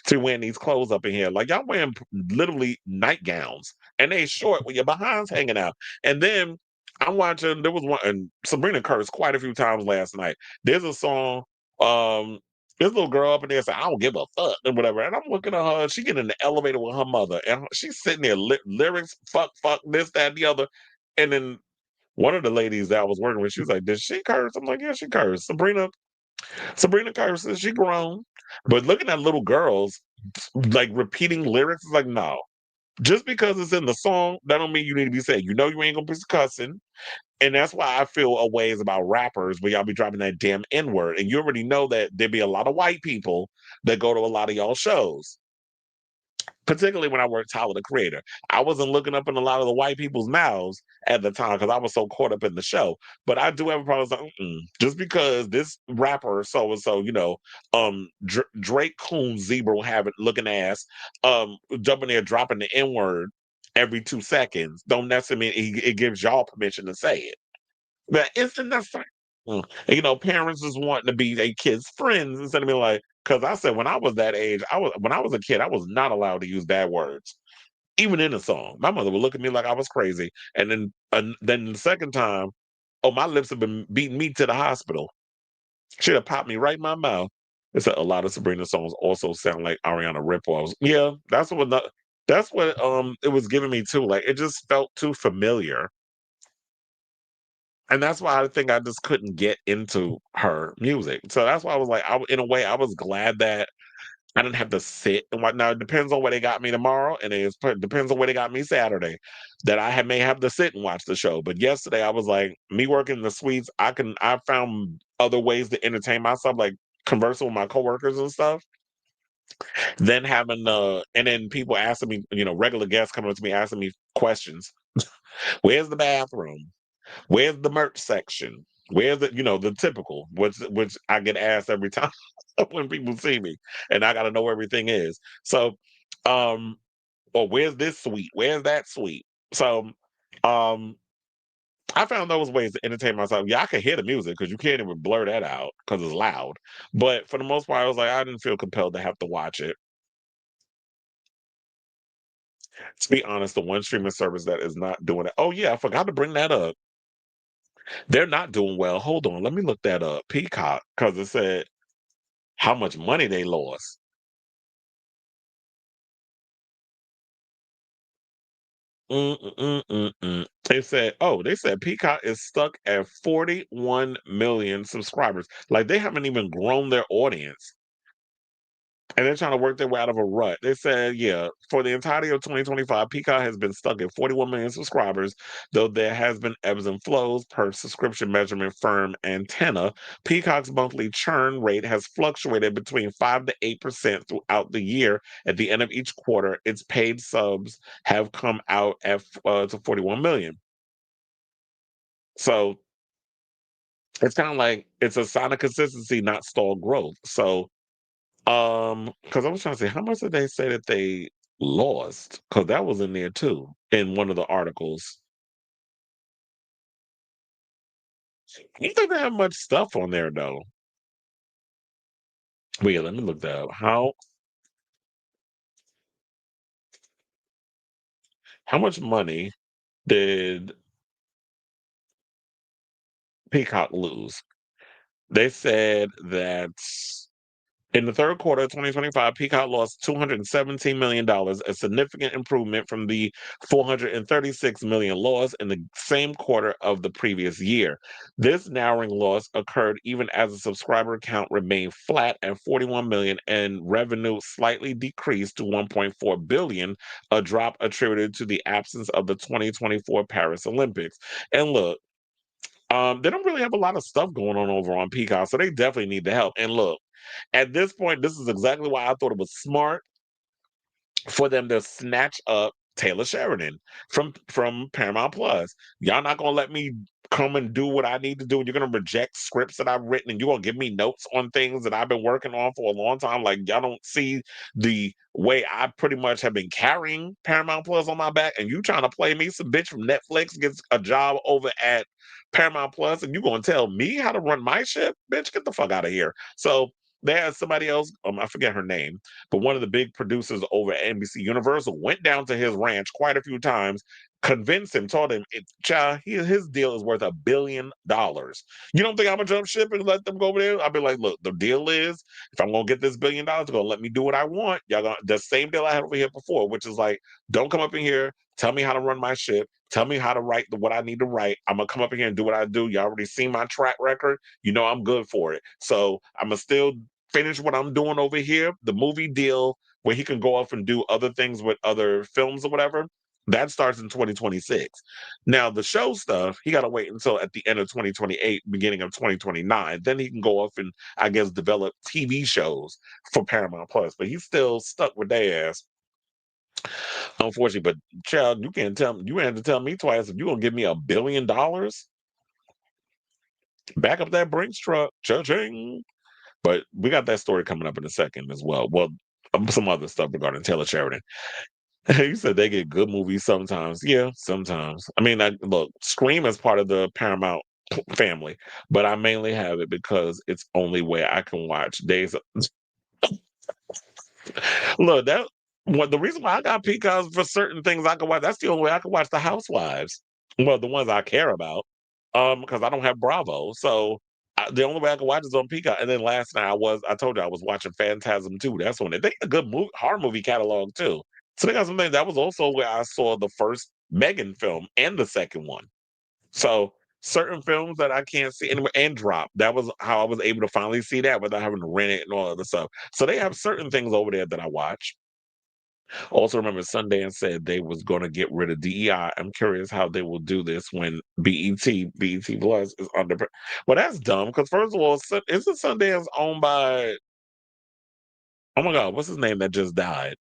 to wear these clothes up in here. Like, y'all wearing literally nightgowns and they short with your behinds hanging out. And then I'm watching, there was one, and Sabrina cursed quite a few times last night. There's a song, this little girl up in there said, I don't give a fuck, or whatever. And I'm looking at her, she get in the elevator with her mother, and she's sitting there, lyrics, fuck, this, that, and the other. And then one of the ladies that I was working with, she was like, did she curse? I'm like, yeah, she cursed. Sabrina curses, she grown. But looking at little girls, like repeating lyrics, is like, no. Just because it's in the song, that don't mean you need to be saying, you ain't gonna be cussing. And that's why I feel a ways about rappers where y'all be dropping that damn N-word. And you already know that there be a lot of white people that go to a lot of y'all shows. particularly when I worked Tyler the Creator. I wasn't looking up in a lot of the white people's mouths at the time because I was so caught up in the show. But I do have a problem. Like, just because this rapper so and so, Drake Coon Zebra having looking ass, jumping there dropping the N word every 2 seconds, don't necessarily mean it gives y'all permission to say it. But isn't that fine? Parents just wanting to be their kids' friends instead of being like, because I said when I was that age, when I was a kid, I was not allowed to use bad words, even in a song. My mother would look at me like I was crazy, and then the second time, oh, my lips have been beating me to the hospital. She'd have popped me right in my mouth. It's a lot of Sabrina songs also sound like Ariana ripoffs. Yeah, that's what it was giving me too. Like it just felt too familiar. And that's why I think I just couldn't get into her music. So that's why I was like, in a way, I was glad that I didn't have to sit and what. Now it depends on where they got me tomorrow, and depends on where they got me Saturday. That may have to sit and watch the show. But yesterday, I was like, me working in the suites, I found other ways to entertain myself, like conversing with my coworkers and stuff. Then having and then people asking me, regular guests coming up to me asking me questions. Where's the bathroom? Where's the merch section? Where's the typical, which I get asked every time when people see me, and I got to know where everything is. So, or where's this suite? Where's that suite? So, um, I found those ways to entertain myself. Yeah, I could hear the music because you can't even blur that out because it's loud. But for the most part, I was like, I didn't feel compelled to have to watch it. To be honest, the one streaming service that is not doing it. Oh yeah, I forgot to bring that up. They're not doing well. Hold on, let me look that up. Peacock, because it said how much money they lost. They said Peacock is stuck at 41 million subscribers. Like they haven't even grown their audience. And they're trying to work their way out of a rut. They said, yeah, for the entirety of 2025, Peacock has been stuck at 41 million subscribers, though there has been ebbs and flows per subscription measurement firm Antenna. Peacock's monthly churn rate has fluctuated between 5 to 8% throughout the year. At the end of each quarter, its paid subs have come out at to 41 million. So it's kind of like it's a sign of consistency, not stalled growth. So because I was trying to say, how much did they say that they lost? Because that was in there too, in one of the articles. You think they have much stuff on there though? Wait, let me look that up. How much money did Peacock lose? They said that in the third quarter of 2025, Peacock lost $217 million, a significant improvement from the $436 million loss in the same quarter of the previous year. This narrowing loss occurred even as the subscriber count remained flat at 41 million and revenue slightly decreased to 1.4 billion, a drop attributed to the absence of the 2024 Paris Olympics. And look, they don't really have a lot of stuff going on over on Peacock, so they definitely need the help. And look, at this point, this is exactly why I thought it was smart for them to snatch up Taylor Sheridan from Paramount Plus. Y'all not gonna let me come and do what I need to do. You're gonna reject scripts that I've written, and you're gonna give me notes on things that I've been working on for a long time. Like y'all don't see the way I pretty much have been carrying Paramount Plus on my back, and you trying to play me some bitch from Netflix gets a job over at Paramount Plus, and you gonna tell me how to run my ship, bitch? Get the fuck out of here. So there's somebody else, I forget her name, but one of the big producers over at NBC Universal went down to his ranch quite a few times, convinced him, told him, child, his deal is worth $1 billion. You don't think I'm gonna jump ship and let them go over there? I'll be like, look, the deal is if I'm gonna get this $1 billion, they're gonna let me do what I want. Y'all gonna the same deal I had over here before, which is like, don't come up in here, tell me how to run my ship, tell me how to write what I need to write. I'm gonna come up in here and do what I do. Y'all already seen my track record. You know I'm good for it. So I'm gonna still finish what I'm doing over here, the movie deal where he can go off and do other things with other films or whatever. That starts in 2026. Now, the show stuff, he got to wait until at the end of 2028, beginning of 2029. Then he can go off and, I guess, develop TV shows for Paramount Plus. But he's still stuck with their ass. Unfortunately, but child, you can't tell me. You had to tell me twice if you gonna give me $1 billion. Back up that Brinks truck, cha-ching. But we got that story coming up in a second as well. Well, some other stuff regarding Taylor Sheridan. You said they get good movies sometimes. Yeah, sometimes. I mean, look, Scream is part of the Paramount family, but I mainly have it because it's only way I can watch days. Look, that what the reason why I got Peacock for certain things I can watch. That's the only way I can watch The Housewives. Well, the ones I care about, because I don't have Bravo, so the only way I can watch is on Peacock. And then last night I told you I was watching Phantasm 2. That's when they got a good horror movie catalog too. So they got something that was also where I saw the first Megan film and the second one. So certain films that I can't see and drop. That was how I was able to finally see that without having to rent it and all other stuff. So they have certain things over there that I watch. Also, remember Sundance said they was going to get rid of DEI. I'm curious how they will do this when BET Plus is under. Well, that's dumb because first of all, isn't Sundance owned by? Oh my God, what's his name that just died?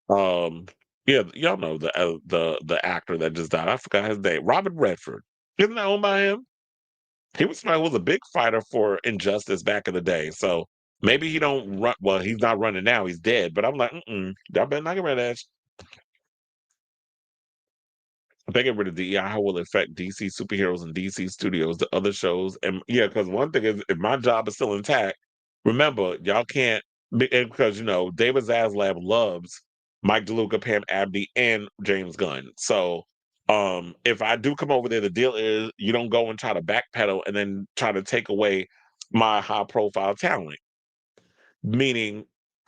Um, yeah, y'all know the actor that just died. I forgot his name. Robert Redford. Isn't that owned by him? He was a big fighter for injustice back in the day. So maybe he don't run. Well, he's not running now. He's dead. But I'm like, y'all better not get rid of that. If they get rid of DEI, how will it affect DC superheroes and DC studios, the other shows? And yeah, because one thing is, if my job is still intact, remember, y'all can't, because, David Zaslav loves Mike DeLuca, Pam Abdi, and James Gunn. So if I do come over there, the deal is you don't go and try to backpedal and then try to take away my high profile talent. Meaning,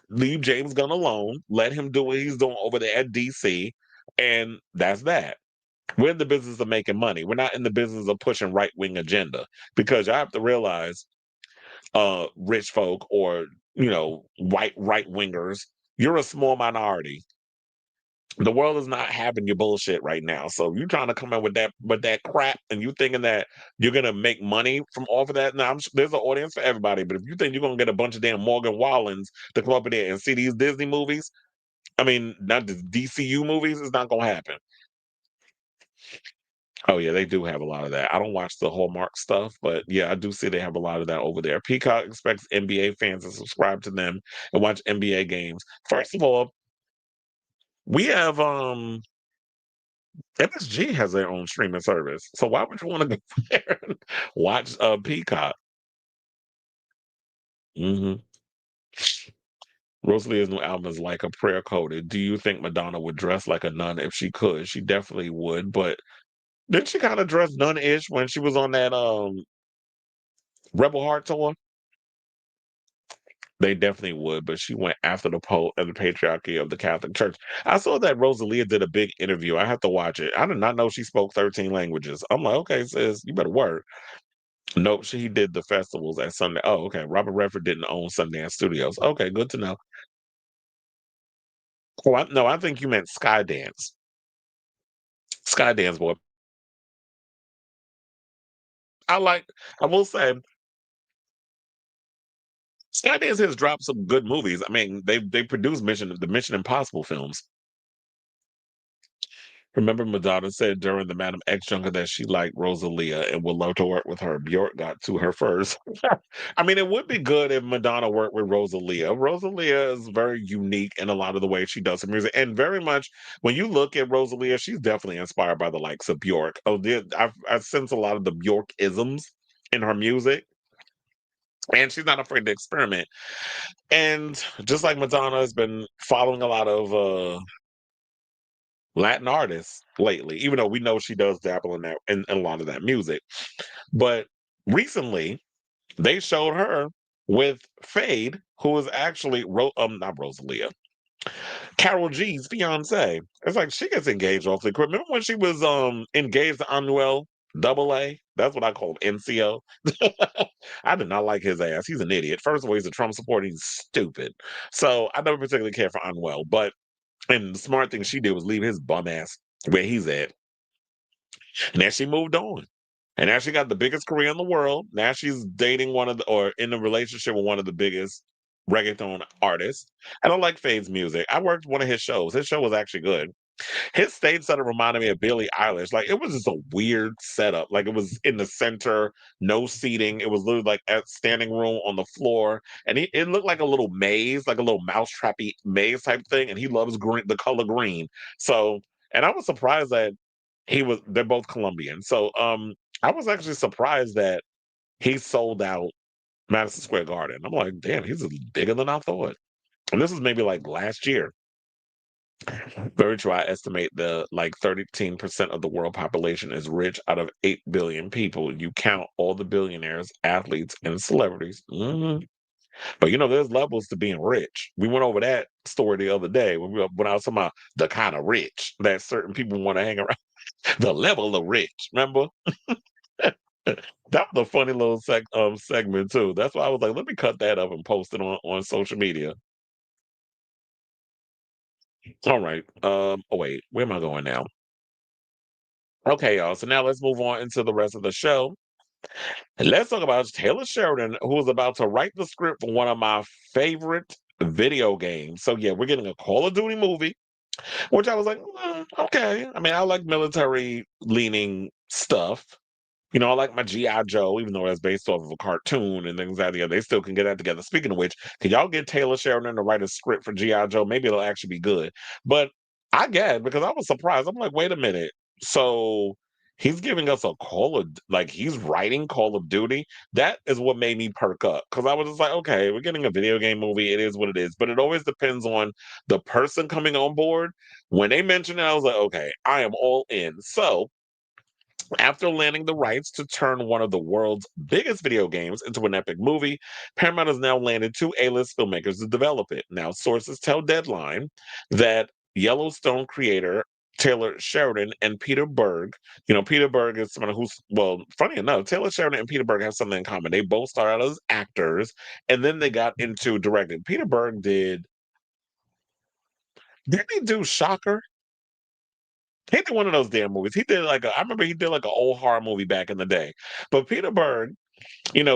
leave James Gunn alone, let him do what he's doing over there at DC, and that's that. We're in the business of making money. We're not in the business of pushing right wing agenda because you have to realize, rich folk or white right wingers, you're a small minority. The world is not having your bullshit right now. So you trying to come in with that crap, and you thinking that you're gonna make money from off of that. Now there's an audience for everybody, but if you think you're gonna get a bunch of damn Morgan Wallens to come up in there and see these Disney movies, I mean, not the DCU movies, it's not gonna happen. Oh yeah, they do have a lot of that. I don't watch the Hallmark stuff, but yeah, I do see they have a lot of that over there. Peacock expects NBA fans to subscribe to them and watch NBA games. First of all, we have MSG has their own streaming service. So why would you want to go there and watch Peacock? Hmm. Rosalia's new album is like a prayer coded. Do you think Madonna would dress like a nun if she could? She definitely would, but didn't she kind of dress nun-ish when she was on that Rebel Heart tour? They definitely would, but she went after the Pope and the patriarchy of the Catholic Church. I saw that Rosalia did a big interview. I have to watch it. I did not know she spoke 13 languages. I'm like, okay, sis, you better work. Nope, she did the festivals at Sunday. Oh, okay. Robert Redford didn't own Sundance Studios. Okay, good to know. Oh, no, I think you meant Skydance. Skydance, boy. I like. I will say, Skydance has dropped some good movies. I mean, they produced the Mission Impossible films. Remember, Madonna said during the Madam X Junker that she liked Rosalia and would love to work with her. Bjork got to her first. I mean, it would be good if Madonna worked with Rosalia. Rosalia is very unique in a lot of the ways she does her music, and very much when you look at Rosalia, she's definitely inspired by the likes of Bjork. Oh, I sense a lot of the Bjork isms in her music, and she's not afraid to experiment. And just like Madonna has been following a lot of Latin artists lately, even though we know she does dabble in that in a lot of that music. But recently they showed her with Fade, who is actually not Rosalia, Carol G's fiance. It's like she gets engaged off the quick. Remember when she was engaged to Anuel Double A? That's what I call him, NCO. I did not like his ass. He's an idiot. First of all, he's a Trump supporter. He's stupid. So I never particularly cared for Anuel. But and the smart thing she did was leave his bum ass where he's at. And then she moved on. And now she got the biggest career in the world. Now she's dating or in a relationship with one of the biggest. reggaeton artist, and I like Fade's music. I worked one of his shows. His show was actually good. His stage setup reminded me of Billie Eilish. Like it was just a weird setup. Like it was in the center, no seating. It was literally like a standing room on the floor, and it looked like a little maze, like a little mousetrappy maze type thing. And he loves green, the color green. So, and I was surprised that he was. They're both Colombian. So, I was actually surprised that he sold out Madison Square Garden. I'm like, damn, he's bigger than I thought. And this was maybe like last year. Very true. I estimate the like 13% of the world population is rich out of 8 billion people. You count all the billionaires, athletes, and celebrities. But there's levels to being rich. We went over that story the other day when I was talking about the kind of rich that certain people want to hang around. The level of rich, remember? That was a funny little segment too. That's why I was like, let me cut that up and post it on social media. All right. Oh wait, where am I going now? Okay, y'all. So now let's move on into the rest of the show. And let's talk about Taylor Sheridan, who is about to write the script for one of my favorite video games. So yeah, we're getting a Call of Duty movie, which I was like, okay. I mean, I like military leaning stuff. I like my G.I. Joe, even though that's based off of a cartoon and things like that. They still can get that together. Speaking of which, can y'all get Taylor Sheridan to write a script for G.I. Joe? Maybe it'll actually be good. But I get it because I was surprised. I'm like, wait a minute. So he's giving us a like he's writing Call of Duty. That is what made me perk up because I was just like, okay, we're getting a video game movie. It is what it is. But it always depends on the person coming on board. When they mentioned it, I was like, okay, I am all in. So after landing the rights to turn one of the world's biggest video games into an epic movie, Paramount has now landed two A-list filmmakers to develop it. Now, sources tell Deadline that Yellowstone creator Taylor Sheridan and Peter Berg. Peter Berg is someone who's, well, funny enough, Taylor Sheridan and Peter Berg have something in common. They both started out as actors and then they got into directing. Peter Berg didn't he do Shocker? He did one of those damn movies. He did I remember he did like an old horror movie back in the day. But Peter Berg,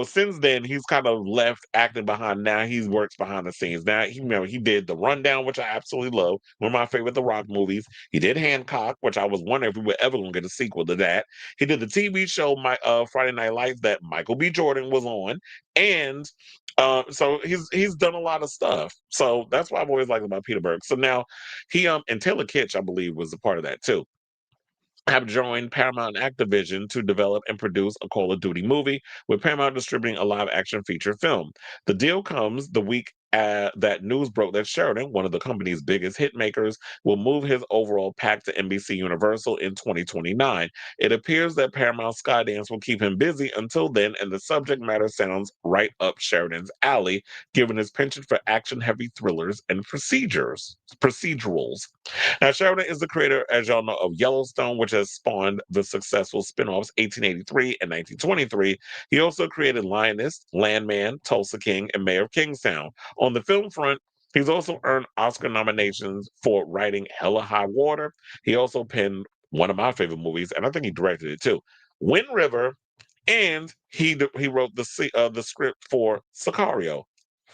since then he's kind of left acting behind. Now he works behind the scenes. Now he did The Rundown, which I absolutely love. One of my favorite The Rock movies. He did Hancock, which I was wondering if we were ever gonna get a sequel to that. He did the TV show my Friday Night Lights that Michael B. Jordan was on. And so he's done a lot of stuff. So that's why I've always liked about Peter Berg. So now he and Taylor Kitsch, I believe, was a part of that too, have joined Paramount and Activision to develop and produce a Call of Duty movie, with Paramount distributing a live action feature film. The deal comes the week that news broke that Sheridan, one of the company's biggest hit makers, will move his overall pack to NBC Universal in 2029. It appears that Paramount Skydance will keep him busy until then, and the subject matter sounds right up Sheridan's alley, given his penchant for action-heavy thrillers and procedurals. Now, Sheridan is the creator, as y'all know, of Yellowstone, which has spawned the successful spin-offs 1883 and 1923. He also created Lioness, Landman, Tulsa King, and Mayor of Kingstown. On the film front, he's also earned Oscar nominations for writing Hella High Water. He also penned one of my favorite movies, and I think he directed it too, Wind River, and he wrote the script for Sicario.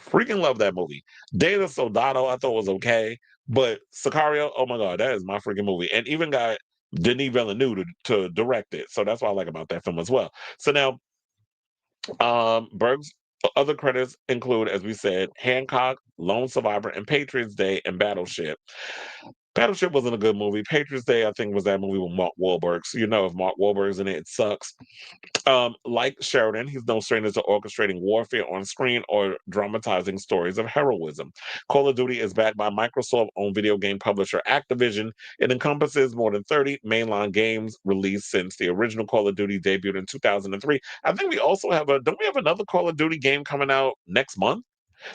Freaking love that movie. Day of the Soldado I thought was okay, but Sicario, oh my god, that is my freaking movie. And even got Denis Villeneuve to direct it, so that's what I like about that film as well. So now, Berg's other credits include, as we said, Hancock, Lone Survivor, and Patriots Day, and Battleship. Battleship wasn't a good movie. Patriots Day, I think, was that movie with Mark Wahlberg. So if Mark Wahlberg's in it, it sucks. Like Sheridan, he's no stranger to orchestrating warfare on screen or dramatizing stories of heroism. Call of Duty is backed by Microsoft-owned video game publisher Activision. It encompasses more than 30 mainline games released since the original Call of Duty debuted in 2003. I think we also don't we have another Call of Duty game coming out next month?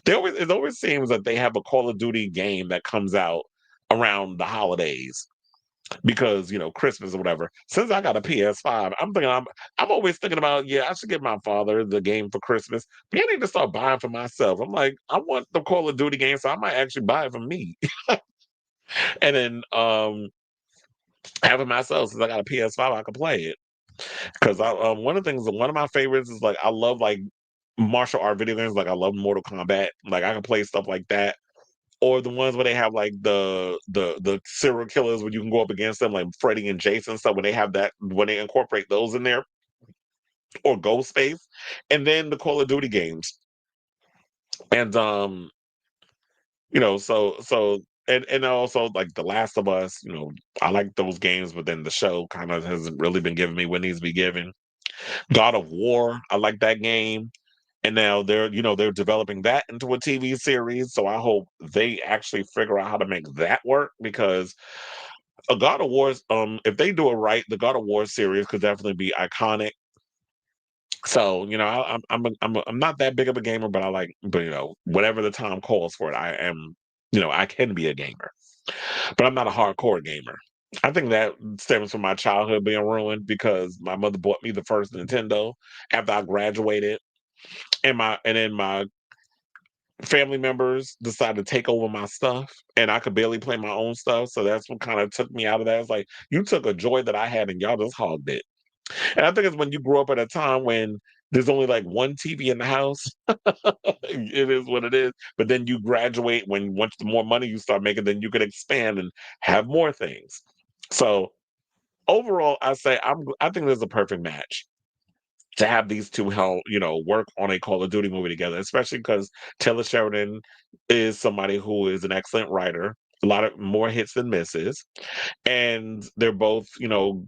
It always seems that they have a Call of Duty game that comes out around the holidays because Christmas or whatever. Since I got a PS5, I'm always thinking about, yeah, I should get my father the game for Christmas. But I need to start buying for myself. I'm like, I want the Call of Duty game, so I might actually buy it for me. And then have it myself, since I got a PS5, I can play it. Because one of the things, one of my favorites is, like, I love, like, martial art video games. Like I love Mortal Kombat. Like I can play stuff like that. Or the ones where they have like the serial killers when you can go up against them, like Freddy and Jason stuff. When they have that, when they incorporate those in there, or Ghostface, and then the Call of Duty games, and and also like The Last of Us. I like those games, but then the show kind of hasn't really been giving me what needs to be given. God of War, I like that game. And now they're developing that into a TV series. So I hope they actually figure out how to make that work, because a God of War, if they do it right, the God of War series could definitely be iconic. So I'm not that big of a gamer, but whatever the time calls for it, I am. I can be a gamer, but I'm not a hardcore gamer. I think that stems from my childhood being ruined because my mother bought me the first Nintendo after I graduated, and then my family members decided to take over my stuff, and I could barely play my own stuff. So that's what kind of took me out of that. It's like, you took a joy that I had and y'all just hogged it. And I think it's when you grew up at a time when there's only like one TV in the house. It is what it is. But then you graduate, when once the more money you start making, then you can expand and have more things. So overall, I think there's a perfect match to have these two work on a Call of Duty movie together, especially because Taylor Sheridan is somebody who is an excellent writer, a lot of more hits than misses, and they're both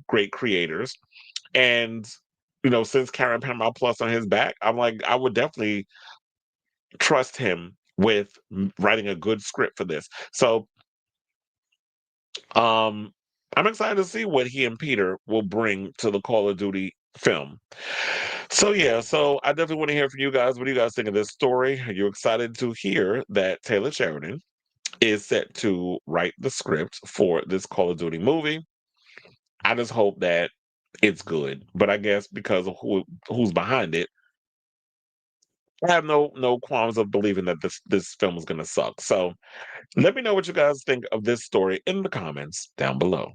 great creators. And since Karen Paramount Plus on his back, I'm like, I would definitely trust him with writing a good script for this. So um I'm excited to see what he and Peter will bring to the Call of Duty film. So yeah, so I definitely want to hear from you guys. What do you guys think of this story? Are you excited to hear that Taylor Sheridan is set to write the script for this Call of Duty movie? I just hope that it's good. But I guess because of who's behind it, I have no qualms of believing that this film is gonna suck. So let me know what you guys think of this story in the comments down below.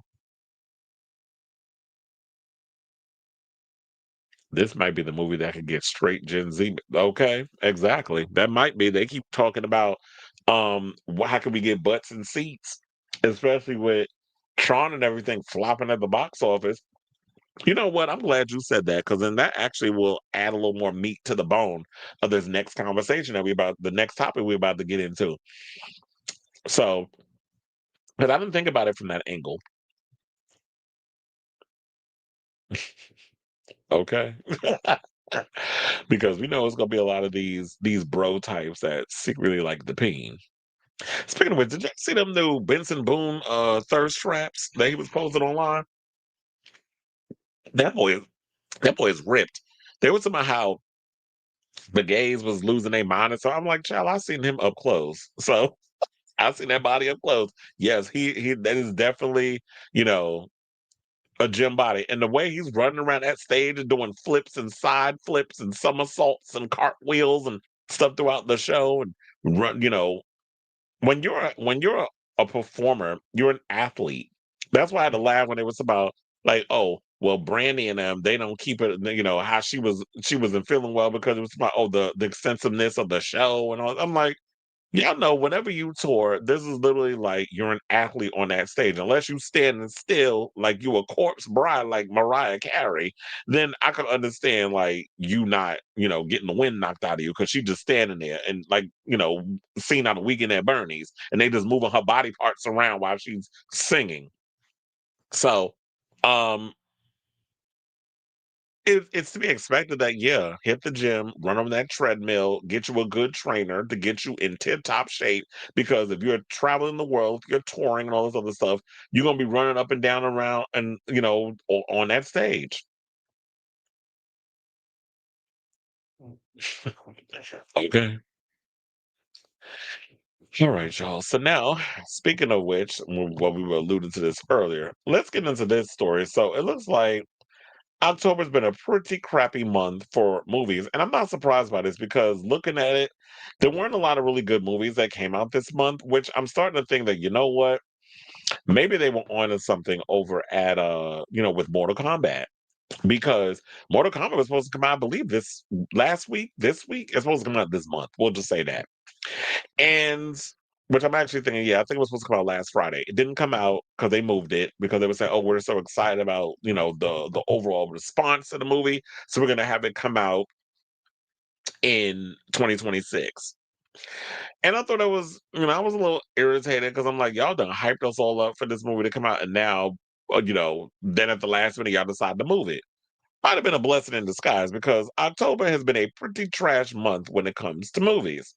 This might be the movie that could get straight Gen Z. Okay, exactly. That might be. They keep talking about how can we get butts and seats, especially with Tron and everything flopping at the box office. You know what? I'm glad you said that, because then that actually will add a little more meat to the bone of this next conversation the next topic we're about to get into. So, because I didn't think about it from that angle. Okay. Because we know it's gonna be a lot of these bro types that secretly like the peen. Speaking of which, did you see them new Benson Boone thirst traps that he was posting online? That boy, that boy is ripped. They were talking about how the gays was losing their mind, and so I'm like, child, I seen him up close. So I seen that body up close. Yes, he that is definitely, you know, a gym body. And the way he's running around that stage and doing flips and side flips and somersaults and cartwheels and stuff throughout the show, and run, when you're a performer, you're an athlete. That's why I had to laugh when it was about, like, oh, well, Brandy and them, they don't keep it, how she wasn't feeling well because it was about, oh, the extensiveness of the show and all. I'm like, y'all know, whenever you tour, this is literally like you're an athlete on that stage. Unless you standing still like you a corpse bride like Mariah Carey, then I could understand like you not, getting the wind knocked out of you because she just standing there and like, seen on a Weekend at Bernie's and they just moving her body parts around while she's singing. So um it's to be expected that, yeah, hit the gym, run on that treadmill, get you a good trainer to get you in tip-top shape. Because if you're traveling the world, if you're touring and all this other stuff, you're gonna be running up and down around and on that stage. Okay. All right, y'all. So now, speaking of which, what we were alluding to this earlier, let's get into this story. So it looks like October's been a pretty crappy month for movies, and I'm not surprised by this because looking at it, there weren't a lot of really good movies that came out this month, which I'm starting to think that, you know what, maybe they were on to something over at with Mortal Kombat. because Mortal Kombat was supposed to come out, I believe, this last week. This week it's supposed to come out this month. We'll just say that. And which I'm actually thinking, yeah, I think it was supposed to come out last Friday. It didn't come out because they moved it because they were saying, "Oh, we're so excited about the overall response to the movie, so we're gonna have it come out in 2026." And I thought it was, I was a little irritated because I'm like, y'all done hyped us all up for this movie to come out, and now, then at the last minute, y'all decide to move it. Might have been a blessing in disguise because October has been a pretty trash month when it comes to movies.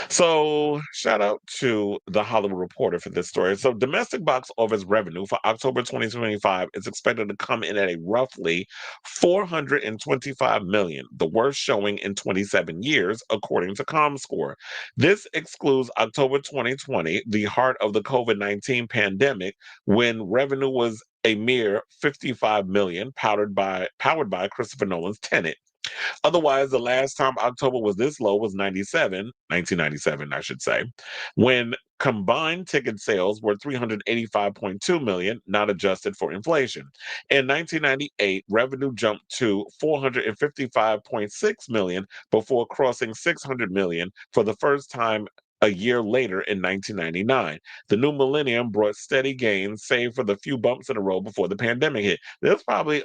So, shout out to the Hollywood Reporter for this story. So, domestic box office revenue for October 2025 is expected to come in at a roughly 425 million, the worst showing in 27 years, according to ComScore. This excludes October 2020, the heart of the COVID-19 pandemic, when revenue was a mere 55 million, powered by Christopher Nolan's Tenet. Otherwise, the last time October was this low was 1997, I should say, when combined ticket sales were 385.2 million, not adjusted for inflation. In 1998, revenue jumped to 455.6 million before crossing 600 million for the first time a year later in 1999. The new millennium brought steady gains, save for the few bumps in the road before the pandemic hit. There's probably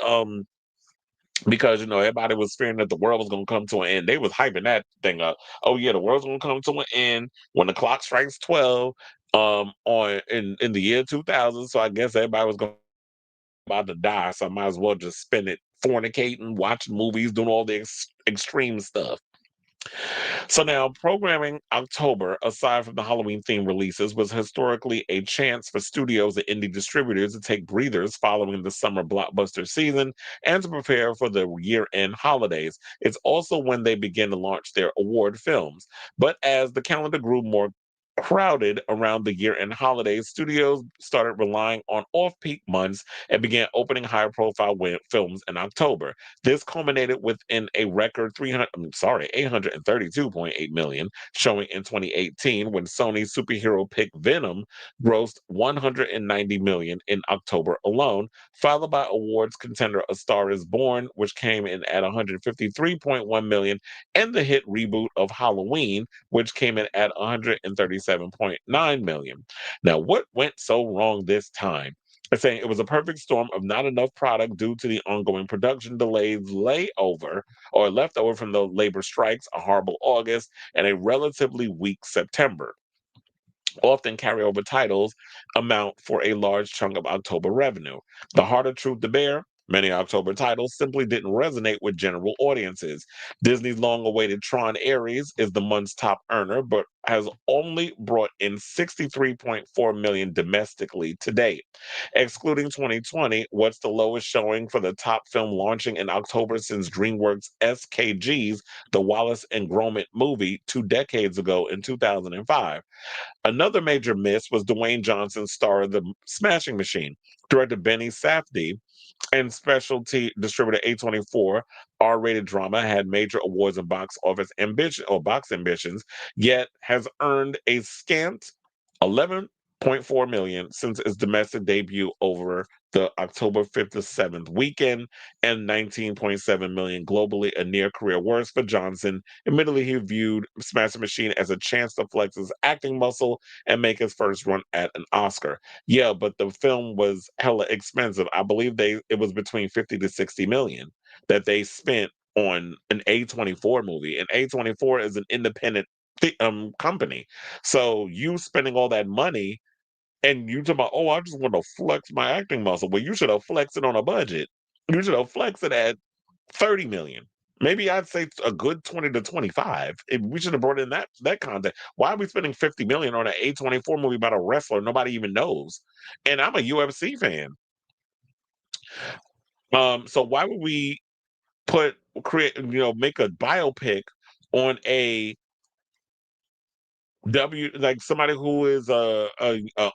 because everybody was fearing that the world was going to come to an end. They was hyping that thing up. Oh yeah, the world's going to come to an end when the clock strikes 12 on in the year 2000. So I guess everybody was going about to die. So I might as well just spend it fornicating, watching movies, doing all the extreme stuff. So now, programming October, aside from the Halloween themed releases, was historically a chance for studios and indie distributors to take breathers following the summer blockbuster season and to prepare for the year end holidays. It's also when they begin to launch their award films. But as the calendar grew more crowded around the year end holidays, studios started relying on off peak months and began opening high profile films in October. This culminated within a record 832.8 million showing in 2018 when Sony's superhero pick Venom grossed 190 million in October alone, followed by awards contender A Star Is Born, which came in at 153.1 million, and the hit reboot of Halloween, which came in at 137.9 million. Now, what went so wrong this time? It's saying it was a perfect storm of not enough product due to the ongoing production delays, layover or leftover from the labor strikes, a horrible August, and a relatively weak September. Often carryover titles amount for a large chunk of October revenue. The harder truth to bear, many October titles simply didn't resonate with general audiences. Disney's long awaited Tron Ares is the month's top earner, but has only brought in 63.4 million domestically to date. Excluding 2020, what's the lowest showing for the top film launching in October since DreamWorks SKG's The Wallace and Gromit movie 2 decades ago in 2005. Another major miss was Dwayne Johnson's star of The Smashing Machine. Director Benny Safdie and specialty distributor A24 R-rated drama had major awards and box ambitions, yet has earned a scant 11.4 million since its domestic debut over the October 5th to 7th weekend and 19.7 million globally, a near career worst for Johnson. Admittedly, he viewed Smash the Machine as a chance to flex his acting muscle and make his first run at an Oscar. Yeah, but the film was hella expensive. I believe it was between 50 to 60 million that they spent on an A24 movie. And A24 is an independent company. So you spending all that money and you talking about, oh, I just want to flex my acting muscle. Well, you should have flexed it on a budget. You should have flexed it at 30 million. Maybe I'd say a good 20 to 25. We should have brought in that content. Why are we spending 50 million on an A24 movie about a wrestler nobody even knows? And I'm a UFC fan. So why would we make a biopic on a like somebody who is a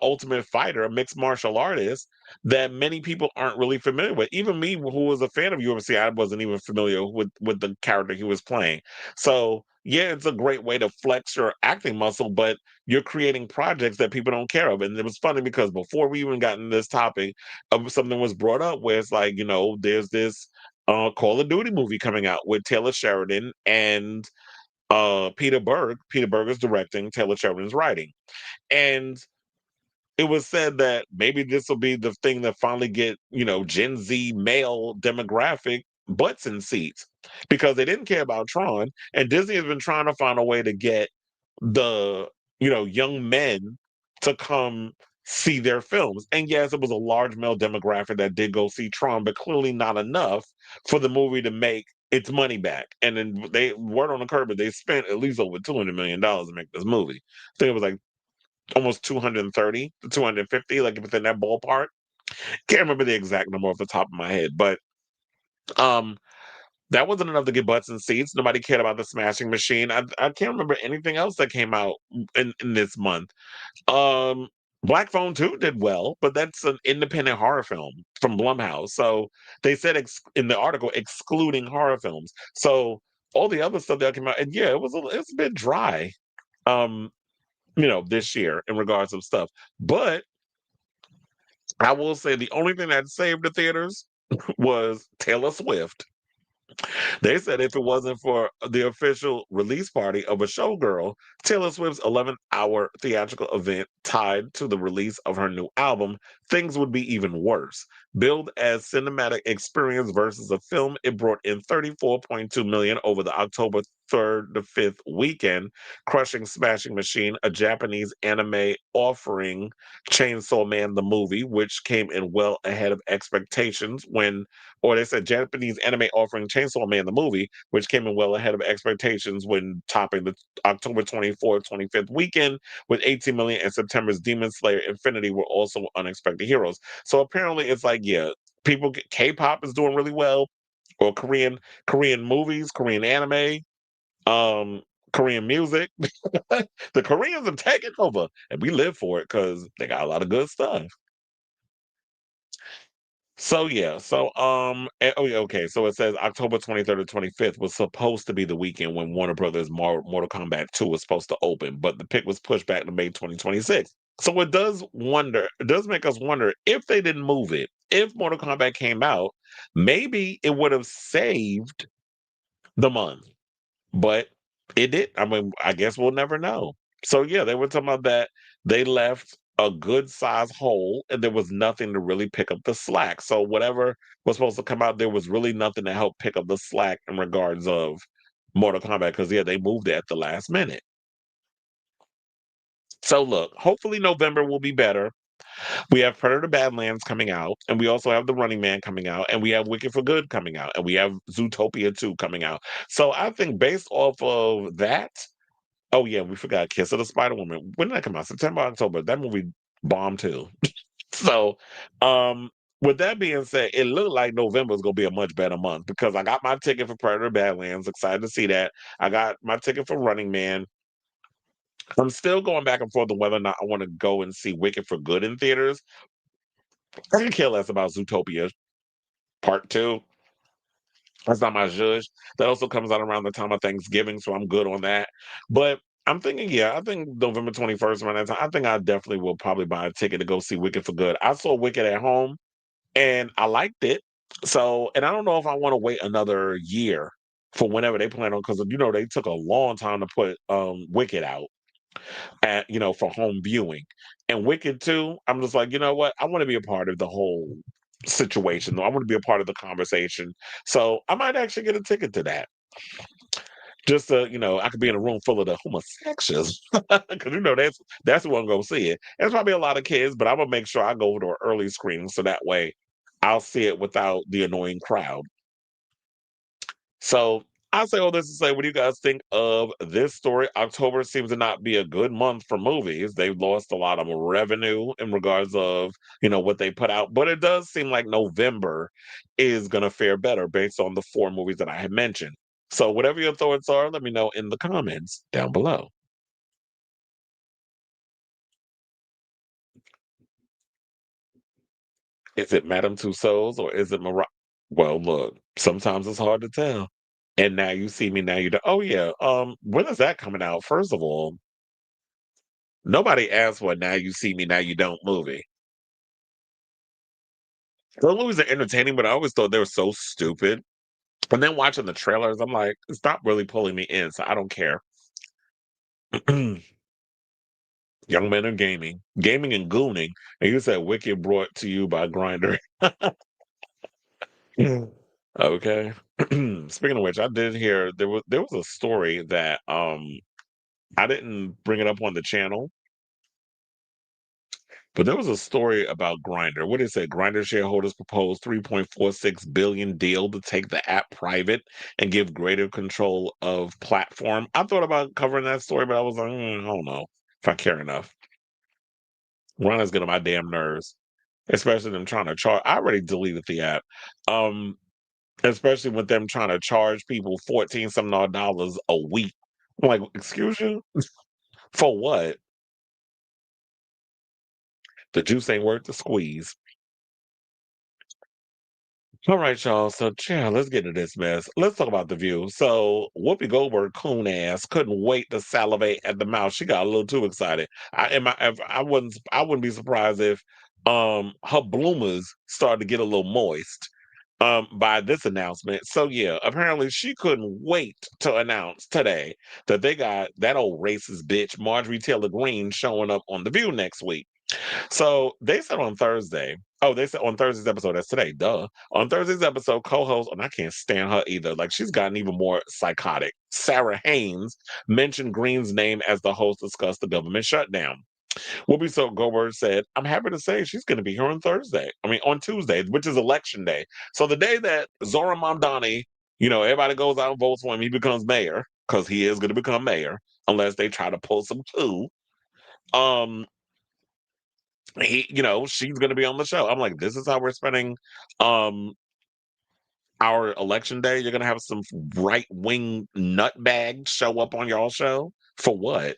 ultimate fighter, a mixed martial artist, that many people aren't really familiar with. Even me, who was a fan of UFC, I wasn't even familiar with the character he was playing. So yeah, it's a great way to flex your acting muscle, but you're creating projects that people don't care of. And it was funny because before we even got in this topic, something was brought up where it's like, there's this Call of Duty movie coming out with Taylor Sheridan and Peter Berg. Peter Berg is directing, Taylor Sheridan's writing. And it was said that maybe this will be the thing that finally get, Gen Z male demographic butts in seats because they didn't care about Tron. And Disney has been trying to find a way to get the, young men to come see their films. And yes, it was a large male demographic that did go see Tron, but clearly not enough for the movie to make its money back. And then they word on the curb, but they spent at least over $200 million to make this movie. I think it was like almost 230 to 250, like within that ballpark. Can't remember the exact number off the top of my head, but um that wasn't enough to get butts and seats. Nobody cared about the Smashing Machine. I can't remember anything else that came out in this month. Um Black Phone 2 did well, but that's an independent horror film from Blumhouse. So they said in the article excluding horror films. So all the other stuff that came out, and yeah, it's a bit dry. Um, this year in regards of stuff. But I will say the only thing that saved the theaters was Taylor Swift. They said if it wasn't for the official release party of a showgirl, Taylor Swift's 11-hour theatrical event tied to the release of her new album, things would be even worse. Billed as cinematic experience versus a film, it brought in 34.2 million over the October 3rd to 5th weekend, crushing Smashing Machine, a Japanese anime offering Chainsaw Man the movie, which came in well ahead of expectations or they said Japanese anime offering Chainsaw Man the movie, which came in well ahead of expectations when topping the October 24th, 25th weekend with 18 million, and September's Demon Slayer Infinity were also unexpected heroes. So apparently it's like, yeah, K-pop is doing really well, or Korean movies, Korean anime, um, Korean music. The Koreans have taken over, and we live for it because they got a lot of good stuff. So yeah, oh yeah, okay. So it says October 23rd to 25th was supposed to be the weekend when Warner Brothers Mortal Kombat 2 was supposed to open, but the pick was pushed back to May 2026. So it does make us wonder if they didn't move it, if Mortal Kombat came out, maybe it would have saved the month. But it did. I mean, I guess we'll never know. So yeah, they were talking about that they left a good size hole and there was nothing to really pick up the slack. So whatever was supposed to come out, there was really nothing to help pick up the slack in regards of Mortal Kombat because yeah, they moved it at the last minute. So look, hopefully November will be better. We have Predator Badlands coming out, and we also have The Running Man coming out, and we have Wicked for Good coming out, and we have Zootopia 2 coming out. So I think based off of that, oh yeah, we forgot Kiss of the Spider Woman. When did that come out? September, October. That movie bombed too. So, with that being said, it looked like November is gonna be a much better month because I got my ticket for Predator Badlands. Excited to see that. I got my ticket for Running Man. I'm still going back and forth on whether or not I want to go and see Wicked for Good in theaters. I can care less about Zootopia Part Two. That's not my judge. That also comes out around the time of Thanksgiving, so I'm good on that. But I'm thinking, yeah, I think November 21st around that time. I think I definitely will probably buy a ticket to go see Wicked for Good. I saw Wicked at home and I liked it. So, and I don't know if I want to wait another year for whenever they plan on, because they took a long time to put Wicked out at for home viewing. And Wicked too, I'm just like, you know what? I want to be a part of the whole situation. I want to be a part of the conversation. So I might actually get a ticket to that. Just I could be in a room full of the homosexuals because that's who I'm gonna see it. There's probably a lot of kids, but I'm gonna make sure I go to an early screening so that way I'll see it without the annoying crowd. So I say all this to say, what do you guys think of this story? October seems to not be a good month for movies. They've lost a lot of revenue in regards of, what they put out. But it does seem like November is going to fare better based on the four movies that I had mentioned. So whatever your thoughts are, let me know in the comments down below. Is it Madame Tussauds or is it Mariah? Well, look, sometimes it's hard to tell. And Now You See Me, Now You Don't. Oh yeah. When is that coming out? First of all, nobody asked for a Now You See Me, Now You Don't movie. Those movies are entertaining, but I always thought they were so stupid. And then watching the trailers, I'm like, it's not really pulling me in, so I don't care. Young men are gaming and gooning. And you said Wicked brought to you by Grinder. Okay. Speaking of which, I did hear there was a story that I didn't bring it up on the channel, but there was a story about Grinder. What did it say? Grinder shareholders proposed 3.46 billion deal to take the app private and give greater control of platform. I thought about covering that story, but I was like, I don't know if I care enough. Grinder's getting on my damn nerves, especially them trying to charge. I already deleted the app. Um, Especially with them trying to charge people 14 some odd dollars a week. I'm like, excuse you? For what? The juice ain't worth the squeeze. All right, y'all. So, yeah, let's get into this mess. Let's talk about The View. So, Whoopi Goldberg, coon ass, couldn't wait to salivate at the mouth. She got a little too excited. I wouldn't be surprised if her bloomers started to get a little moist by this announcement. So yeah, apparently she couldn't wait to announce today that they got that old racist bitch Marjorie Taylor Greene showing up on The View next week. So they said on Thursday. Oh, they said on Thursday's episode. That's today. Duh. On Thursday's episode, co-host, and I can't stand her either. Like she's gotten even more psychotic. Sarah Haynes mentioned Greene's name as the host discussed the government shutdown. Whoopi So Goldberg said, I'm happy to say she's going to be here on Thursday. I mean, on Tuesday, which is election day. So the day that Zohran Mamdani, everybody goes out and votes for him, he becomes mayor, because he is going to become mayor, unless they try to pull some coup. Um, she's going to be on the show. I'm like, this is how we're spending um our election day. You're going to have some right wing nutbag show up on y'all show for what?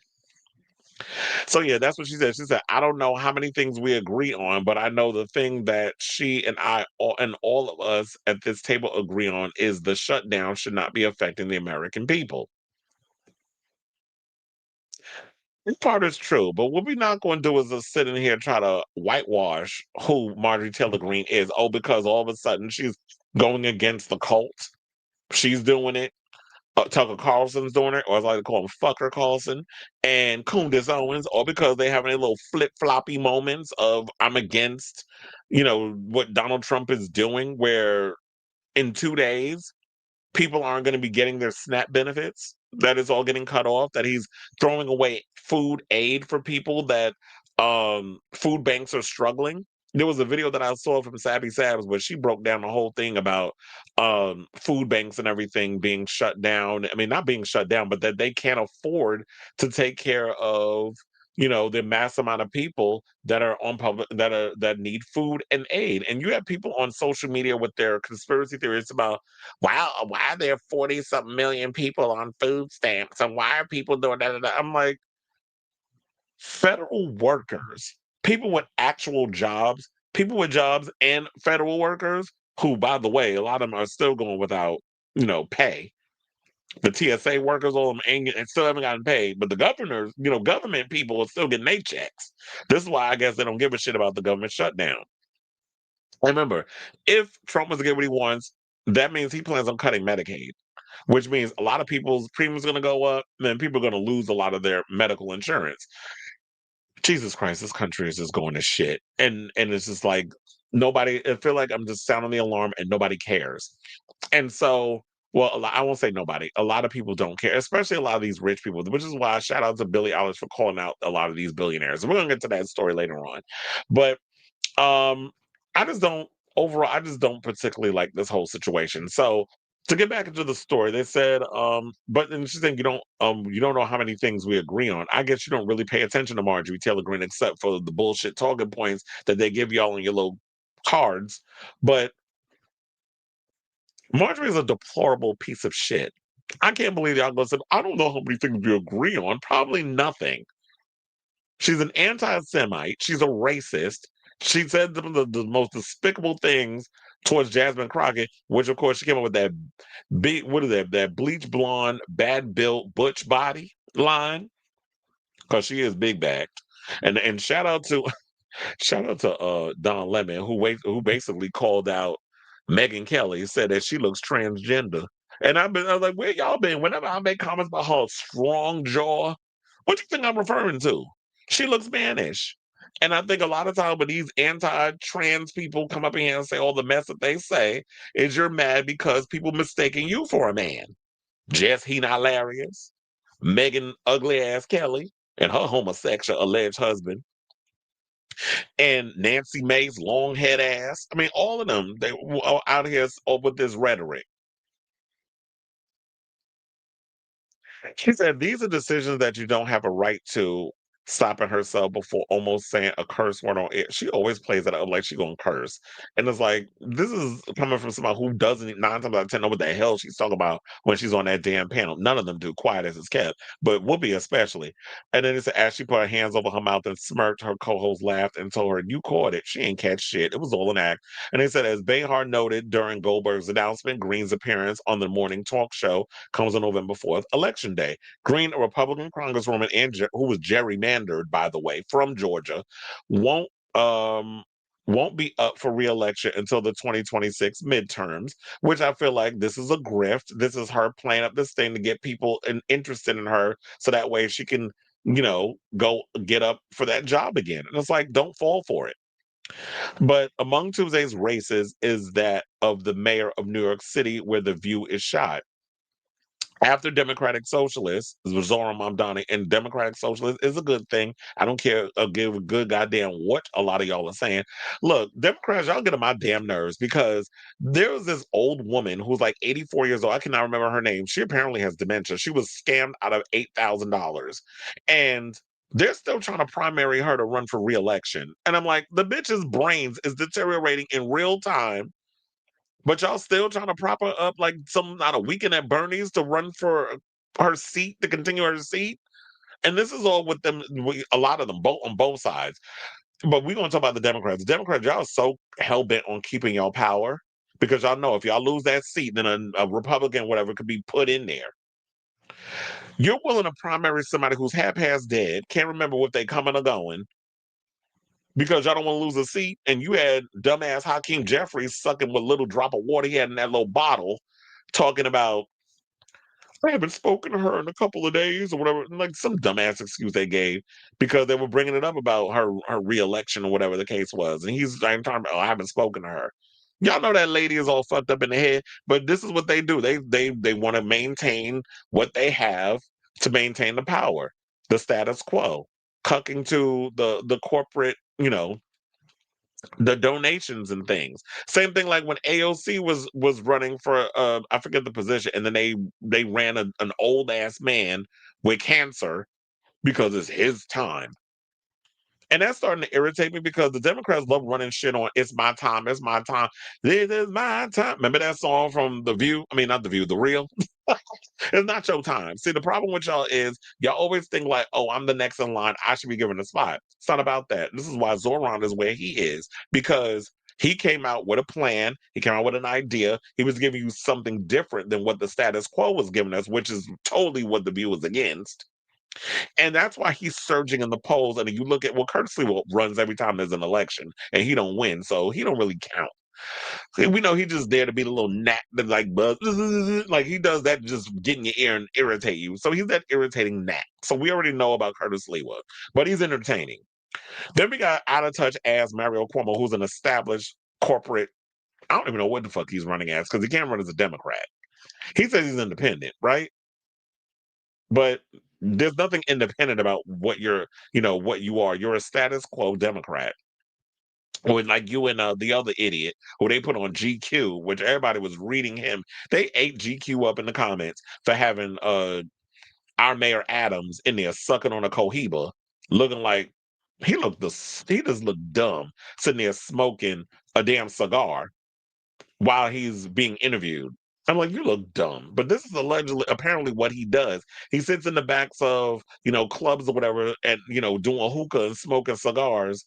So yeah, that's what she said. She said, "I don't know how many things we agree on, but I know the thing that she and and all of us at this table agree on is the shutdown should not be affecting the American people." This part is true, but what we're not going to do is just sit in here and try to whitewash who Marjorie Taylor Greene is. Oh, because all of a sudden she's going against the cult. She's doing it. Tucker Carlson's doing it, or as I like to call him, Fucker Carlson, and Candace Owens, all because they having a little flip floppy moments of I'm against, what Donald Trump is doing, where in 2 days people aren't going to be getting their SNAP benefits. That is all getting cut off. That he's throwing away food aid for people that food banks are struggling. There was a video that I saw from Sabby Sabs where she broke down the whole thing about food banks and everything being shut down. I mean, not being shut down, but that they can't afford to take care of the mass amount of people that are on public that need food and aid. And you have people on social media with their conspiracy theories about why are there 40 something million people on food stamps and why are people doing that? I'm like, federal workers, people with actual jobs, people with jobs and federal workers who, by the way, a lot of them are still going without, pay. The TSA workers, all of them ain't and still haven't gotten paid, but the governors, government people are still getting their checks. This is why I guess they don't give a shit about the government shutdown. Remember, if Trump was to get what he wants, that means he plans on cutting Medicaid, which means a lot of people's premiums are going to go up, and then people are going to lose a lot of their medical insurance. Jesus Christ, this country is just going to shit. And it's just like nobody, I feel like I'm just sounding the alarm and nobody cares. And so, well, I won't say nobody. A lot of people don't care, especially a lot of these rich people, which is why I shout out to Billie Eilish for calling out a lot of these billionaires. And we're gonna get to that story later on. But um, I just don't overall. I just don't particularly like this whole situation. So to get back into the story, they said, but then she's saying you don't know how many things we agree on. I guess you don't really pay attention to Marjorie Taylor Greene except for the bullshit talking points that they give y'all in your little cards. But Marjorie is a deplorable piece of shit. I can't believe y'all going to say, I don't know how many things we agree on. Probably nothing. She's an anti Semite. She's a racist. She said the most despicable things towards Jasmine Crockett, which of course she came up with that big, what is that bleach blonde, bad built, butch body line, because she is big backed. And shout out to Don Lemon, who basically called out Megan Kelly, said that she looks transgender. And I was like, where y'all been? Whenever I make comments about her strong jaw, what do you think I'm referring to? She looks Spanish. And I think a lot of times when these anti-trans people come up in here and say all the mess that they say, is you're mad because people mistaking you for a man. Jess He Not Hilarious, Megan Ugly Ass Kelly, and her homosexual alleged husband, and Nancy Mace long head ass. I mean, all of them, they were out here with this rhetoric. She said, these are decisions that you don't have a right to, stopping herself before almost saying a curse word on it. She always plays it up like she gonna curse. And it's like, this is coming from somebody who doesn't, 9 times out of 10, know what the hell she's talking about when she's on that damn panel. None of them do, quiet as it's kept, but Whoopi especially. And then it's as she put her hands over her mouth and smirked, her co-host laughed and told her, you caught it. She ain't catch shit. It was all an act. And they said, as Behar noted during Goldberg's announcement, Greene's appearance on the morning talk show comes on November 4th, Election Day. Greene, a Republican congresswoman who was gerrymandered, by the way, from Georgia, won't um won't be up for re-election until the 2026 midterms, which I feel like this is a grift. This is her playing up this thing to get people interested in her, so that way she can, go get up for that job again. And it's like, don't fall for it. But among Tuesday's races is that of the mayor of New York City, where The View is shot. After Democratic Socialists, Zoran Mamdani, and Democratic Socialist is a good thing. I don't care, give a good goddamn what a lot of y'all are saying. Look, Democrats, y'all get on my damn nerves because there was this old woman who's like 84 years old. I cannot remember her name. She apparently has dementia. She was scammed out of $8,000. And they're still trying to primary her to run for reelection. And I'm like, the bitch's brains is deteriorating in real time, but y'all still trying to prop her up like some not a weekend at Bernie's to run for her seat, to continue her seat. And this is all with them, a lot of them, both on both sides. But we're gonna talk about the Democrats. The Democrats, y'all are so hell bent on keeping y'all power because y'all know if y'all lose that seat, then a Republican, whatever, could be put in there. You're willing to primary somebody who's half past dead, can't remember what they coming or going, because y'all don't want to lose a seat. And you had dumbass Hakeem Jeffries sucking what little drop of water he had in that little bottle, talking about, I haven't spoken to her in a couple of days or whatever, like some dumbass excuse they gave because they were bringing it up about her reelection or whatever the case was. And he's like talking about, oh, I haven't spoken to her. Y'all know that lady is all fucked up in the head, but this is what they do. They want to maintain what they have to maintain the power, the status quo, cucking to the corporate, the donations and things. Same thing like when AOC was running for I forget the position, and then they ran an old ass man with cancer because it's his time. And that's starting to irritate me because the Democrats love running shit on it's my time, it's my time. This is my time. Remember that song from The View? I mean, not The View, The Real. It's not your time. See, the problem with y'all is y'all always think like, oh, I'm the next in line. I should be given a spot. It's not about that. This is why Zoran is where he is, because he came out with a plan. He came out with an idea. He was giving you something different than what the status quo was giving us, which is totally what The View was against. And that's why he's surging in the polls. And you look at, well, Curtis Lee runs every time there's an election and he don't win. So he don't really count. We know he's just there to be the little gnat that like buzz, like he does that, just get in your ear and irritate you. So he's that irritating gnat. So we already know about Curtis Lewa, but he's entertaining. Then we got out of touch as Mario Cuomo, who's an established corporate. I don't even know what the fuck he's running as because he can't run as a Democrat. He says he's independent, right? But there's nothing independent about what what you are. You're a status quo Democrat. Or like you and the other idiot who they put on GQ, which everybody was reading him. They ate GQ up in the comments for having our Mayor Adams in there sucking on a cohiba, looking like he just looked dumb, sitting there smoking a damn cigar while he's being interviewed. I'm like, you look dumb. But this is allegedly, apparently, what he does. He sits in the backs of, clubs or whatever, and doing hookah and smoking cigars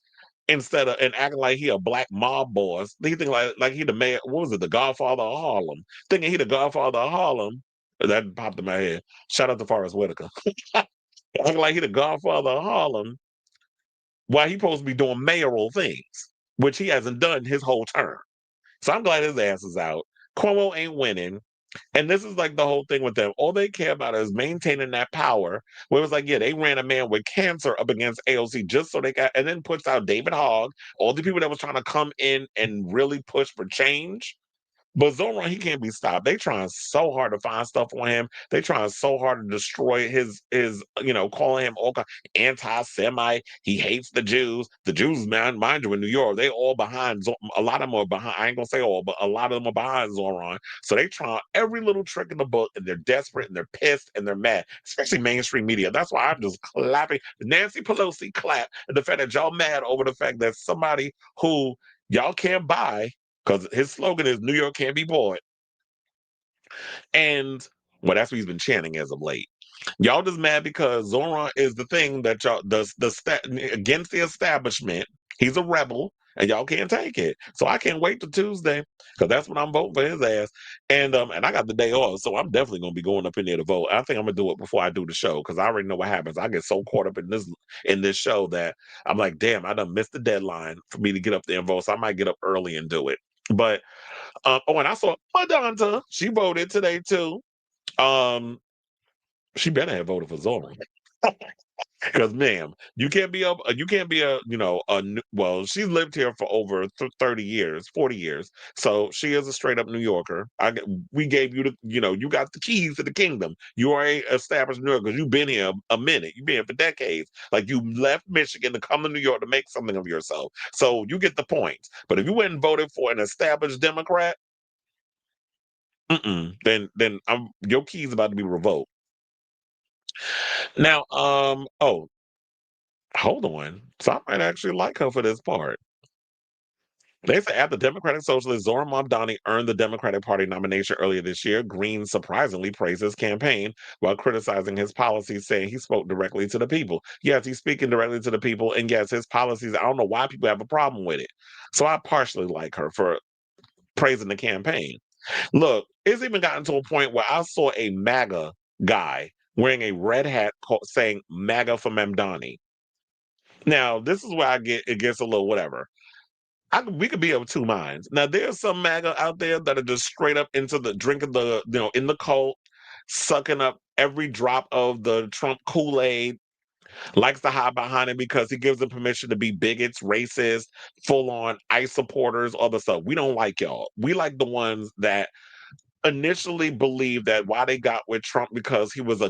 instead of and acting like he a black mob boss. He think like he the mayor. What was it? The Godfather of Harlem. Thinking he the Godfather of Harlem. That popped in my head. Shout out to Forrest Whitaker. Acting like he the Godfather of Harlem. While he supposed to be doing mayoral things, which he hasn't done his whole term. So I'm glad his ass is out. Cuomo ain't winning. And this is like the whole thing with them. All they care about is maintaining that power. Where it was like, yeah, they ran a man with cancer up against AOC just so they got, and then puts out David Hogg, all the people that was trying to come in and really push for change. But Zoran, he can't be stopped. They trying so hard to find stuff on him. They trying so hard to destroy his calling him all anti-Semite. He hates the Jews. The Jews, man, mind you, in New York, they all behind. A lot of them are behind. I ain't gonna say all, but a lot of them are behind Zoran. So they trying every little trick in the book, and they're desperate, and they're pissed, and they're mad. Especially mainstream media. That's why I'm just clapping. Nancy Pelosi clap at the fact that y'all mad over the fact that somebody who y'all can't buy because his slogan is New York can't be bought. And well, that's what he's been chanting as of late. Y'all just mad because Zoran is the thing that y'all against the establishment. He's a rebel, and y'all can't take it. So I can't wait till Tuesday because that's when I'm voting for his ass. And I got the day off, so I'm definitely gonna be going up in there to vote. I think I'm gonna do it before I do the show because I already know what happens. I get so caught up in this show that I'm like, damn, I done missed the deadline for me to get up there and vote. So I might get up early and do it. But and I saw Madonna. She voted today too. Um, she better have voted for Zoran. Because, ma'am, you can't be well, she lived here for over 30 years, 40 years. So she is a straight up New Yorker. We gave you you got the keys to the kingdom. You are a established New Yorker because you've been here a minute. You've been here for decades. Like you left Michigan to come to New York to make something of yourself. So you get the points. But if you went and voted for an established Democrat, then your keys about to be revoked. Now, hold on. So I might actually like her for this part. They say after Democratic Socialist Zoran Mamdani earned the Democratic Party nomination earlier this year, Greene surprisingly praised his campaign while criticizing his policies, saying he spoke directly to the people. Yes, he's speaking directly to the people, and yes, his policies, I don't know why people have a problem with it. So I partially like her for praising the campaign. Look, it's even gotten to a point where I saw a MAGA guy wearing a red hat saying MAGA for Mamdani. Now, this is where it gets a little whatever. We could be of two minds. Now, there's some MAGA out there that are just straight up into the drinking in the cult, sucking up every drop of the Trump Kool-Aid, likes to hide behind it because he gives them permission to be bigots, racist, full-on ICE supporters, all the stuff. We don't like y'all. We like the ones that initially believed that why they got with Trump because he was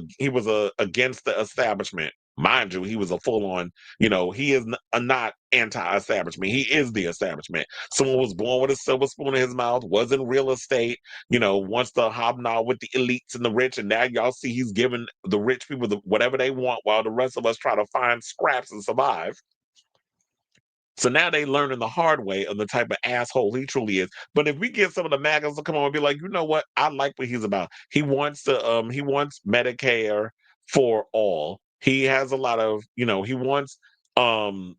against the establishment. Mind you, he was a full on, he is not anti-establishment. He is the establishment. Someone was born with a silver spoon in his mouth, was in real estate, wants to hobnob with the elites and the rich, and now y'all see he's giving the rich people whatever they want while the rest of us try to find scraps and survive. So now they learning the hard way of the type of asshole he truly is. But if we get some of the MAGAs to come on and be like, you know what, I like what he's about. He wants Medicare for all. He has a lot of, he wants um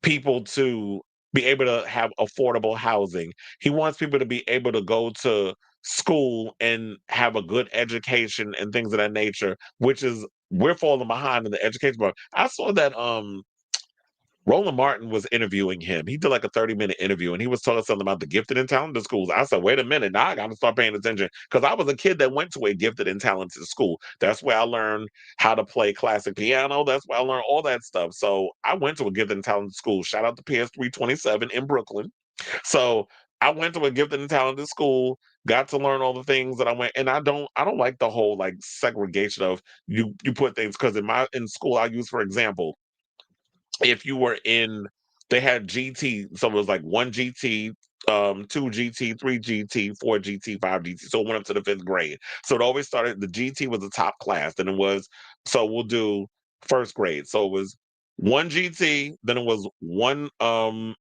people to be able to have affordable housing. He wants people to be able to go to school and have a good education and things of that nature, which is we're falling behind in the education part. I saw that Roland Martin was interviewing him. He did like a 30-minute interview and he was telling something about the gifted and talented schools. I said, wait a minute, now I got to start paying attention because I was a kid that went to a gifted and talented school. That's where I learned how to play classic piano. That's where I learned all that stuff. So I went to a gifted and talented school. Shout out to PS327 in Brooklyn. So I went to a gifted and talented school, got to learn all the things that I went, and I don't like the whole like segregation of you put things because in school I use for example if you were in they had GT, so it was like one GT, two GT, three GT, four GT, five GT. So it went up to the fifth grade. So it always started the GT was the top class. Then it was so we'll do first grade. So it was one GT, then it was one what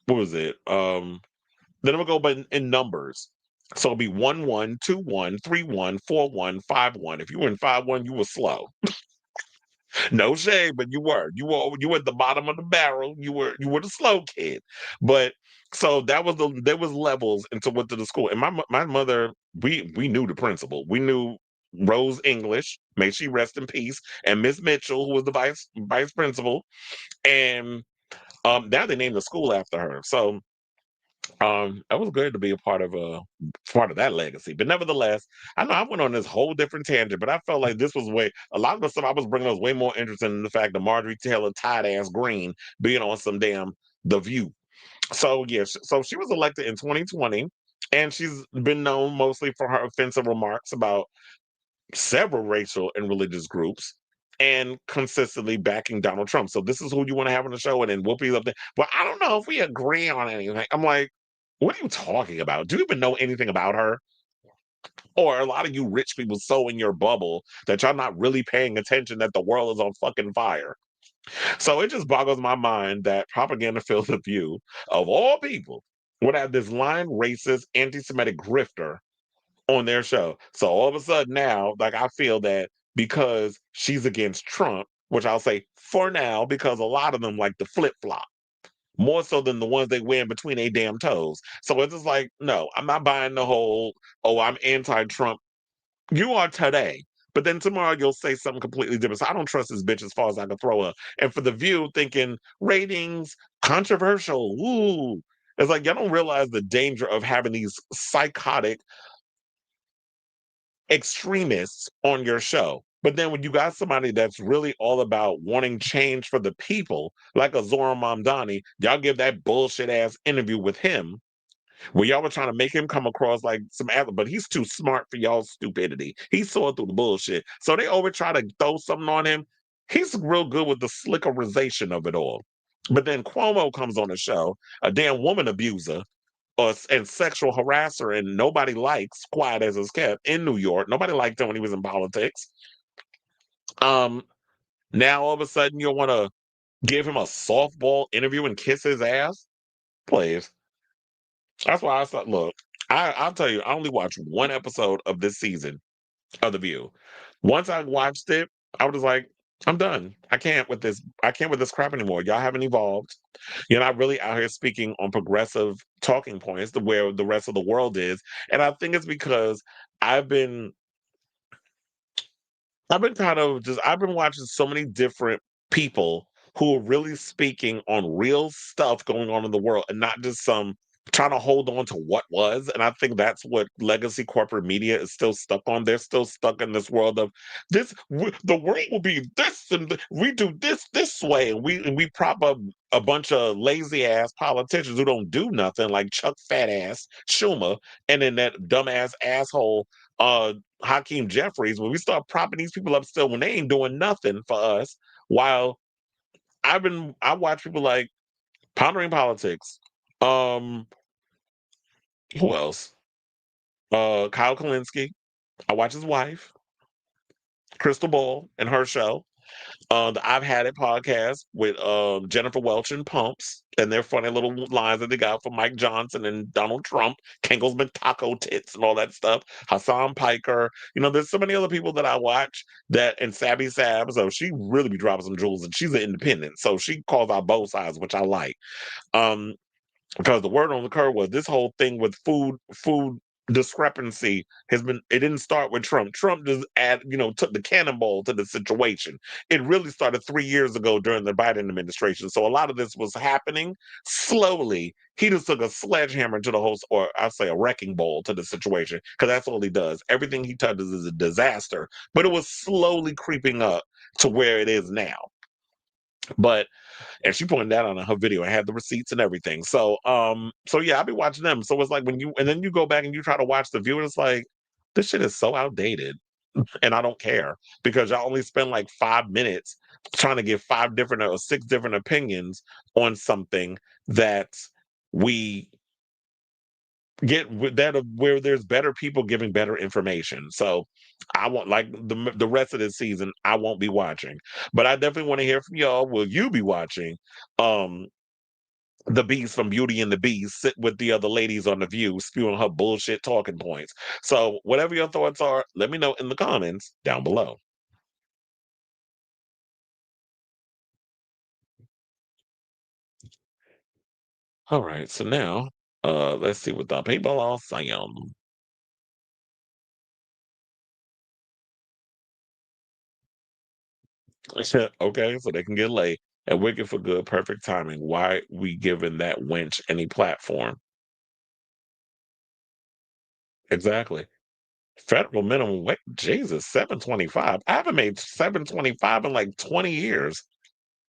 was it? Then it would go by in numbers. So it'd be 1 1, 2 1, 3 1, 4 1, 5 1. If you were in 5 1, you were slow. No shade, but you were at the bottom of the barrel. You were the slow kid. But so there was levels into what to the school. And my mother, we knew the principal. We knew Rose English, may she rest in peace, and Miss Mitchell, who was the vice principal. And now they named the school after her. So that was good to be a part of that legacy. But nevertheless, I know I went on this whole different tangent, but I felt like this was way a lot of the stuff I was bringing was way more interesting than the fact that Marjorie Taylor tight ass Greene being on some damn The View. So yes, so she was elected in 2020, and she's been known mostly for her offensive remarks about several racial and religious groups. And consistently backing Donald Trump. So this is who you want to have on the show, and then Whoopi's up there. Well, I don't know if we agree on anything. I'm like, what are you talking about? Do you even know anything about her? Or a lot of you rich people so in your bubble that y'all not really paying attention that the world is on fucking fire. So it just boggles my mind that propaganda filled the View, of all people, would have this lying, racist, anti-Semitic grifter on their show. So all of a sudden now, like I feel that because she's against Trump, which I'll say for now, because a lot of them like to flip flop more so than the ones they wear in between their damn toes. So it's just like, no, I'm not buying the whole, oh, I'm anti-Trump. You are today. But then tomorrow you'll say something completely different. So I don't trust this bitch as far as I can throw her. And for the View, thinking ratings, controversial, ooh. It's like y'all don't realize the danger of having these psychotic extremists on your show. But then when you got somebody that's really all about wanting change for the people, like a Zoran Mamdani, y'all give that bullshit ass interview with him where y'all were trying to make him come across like some other, but he's too smart for y'all's stupidity. He saw through the bullshit. So they always try to throw something on him. He's real good with the slickerization of it all. But then Cuomo comes on the show, a damn woman abuser, and sexual harasser, and nobody likes quiet as is kept in New York. Nobody liked him when he was in politics. Um, Now all of a sudden you want to give him a softball interview and kiss his ass? Please. That's why I thought, look, I'll tell you, I only watched one episode of this season of The View. Once I watched it, I was like, I'm done. I can't with this. I can't with this crap anymore. Y'all haven't evolved. You're not really out here speaking on progressive talking points to where the rest of the world is. And I think it's because I've been I've been watching so many different people who are really speaking on real stuff going on in the world and not just some trying to hold on to what was. And I think that's what legacy corporate media is still stuck on. They're still stuck in this world of the world will be this, and we do this way, and we prop up a bunch of lazy ass politicians who don't do nothing, like Chuck fat ass Schumer, and then that dumbass asshole Hakeem Jeffries. When we start propping these people up still when they ain't doing nothing for us, while I watch people like Pondering Politics. Um, who else? Kyle Kalinske. I watch his wife, Crystal Ball, and her show. The I've Had It podcast with Jennifer Welch and Pumps, and their funny little lines that they got from Mike Johnson and Donald Trump, Kangleman Taco Tits, and all that stuff. Hassan Piker. There's so many other people that I watch and Sabby Sab. So she really be dropping some jewels, and she's an independent. So she calls out both sides, which I like. Um, because the word on the curve was this whole thing with food discrepancy it didn't start with Trump just took the cannonball to the situation. It really started 3 years ago during the Biden administration, so a lot of this was happening slowly. He just took a sledgehammer to the whole, or I say a wrecking ball to the situation, because that's all he does. Everything he touches is a disaster, but it was slowly creeping up to where it is now. And she pointed that out on her video and had the receipts and everything. So yeah, I'll be watching them. So it's like and then you go back and you try to watch The View, and it's like, this shit is so outdated. And I don't care, because y'all only spend like 5 minutes trying to give 5 different or 6 different opinions on something that we where there's better people giving better information. So I want, like, the rest of this season I won't be watching, but I definitely want to hear from y'all. Will you be watching um the Beast from Beauty and the Beast sit with the other ladies on The View spewing her bullshit talking points? So whatever your thoughts are, let me know in the comments down below. All right, so now, let's see what the people are saying. Okay, so they can get laid. And wicked for good, perfect timing. Why we giving that wench any platform? Exactly. Federal minimum wage. Jesus, 725. I haven't made 725 in like 20 years.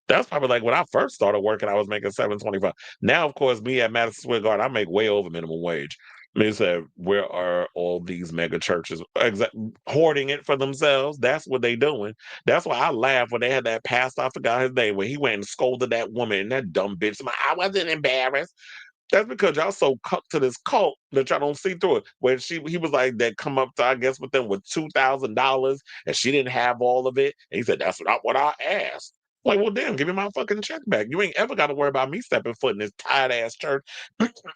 That's probably like when I first started working, I was making 725. Now, of course, me at Madison Square Garden, I make way over minimum wage. I mean, said, where are all these mega churches hoarding it for themselves? That's what they doing. That's why I laughed when they had that pastor, I forgot his name, when he went and scolded that woman and that dumb bitch. I wasn't embarrassed. That's because y'all so cut to this cult that y'all don't see through it. When he was like that come up to, I guess, with them with $2,000 and she didn't have all of it. And he said, that's not what I asked. Like, well, damn, give me my fucking check back. You ain't ever got to worry about me stepping foot in this tight ass church.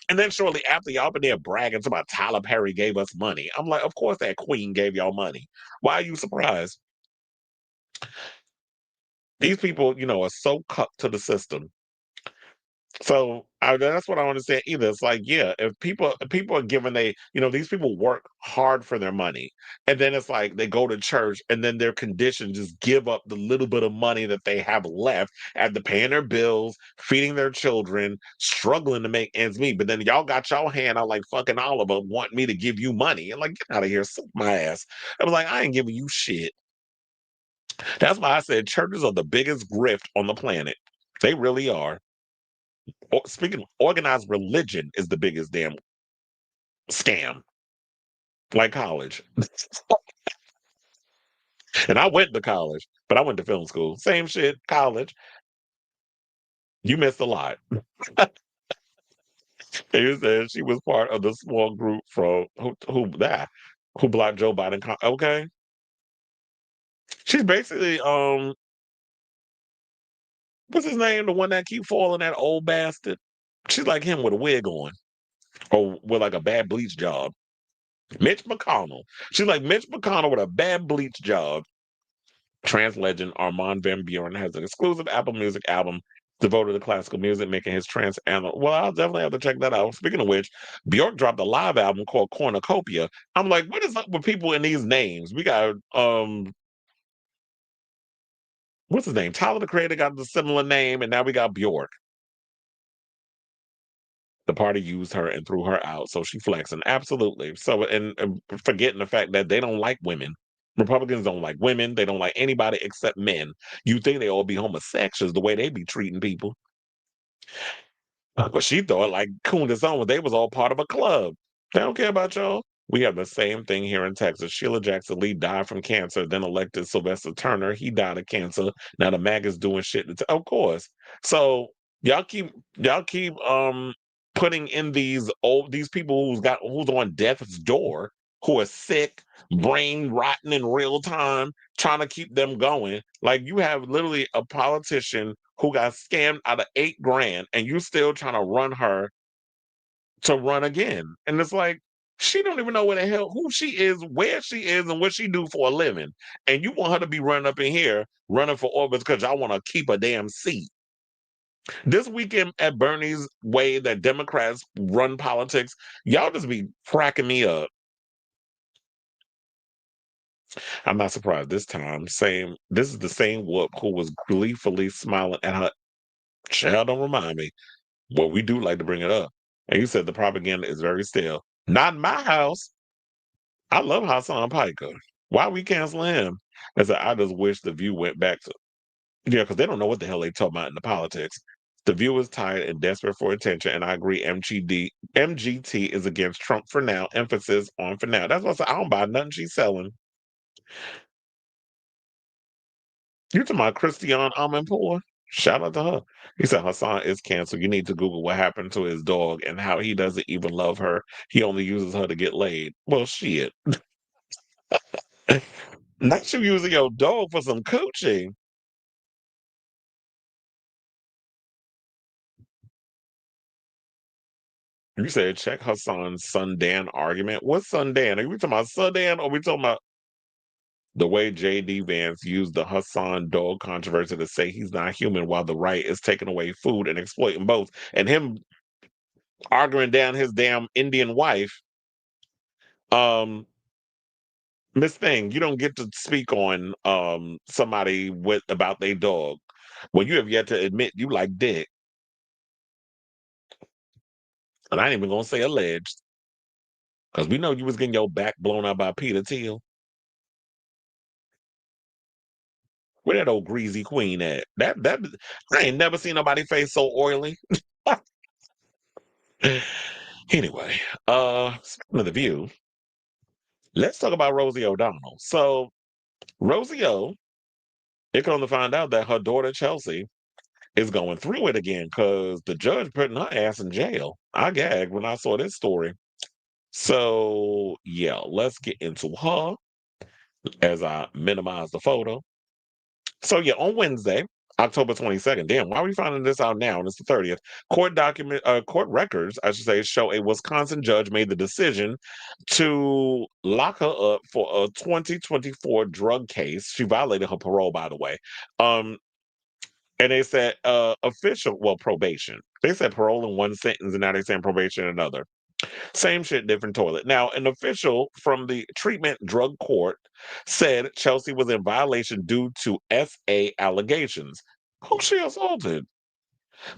And then shortly after, y'all been there bragging about Tyler Perry gave us money. I'm like, of course that queen gave y'all money. Why are you surprised? These people, are so cut to the system. So that's what I understand either. It's like, yeah, if people are given these people work hard for their money, and then it's like they go to church, and then they're conditioned to just give up the little bit of money that they have left after paying their bills, feeding their children, struggling to make ends meet. But then y'all got y'all hand out like fucking Oliver, want me to give you money, and like get out of here, suck my ass. I was like, I ain't giving you shit. That's why I said churches are the biggest grift on the planet. They really are. Speaking of organized religion is the biggest damn scam, like college. And I went to college, but I went to film school. Same shit, college. You missed a lot. And you said she was part of the small group from who blocked Joe Biden. Okay, she's basically what's his name? The one that keep falling, that old bastard. She's like him with a wig on, or with like a bad bleach job. Mitch McConnell. She's like Mitch McConnell with a bad bleach job. Trans legend Armand Van Buren has an exclusive Apple Music album devoted to classical music, making his trans anthem. Well, I'll definitely have to check that out. Speaking of which, Bjork dropped a live album called Cornucopia. I'm like, what is up with people in these names? We got what's his name? Tyler the Creator got the similar name, and now we got Bjork. The party used her and threw her out, so she flexing. Absolutely. So, and forgetting the fact that they don't like women. Republicans don't like women. They don't like anybody except men. You think they all be homosexuals the way they be treating people. But she thought like Kundis on, they was all part of a club. They don't care about y'all. We have the same thing here in Texas. Sheila Jackson Lee died from cancer, then elected Sylvester Turner. He died of cancer. Now the MAG is doing shit. Of course. So y'all keep putting in these people who's on death's door, who are sick, brain rotten in real time, trying to keep them going. Like you have literally a politician who got scammed out of 8 grand, and you still trying to run her to run again. And it's like she don't even know where the hell who she is, where she is, and what she do for a living. And you want her to be running up in here, running for office because y'all want to keep a damn seat. This weekend at Bernie's way that Democrats run politics, y'all just be cracking me up. I'm not surprised this time. This is the same whoop who was gleefully smiling at her. Child, don't remind me. Well, we do like to bring it up. And you said the propaganda is very stale. Not in my house. I love Hassan Piker. Why we canceling him? I said, I just wish the view went back to, yeah, because they don't know what the hell they talking about in the politics. The view is tired and desperate for attention, and I agree. MGT is against Trump for now. Emphasis on for now. That's what I said. I don't buy nothing she's selling. You talking about Christiane Amanpour? Shout out to her. He said Hassan is canceled. You need to Google what happened to his dog and how he doesn't even love her. He only uses her to get laid. Well, shit. Not you using your dog for some coochie. You said check Hassan's Sundan argument. What's Sundan? Are we talking about Sundan or are we talking about the way J.D. Vance used the Hassan dog controversy to say he's not human while the right is taking away food and exploiting both? And him arguing down his damn Indian wife. Um, Miss Thing, you don't get to speak on somebody with about their dog. Well, you have yet to admit you like dick. And I ain't even gonna say alleged, because we know you was getting your back blown out by Peter Thiel. Where that old greasy queen at? That I ain't never seen nobody face so oily. Anyway, speaking of the view, let's talk about Rosie O'Donnell. So Rosie O, it come to find out that her daughter Chelsea is going through it again because the judge putting her ass in jail. I gagged when I saw this story. So yeah, let's get into her as I minimize the photo. So yeah, on Wednesday, October 22nd. Damn, why are we finding this out now? And it's the 30th. Court records, I should say, show a Wisconsin judge made the decision to lock her up for a 2024 drug case. She violated her parole, by the way. Um, and they said probation. They said parole in one sentence, and now they're saying probation in another. Same shit, different toilet. Now, an official from the treatment drug court said Chelsea was in violation due to SA allegations. Who she assaulted?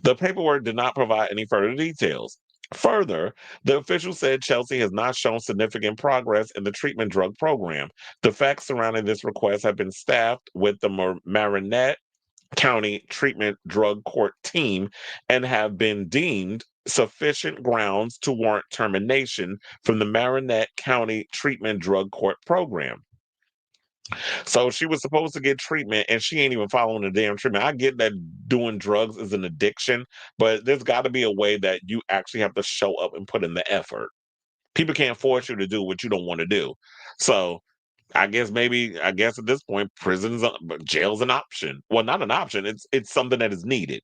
The paperwork did not provide any further details. Further, the official said Chelsea has not shown significant progress in the treatment drug program. The facts surrounding this request have been staffed with the Marinette County Treatment Drug Court team and have been deemed sufficient grounds to warrant termination from the Marinette County Treatment Drug Court program. So she was supposed to get treatment and she ain't even following the damn treatment. I get that doing drugs is an addiction, but there's got to be a way that you actually have to show up and put in the effort. People can't force you to do what you don't want to do. So I guess at this point, jail's an option. Well, not an option. It's something that is needed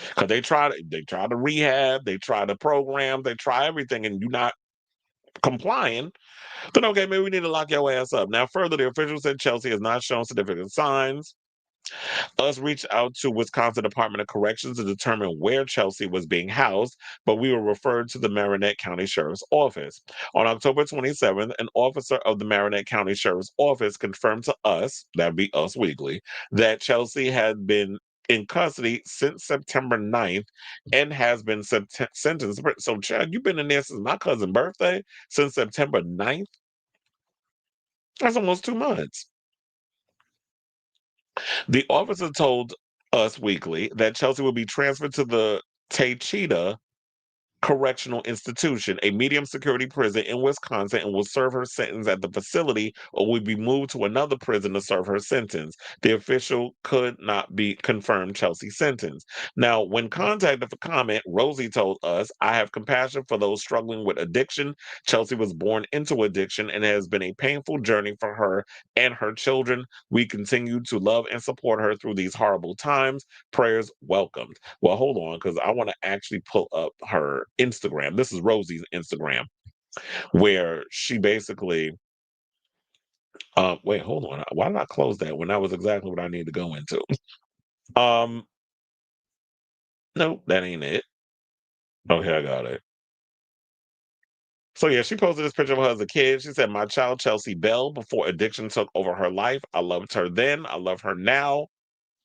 because they try to rehab, they try to program, they try everything, and you're not complying. Then okay, maybe we need to lock your ass up. Now, further, the official said Chelsea has not shown significant signs. Us reached out to Wisconsin Department of Corrections to determine where Chelsea was being housed, but we were referred to the Marinette County Sheriff's Office. On October 27th, an officer of the Marinette County Sheriff's Office confirmed to us, that'd be us weekly, that Chelsea had been in custody since September 9th and has been sentenced. So, Chad, you've been in there since my cousin's birthday, since September 9th? That's almost 2 months. The officer told Us Weekly that Chelsea will be transferred to the Taycheedah Correctional Institution, a medium security prison in Wisconsin, and will serve her sentence at the facility or will be moved to another prison to serve her sentence. The official could not be confirmed Chelsea's sentence. Now, when contacted for comment, Rosie told us, I have compassion for those struggling with addiction. Chelsea was born into addiction and it has been a painful journey for her and her children. We continue to love and support her through these horrible times. Prayers welcomed. Well, hold on, because I want to actually pull up her Instagram. This is Rosie's Instagram, where she basically, wait, hold on. Why did I close that when that was exactly what I need to go into? Um, no, that ain't it. Okay, I got it. So yeah, she posted this picture of her as a kid. She said, "My child Chelsea Bell, before addiction took over her life. I loved her then. I love her now.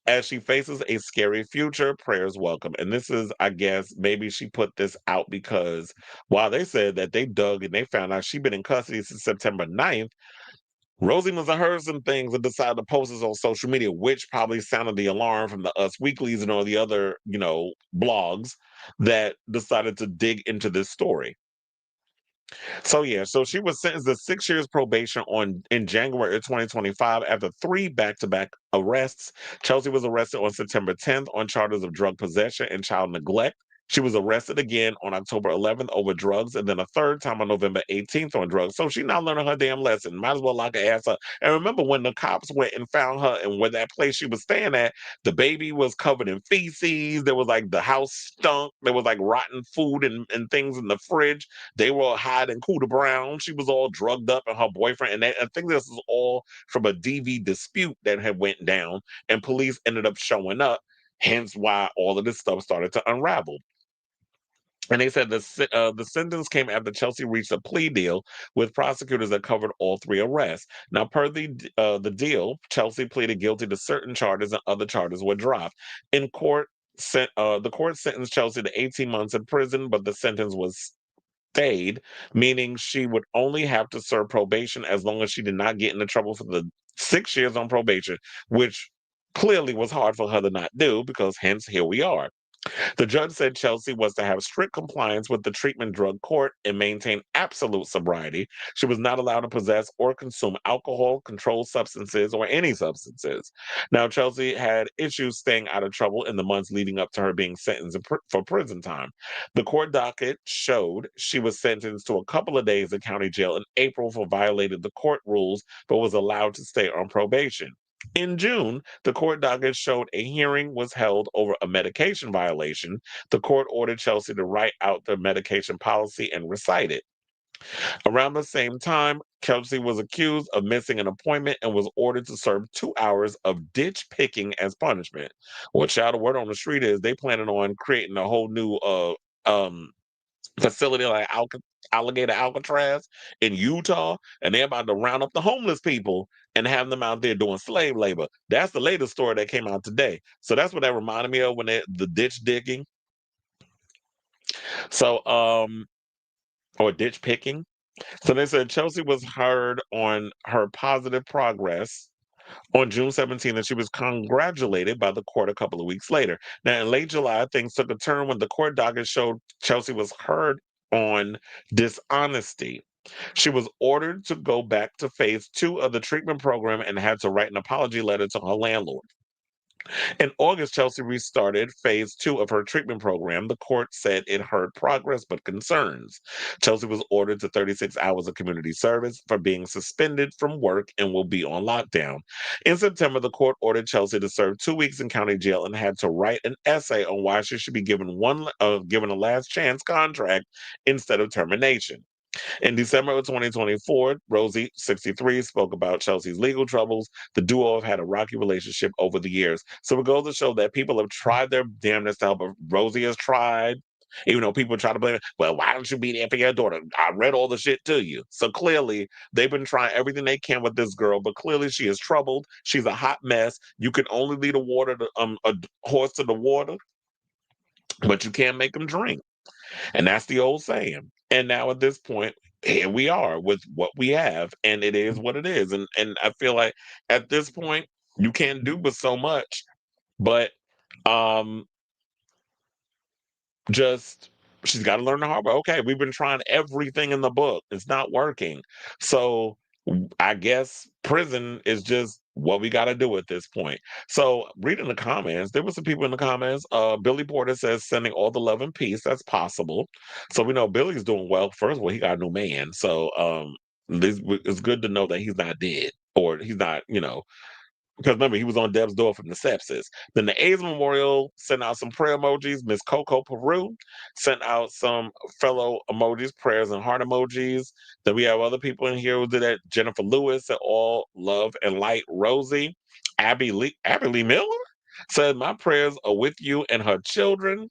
As she faces a scary future, prayers welcome." And this is, I guess, maybe she put this out because while they said that they dug and they found out she'd been in custody since September 9th, Rosie must have heard some things and decided to post this on social media, which probably sounded the alarm from the Us Weeklies and all the other, blogs that decided to dig into this story. So yeah, so she was sentenced to 6 years probation in January of 2025 after three back-to-back arrests. Chelsea was arrested on September 10th on charges of drug possession and child neglect. She was arrested again on October 11th over drugs, and then a third time on November 18th on drugs. So she not learning her damn lesson. Might as well lock her ass up. And remember when the cops went and found her and where that place she was staying at, the baby was covered in feces. There was like the house stunk. There was like rotten food and things in the fridge. They were hiding Cooter Brown. She was all drugged up, and her boyfriend. And I think this is all from a DV dispute that had went down, and police ended up showing up. Hence why all of this stuff started to unravel. And they said the sentence came after Chelsea reached a plea deal with prosecutors that covered all three arrests. Now, per the deal, Chelsea pleaded guilty to certain charges, and other charges were dropped. In court, the court sentenced Chelsea to 18 months in prison, but the sentence was stayed, meaning she would only have to serve probation as long as she did not get into trouble for the 6 years on probation, which clearly was hard for her to not do because hence here we are. The judge said Chelsea was to have strict compliance with the treatment drug court and maintain absolute sobriety. She was not allowed to possess or consume alcohol, controlled substances, or any substances. Now, Chelsea had issues staying out of trouble in the months leading up to her being sentenced for prison time. The court docket showed she was sentenced to a couple of days in county jail in April for violating the court rules, but was allowed to stay on probation. In June, the court docket showed a hearing was held over a medication violation. The court ordered Chelsea to write out the medication policy and recite it. Around the same time, Chelsea was accused of missing an appointment and was ordered to serve 2 hours of ditch picking as punishment. Well, child, the word on the street is they planning on creating a whole new um facility like Alligator Alcatraz in Utah, and they're about to round up the homeless people and have them out there doing slave labor. That's the latest story that came out today. So that's what that reminded me of when the ditch digging. So or ditch picking. So they said Chelsea was heard on her positive progress on June 17th, and she was congratulated by the court a couple of weeks later. Now, in late July, things took a turn when the court docket showed Chelsea was heard on dishonesty. She was ordered to go back to phase two of the treatment program and had to write an apology letter to her landlord. In August, Chelsea restarted phase two of her treatment program. The court said it heard progress but concerns. Chelsea was ordered to 36 hours of community service for being suspended from work and will be on lockdown. In September, the court ordered Chelsea to serve 2 weeks in county jail and had to write an essay on why she should be given a last chance contract instead of termination. In December of 2024, Rosie, 63, spoke about Chelsea's legal troubles. The duo have had a rocky relationship over the years. So it goes to show that people have tried their damnedest to help her. Rosie has tried. Even though people try to blame it, well, why don't you be there for your daughter? I read all the shit to you. So clearly, they've been trying everything they can with this girl, but clearly she is troubled. She's a hot mess. You can only lead a horse to the water, but you can't make him drink. And that's the old saying. And now at this point, here we are with what we have, and it is what it is. And I feel like at this point, you can't do but so much. But um just she's got to learn the hard way. Okay, we've been trying everything in the book. It's not working. So I guess prison is just what we got to do at this point. So reading the comments, there were some people in the comments. Billy Porter says sending all the love and peace. That's possible. So we know Billy's doing well. First of all, he got a new man. So it's good to know that he's not dead or he's not, because remember, he was on Deb's door from the sepsis. Then the AIDS Memorial sent out some prayer emojis. Miss Coco Peru sent out some fellow emojis, prayers and heart emojis. Then we have other people in here who did that. Jennifer Lewis said, all love and light. Rosie. Abby Lee Miller said, my prayers are with you and her children.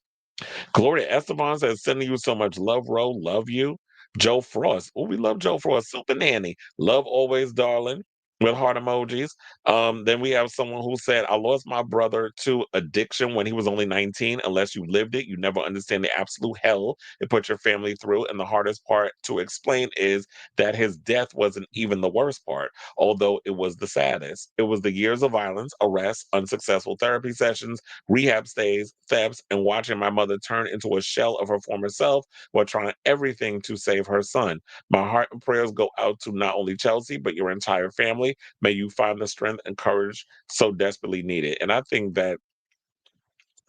Gloria Esteban says, sending you so much love, Ro. Love you. Joe Frost. Oh, we love Joe Frost. Super Nanny. Love always, darling. With heart emojis. Then we have someone who said, I lost my brother to addiction when he was only 19. Unless you lived it, you never understand the absolute hell it put your family through. And the hardest part to explain is that his death wasn't even the worst part, although it was the saddest. It was the years of violence, arrests, unsuccessful therapy sessions, rehab stays, thefts, and watching my mother turn into a shell of her former self while trying everything to save her son. My heart and prayers go out to not only Chelsea, but your entire family. May you find the strength and courage so desperately needed. And I think that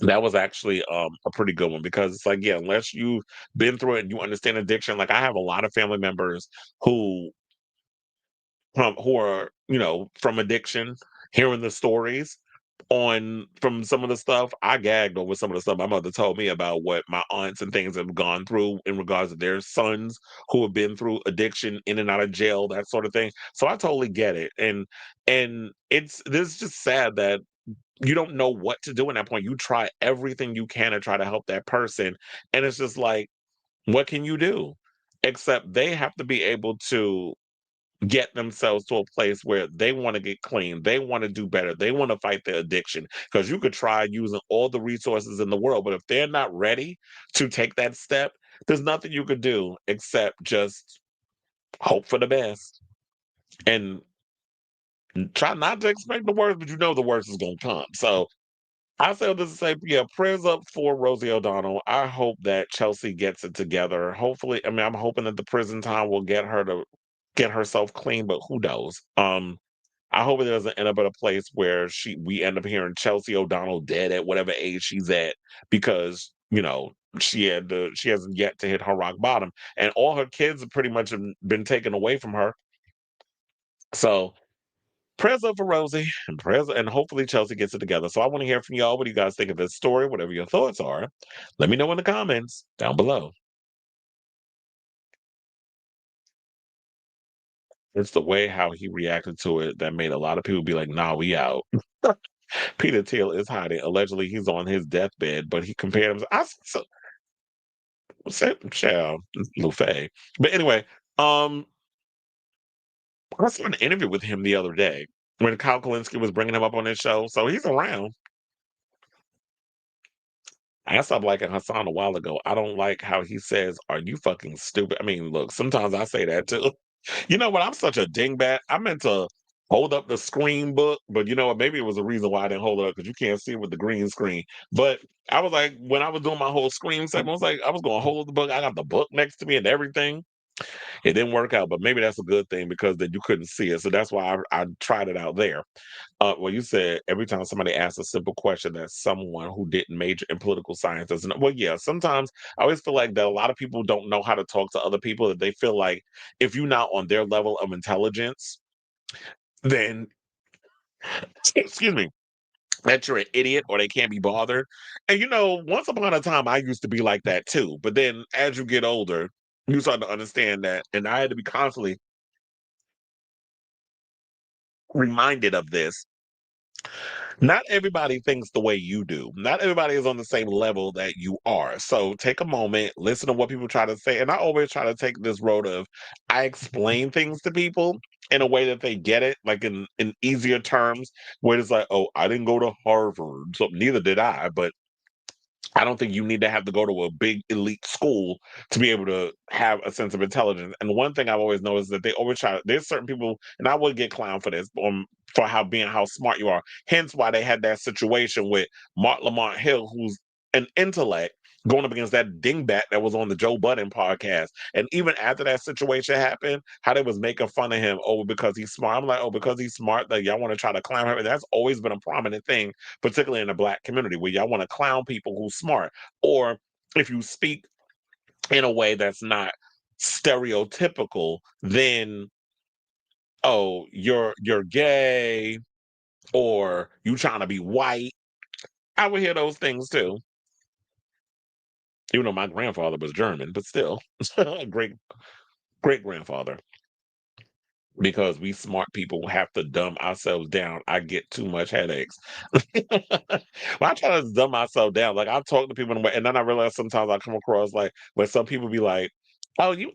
that was actually a pretty good one because it's like, yeah, unless you've been through it and you understand addiction, like I have a lot of family members who who are, from addiction, hearing the stories on from some of the stuff, I gagged over some of the stuff my mother told me about what my aunts and things have gone through in regards to their sons who have been through addiction in and out of jail, that sort of thing. So I totally get it. And it's this is just sad that you don't know what to do in that point. You try everything you can to try to help that person. And it's just like What can you do? Except they have to be able to get themselves to a place where they want to get clean. They want to do better. They want to fight their addiction. Because you could try using all the resources in the world, but if they're not ready to take that step, there's nothing you could do except just hope for the best and try not to expect the worst, but you know the worst is going to come. So I say this to say, yeah, prayers up for Rosie O'Donnell. I hope that Chelsea gets it together. Hopefully, I mean, I'm hoping that the prison time will get her to get herself clean, but who knows? I hope it doesn't end up at a place where we end up hearing Chelsea O'Donnell dead at whatever age she's at because she hasn't yet to hit her rock bottom, and all her kids have pretty much been taken away from her. So prayers up for Rosie and prayers, and hopefully Chelsea gets it together. So I want to hear from y'all. What do you guys think of this story? Whatever your thoughts are, let me know in the comments down below. It's the way how he reacted to it that made a lot of people be like, "Nah, we out." Peter Thiel is hiding. Allegedly, he's on his deathbed, but he compared him. Child, Luffy. But anyway, um, I saw an interview with him the other day when Kyle Kalinske was bringing him up on his show. So he's around. I stopped liking Hassan a while ago. I don't like how he says, "Are you fucking stupid?" I mean, look, sometimes I say that too. You know what? I'm such a dingbat. I meant to hold up the screen book, but you know what? Maybe it was a reason why I didn't hold it up because you can't see it with the green screen. But I was like, when I was doing my whole screen segment, I was like, I was going to hold the book. I got the book next to me and everything. It didn't work out, but maybe that's a good thing because then you couldn't see it. So that's why I tried it out there. Well, you said every time somebody asks a simple question that someone who didn't major in political science doesn't know. Well, yeah, sometimes I always feel like that a lot of people don't know how to talk to other people, that they feel like if you're not on their level of intelligence, then, excuse me, that you're an idiot or they can't be bothered. And, once upon a time, I used to be like that too. But then as you get older, you start to understand that. And I had to be constantly reminded of this. Not everybody thinks the way you do. Not everybody is on the same level that you are. So take a moment, listen to what people try to say. And I always try to take this road of I explain things to people in a way that they get it, like in easier terms, where it's like, oh, I didn't go to Harvard. So neither did I, but I don't think you need to have to go to a big elite school to be able to have a sense of intelligence. And one thing I've always noticed is that they always try. There's certain people, and I would get clowned for this, for how smart you are. Hence, why they had that situation with Mark Lamont Hill, who's an intellect, going up against that dingbat that was on the Joe Budden podcast. And even after that situation happened, how they was making fun of him, oh, because he's smart. I'm like, oh, because he's smart, that y'all want to try to clown him. And that's always been a prominent thing, particularly in the Black community, where y'all want to clown people who's smart. Or if you speak in a way that's not stereotypical, then oh, you're gay or you trying to be white. I would hear those things too. Even though my grandfather was German, but still, great great grandfather. Because we smart people have to dumb ourselves down. I get too much headaches. When I try to dumb myself down, like I talk to people in a way, and then I realize sometimes I come across like when some people be like, "Oh, you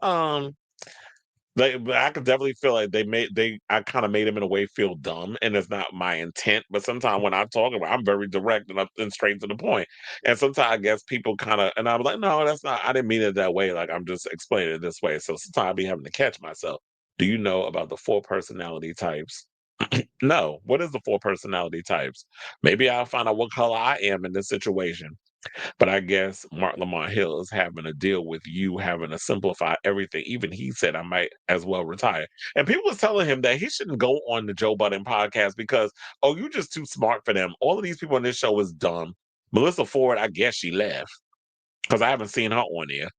but I could definitely feel like I kind of made him in a way feel dumb, and it's not my intent. But sometimes when I talk about, I'm very direct and straight to the point. And sometimes I guess people kind of, and I'm like, no, that's not. I didn't mean it that way. Like I'm just explaining it this way. So sometimes I be having to catch myself. Do you know about the four personality types? No. What is the four personality types? Maybe I'll find out what color I am in this situation. But I guess Mark Lamont Hill is having to deal with you having to simplify everything. Even he said I might as well retire. And people was telling him that he shouldn't go on the Joe Budden podcast because, oh, you're just too smart for them. All of these people on this show is dumb. Melissa Ford, I guess she left because I haven't seen her on there.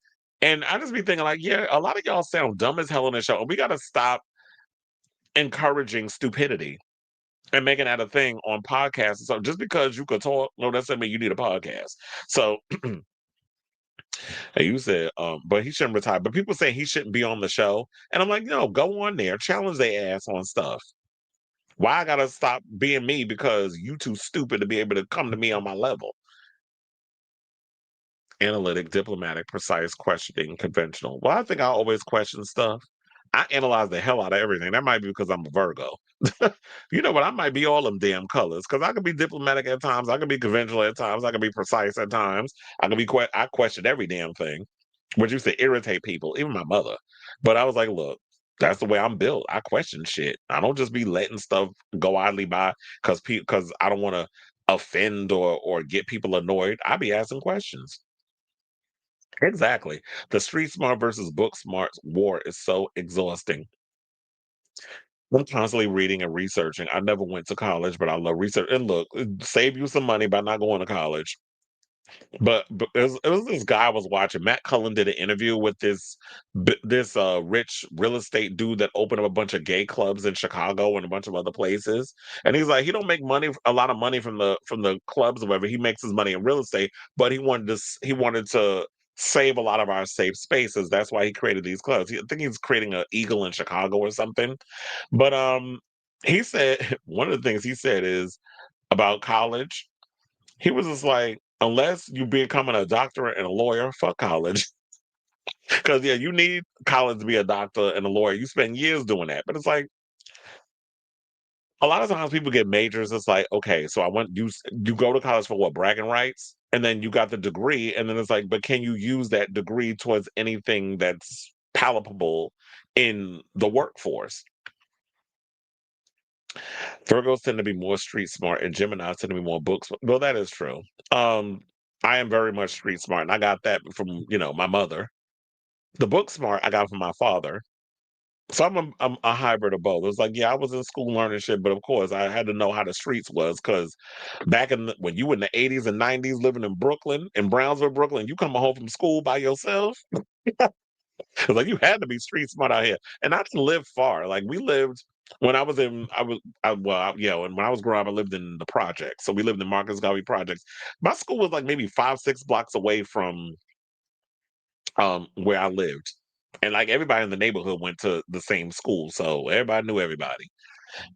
And I just be thinking, like, yeah, a lot of y'all sound dumb as hell on this show. And we got to stop encouraging stupidity and making that a thing on podcasts. So just because you could talk, no, that doesn't mean you need a podcast. So and you said, but he shouldn't retire. But people say he shouldn't be on the show. And I'm like, no, go on there, challenge their ass on stuff. Why I gotta stop being me because you too stupid to be able to come to me on my level? Analytic, diplomatic, precise, questioning, conventional. Well, I think I always question stuff. I analyze the hell out of everything. That might be because I'm a Virgo. You know what? I might be all them damn colors because I can be diplomatic at times. I can be conventional at times. I can be precise at times. I can be. I question every damn thing, which used to irritate people, even my mother. But I was like, look, that's the way I'm built. I question shit. I don't just be letting stuff go idly by because I don't want to offend or get people annoyed. I be asking questions. Exactly. The street smart versus book smart war is so exhausting. I'm constantly reading and researching. I never went to college, but I love research. And look, save you some money by not going to college. But it was this guy I was watching. Matt Cullen did an interview with this rich real estate dude that opened up a bunch of gay clubs in Chicago and a bunch of other places. And he's like, he don't make money a lot of money from the clubs or whatever. He makes his money in real estate, but he wanted to save a lot of our safe spaces. That's why he created these clubs. I think he's creating an Eagle in Chicago or something. But he said one of the things he said is about college. He was just like, unless you becoming a doctor and a lawyer, fuck college. Because yeah, you need college to be a doctor and a lawyer. You spend years doing that. But it's like a lot of times people get majors. It's like, okay, so I want you go to college for what, bragging rights? And then you got the degree, and then it's like, but can you use that degree towards anything that's palatable in the workforce? Virgos tend to be more street smart, and Geminis tend to be more books. Well, that is true. Um, I am very much street smart, and I got that from my mother. The book smart I got from my father. So I'm a hybrid of both. It's like, yeah, I was in school learning shit, but of course I had to know how the streets was because when you were in the 80s and 90s living in Brooklyn, in Brownsville, Brooklyn, you coming home from school by yourself. It's like you had to be street smart out here. And I didn't live far. Like we lived when I was in I was I, well, I- yeah, when I was growing up, I lived in the projects. So we lived in Marcus Garvey projects. My school was like maybe 5, 6 blocks away from where I lived. And like everybody in the neighborhood went to the same school. So everybody knew everybody.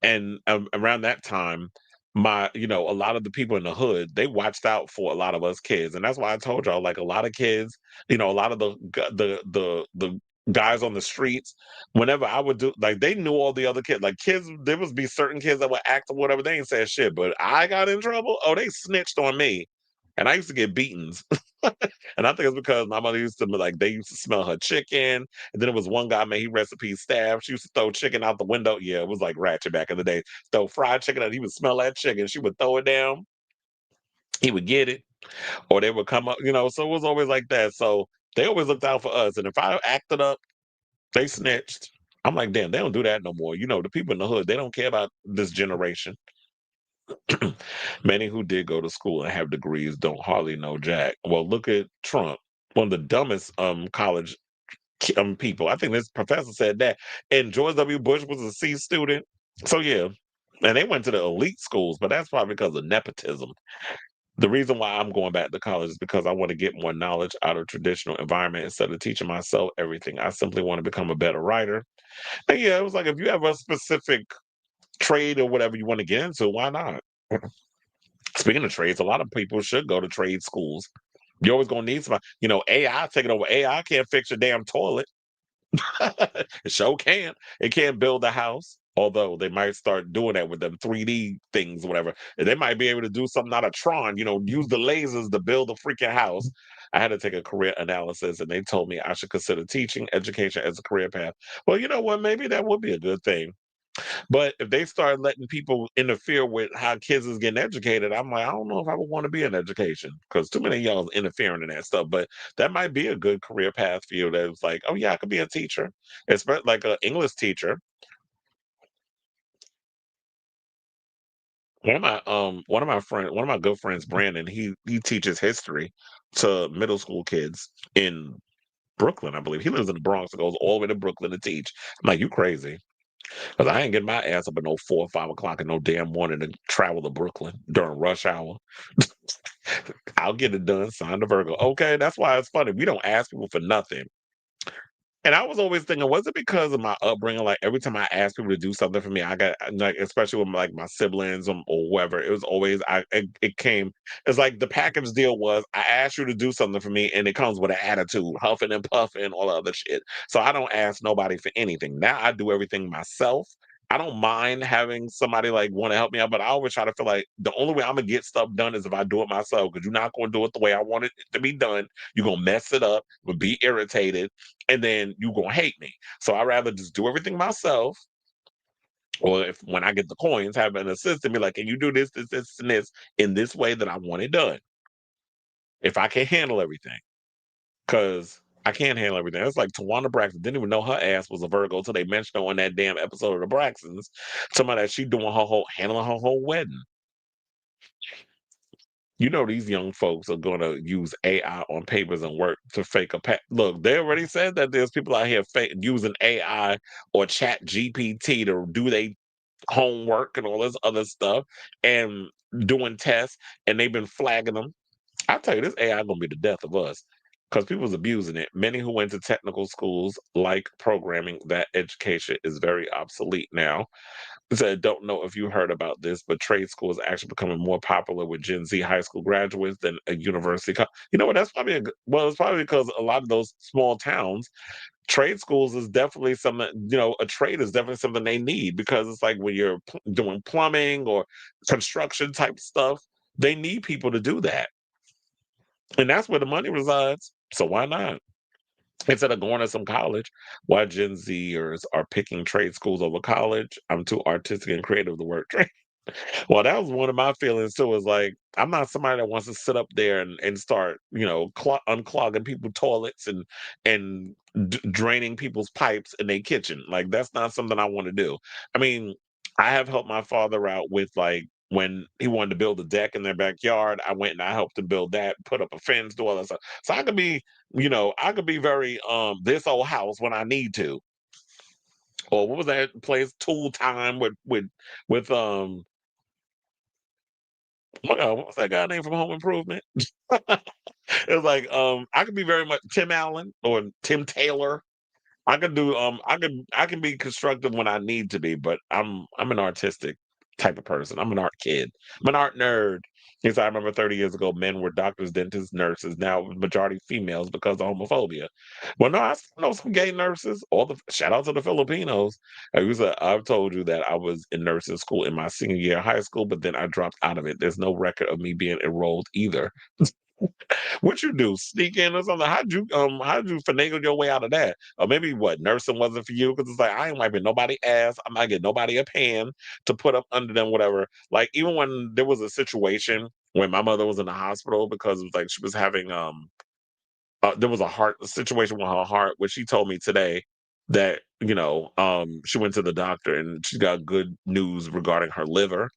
And around that time, a lot of the people in the hood, they watched out for a lot of us kids. And that's why I told y'all, like a lot of kids, a lot of the guys on the streets, whenever I would do, like they knew all the other kids. Like kids, there would be certain kids that would act or whatever. They ain't said shit, but I got in trouble. Oh, they snitched on me. And I used to get beatings. And I think it's because my mother used to be like, they used to smell her chicken. And then it was one guy, man, he recipe staff. She used to throw chicken out the window. Yeah, it was like ratchet back in the day. Throw fried chicken out. He would smell that chicken. She would throw it down. He would get it. Or they would come up. So it was always like that. So they always looked out for us. And if I acted up, they snitched. I'm like, damn, they don't do that no more. The people in the hood, they don't care about this generation. Many who did go to school and have degrees don't hardly know Jack. Well, look at Trump, one of the dumbest college people. I think this professor said that. And George W. Bush was a C student. So yeah. And they went to the elite schools, but that's probably because of nepotism. The reason why I'm going back to college is because I want to get more knowledge out of traditional environment instead of teaching myself everything. I simply want to become a better writer. And yeah, it was like if you have a specific trade or whatever you want to get into, why not? Speaking of trades, a lot of people should go to trade schools. You're always gonna need somebody. AI taking over. AI can't fix your damn toilet. It sure can. It can't build a house. Although they might start doing that with them 3D things, whatever. And they might be able to do something out of Tron, use the lasers to build a freaking house. I had to take a career analysis and they told me I should consider teaching education as a career path. Well, you know what? Maybe that would be a good thing. But if they start letting people interfere with how kids is getting educated, I'm like, I don't know if I would want to be in education because too many of y'all is interfering in that stuff. But that might be a good career path for you. That's like, oh yeah, I could be a teacher, especially like an English teacher. One of my good friends, Brandon, he teaches history to middle school kids in Brooklyn, I believe. He lives in the Bronx and goes all the way to Brooklyn to teach. I'm like, you crazy. Because I ain't getting my ass up at no 4 or 5 o'clock in no damn morning to travel to Brooklyn during rush hour. I'll get it done. Sign the Virgo. Okay, that's why it's funny. We don't ask people for nothing. And I was always thinking, was it because of my upbringing? Like every time I asked people to do something for me, I got like, especially with like my siblings or whoever, it was always it came. It's like the package deal was I asked you to do something for me, and it comes with an attitude, huffing and puffing, all the other shit. So I don't ask nobody for anything. Now I do everything myself. I don't mind having somebody like want to help me out, but I always try to feel like the only way I'm gonna get stuff done is if I do it myself. Because you're not gonna do it the way I want it to be done. You're gonna mess it up, will be irritated, and then you gonna hate me. So I rather just do everything myself. Or if when I get the coins, have an assistant be like, can you do this, and this in this way that I want it done? If I can handle everything. Cause I can't handle everything. It's like Tawana Braxton didn't even know her ass was a Virgo till they mentioned her on that damn episode of the Braxtons. Somebody that she doing her whole handling her whole wedding. You know these young folks are gonna use AI on papers and work to fake a look, they already said that there's people out here using AI or chat GPT to do their homework and all this other stuff and doing tests, and they've been flagging them. I tell you, this AI gonna be the death of us because people's abusing it. Many who went to technical schools like programming, that education is very obsolete now. Said, don't know if you heard about this, but trade school is actually becoming more popular with Gen Z high school graduates than a university. You know what? That's probably well, it's probably because a lot of those small towns, trade schools is definitely something. You know, a trade is definitely something they need because it's like when you're doing plumbing or construction type stuff, they need people to do that, and that's where the money resides. So why not? Instead of going to some college, why Gen Zers are picking trade schools over college? I'm too artistic and creative to work trade. Well, that was one of my feelings too. Is like I'm not somebody that wants to sit up there and start, unclogging people's toilets and draining people's pipes in their kitchen. Like that's not something I want to do. I mean, I have helped my father out with like when he wanted to build a deck in their backyard. I went and I helped him build that, put up a fence, do all that stuff. So I could be very this old house when I need to. Or what was that place? Tool time with oh my God, what was that guy name from Home Improvement? It was like, I could be very much Tim Allen or Tim Taylor. I can be constructive when I need to be, but I'm an artistic type of person. I'm an art kid. I'm an art nerd. Yes, I remember 30 years ago, men were doctors, dentists, nurses. Now majority females because of homophobia. Well, no, I still know some gay nurses. All the shout out to the Filipinos. I've told you that I was in nursing school in my senior year of high school, but then I dropped out of it. There's no record of me being enrolled either. What you do? Sneak in or something? How'd you finagle your way out of that? Or maybe what nursing wasn't for you? Because it's like I ain't wiping nobody ass. I'm not getting nobody a pan to put up under them, whatever. Like even when there was a situation when my mother was in the hospital because it was like she was having there was a heart situation with her heart, which she told me today that she went to the doctor and she got good news regarding her liver.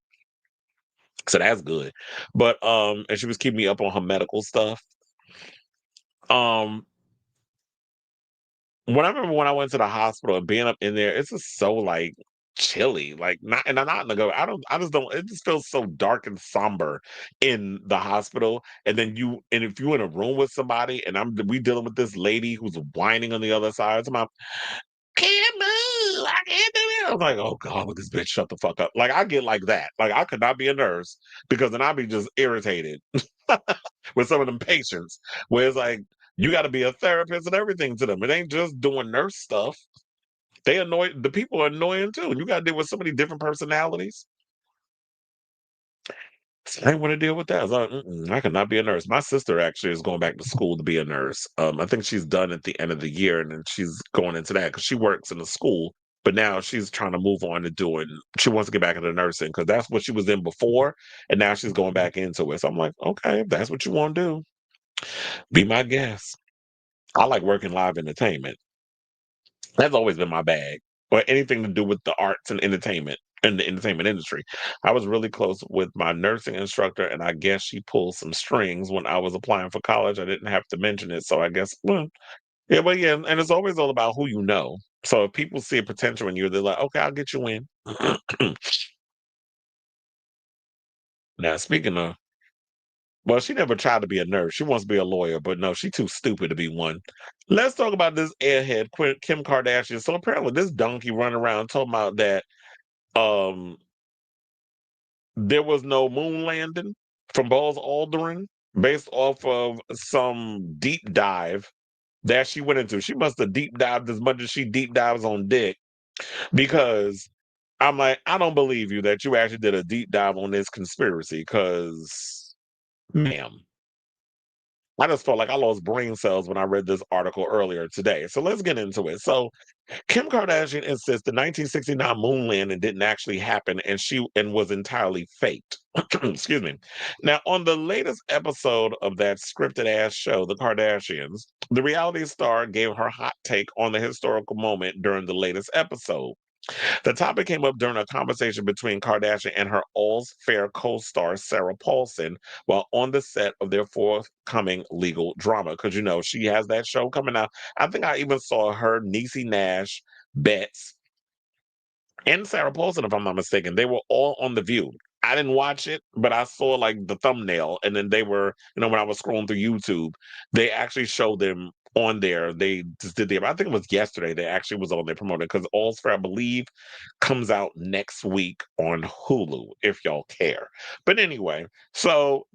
So that's good. But and she was keeping me up on her medical stuff. Um When I remember when I went to the hospital and being up in there, it's just so like chilly. Like not and I'm not in the go. I just don't it just feels so dark and somber in the hospital. And if you're in a room with somebody and we dealing with this lady who's whining on the other side, so I'm can't move. I can't do it. I'm like, oh God, look this bitch shut the fuck up. Like I get like that. Like I could not be a nurse because then I'd be just irritated with some of them patients. Where it's like you got to be a therapist and everything to them. It ain't just doing nurse stuff. The people are annoying too. And you got to deal with so many different personalities. So I didn't want to deal with that. I was like, I could not be a nurse. My sister actually is going back to school to be a nurse. I think she's done at the end of the year, and then she's going into that because she works in a school. But now she's trying to move on to doing. She wants to get back into nursing because that's what she was in before, and now she's going back into it. So I'm like, okay, if that's what you want to do, be my guest. I like working live entertainment. That's always been my bag, or anything to do with the arts and entertainment and the entertainment industry. I was really close with my nursing instructor, and I guess she pulled some strings when I was applying for college. I didn't have to mention it, so I guess, well, yeah, but yeah, and it's always all about who you know. So if people see a potential in you, they're like, okay, I'll get you in. Now, speaking of Well, she never tried to be a nurse. She wants to be a lawyer, but no, she's too stupid to be one. Let's talk about this airhead, Kim Kardashian. So apparently, this donkey running around talking about that um there was no moon landing from Buzz Aldrin based off of some deep dive that she went into. She must have deep dived as much as she deep dives on dick because I'm like, I don't believe you that you actually did a deep dive on this conspiracy because, ma'am, I just felt like I lost brain cells when I read this article earlier today. So let's get into it. So Kim Kardashian insists the 1969 moon landing didn't actually happen and was entirely faked. Excuse me. Now, on the latest episode of that scripted ass show, The Kardashians, the reality star gave her hot take on the historical moment during the latest episode. The topic came up during a conversation between Kardashian and her All's Fair co-star Sarah Paulson while on the set of their forthcoming legal drama. Because she has that show coming out. I think I even saw her, Niecy Nash, Betts, and Sarah Paulson, if I'm not mistaken. They were all on The View. I didn't watch it, but I saw like the thumbnail, and then they were, when I was scrolling through YouTube, they actually showed them on there. They just did I think it was yesterday. They actually was on there promoting because All's Fair, I believe, comes out next week on Hulu if y'all care. But anyway, so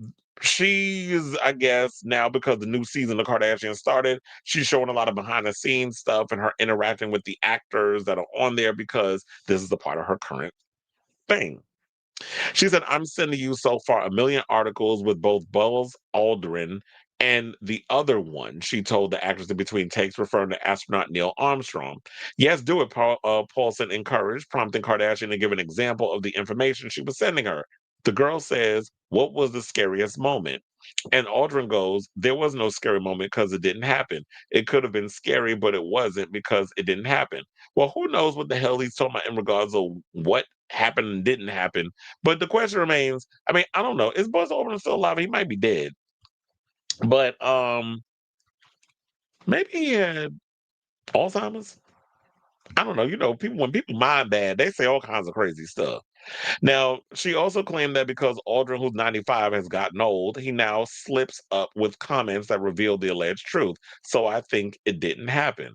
she's, I guess, now because the new season of Kardashian started, she's showing a lot of behind the scenes stuff and her interacting with the actors that are on there because this is a part of her current thing. She said, I'm sending you so far a million articles with both Buzz Aldrin and the other one, she told the actress in between takes, referring to astronaut Neil Armstrong. Yes, do it, Paulson encouraged, prompting Kardashian to give an example of the information she was sending her. The girl says, what was the scariest moment? And Aldrin goes, there was no scary moment because it didn't happen. It could have been scary, but it wasn't because it didn't happen. Well, who knows what the hell he's talking about in regards to what happened and didn't happen. But the question remains, I mean, I don't know. Is Buzz Aldrin still alive? He might be dead. But maybe he had Alzheimer's. I don't know. People when people mind bad, they say all kinds of crazy stuff. Now, she also claimed that because Aldrin, who's 95, has gotten old, he now slips up with comments that reveal the alleged truth. So I think it didn't happen.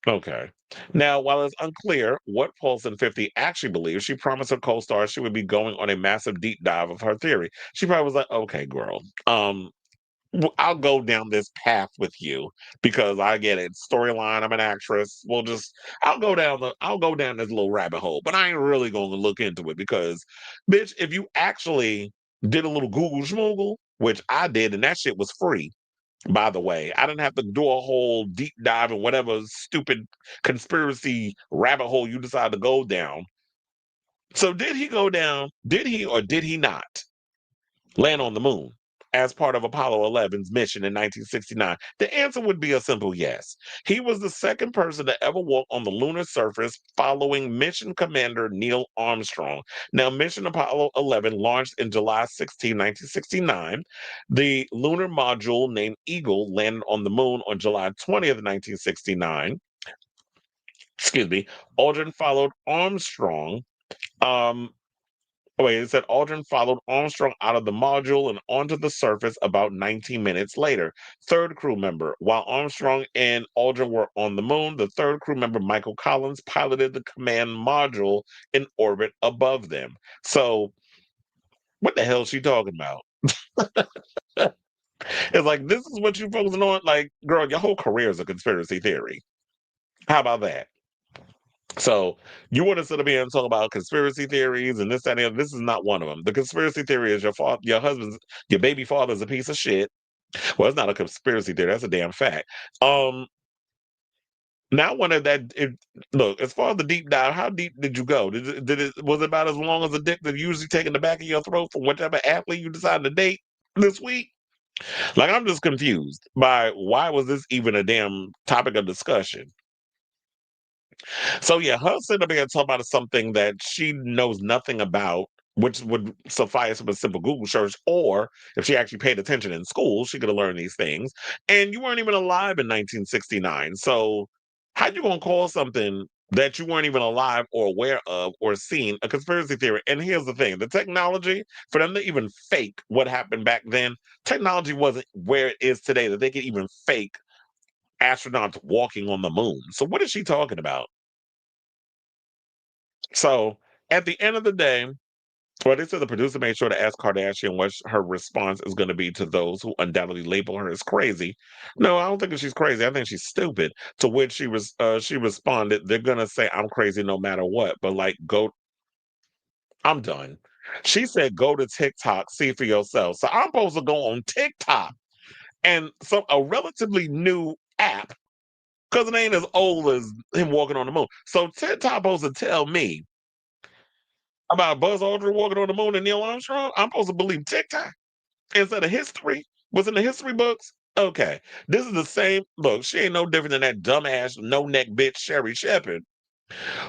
Okay. Now, while it's unclear what Paulson 50 actually believes, she promised her co-star she would be going on a massive deep dive of her theory. She probably was like, "Okay, girl, I'll go down this path with you because I get it. Storyline, I'm an actress. I'll go down this little rabbit hole, but I ain't really going to look into it because, bitch, if you actually did a little Google schmoogle, which I did, and that shit was free, by the way. I didn't have to do a whole deep dive in whatever stupid conspiracy rabbit hole you decide to go down. So did he go down? Did he or did he not land on the moon as part of Apollo 11's mission in 1969? The answer would be a simple yes. He was the second person to ever walk on the lunar surface following mission commander Neil Armstrong. Now, mission Apollo 11 launched in July 16, 1969. The lunar module named Eagle landed on the moon on July 20th, 1969. Excuse me. Aldrin followed Armstrong. Um, Oh, wait, it said Aldrin followed Armstrong out of the module and onto the surface about 19 minutes later. Third crew member. While Armstrong and Aldrin were on the moon, the third crew member, Michael Collins, piloted the command module in orbit above them. So, what the hell is she talking about? It's like, this is what you're focusing on? Like, girl, your whole career is a conspiracy theory. How about that? So you want to sit up here and talk about conspiracy theories and this, that, and the other. This is not one of them. The conspiracy theory is your husband's, your baby father's a piece of shit. Well, it's not a conspiracy theory. That's a damn fact. Um, Now, one of that. Look, as far as the deep dive, how deep did you go? Was it about as long as the dick that usually take in the back of your throat from whichever athlete you decide to date this week? Like, I'm just confused by why was this even a damn topic of discussion? So yeah, her sitting up here talking about something that she knows nothing about, which would suffice with a simple Google search, or if she actually paid attention in school, she could have learned these things. And you weren't even alive in 1969. So how you gonna call something that you weren't even alive or aware of or seen a conspiracy theory. And here's the thing, the technology, for them to even fake what happened back then, technology wasn't where it is today that they could even fake astronauts walking on the moon. So what is she talking about? So at the end of the day, well, they said the producer made sure to ask Kardashian what her response is going to be to those who undoubtedly label her as crazy. No, I don't think that she's crazy. I think she's stupid. To which she responded, "They're going to say I'm crazy no matter what, but like go, I'm done." She said, "Go to TikTok, see for yourself." So I'm supposed to go on TikTok and a relatively new app because it ain't as old as him walking on the moon. So TikTok supposed to tell me about Buzz Aldrin walking on the moon and Neil Armstrong. I'm supposed to believe TikTok instead of history. What's in the history books? Okay, this is the same. Look, she ain't no different than that dumbass no neck bitch Sherry Shepherd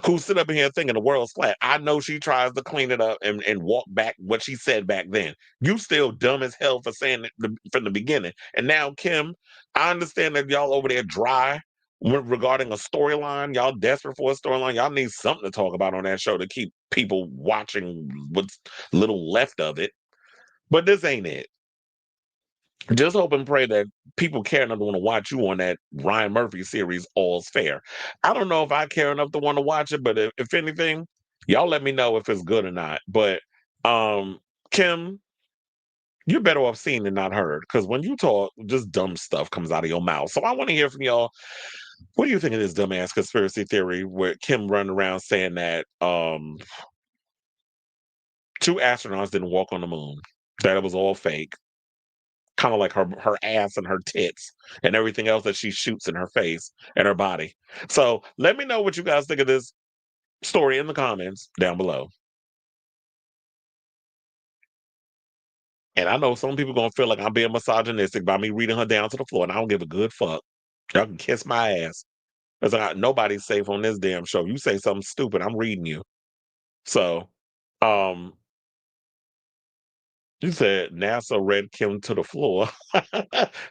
who sit up in here thinking the world's flat. I know she tries to clean it up and walk back what she said back then. You still dumb as hell for saying it from the beginning. And now, Kim, I understand that y'all over there dry regarding a storyline. Y'all desperate for a storyline. Y'all need something to talk about on that show to keep people watching what's little left of it. But this ain't it. Just hope and pray that people care enough to want to watch you on that Ryan Murphy series, All's Fair. I don't know if I care enough to want to watch it, but if anything, y'all let me know if it's good or not. But um, Kim, you're better off seen than not heard because when you talk, just dumb stuff comes out of your mouth. So I want to hear from y'all. What do you think of this dumbass conspiracy theory where Kim running around saying that two astronauts didn't walk on the moon, that it was all fake? Kind of like her ass and her tits and everything else that she shoots in her face and her body. So let me know what you guys think of this story in the comments down below. And I know some people gonna feel like I'm being misogynistic by me reading her down to the floor, and I don't give a good fuck. Y'all can kiss my ass. Cause nobody's safe on this damn show. You say something stupid, I'm reading you. So, um, you said NASA read Kim to the floor,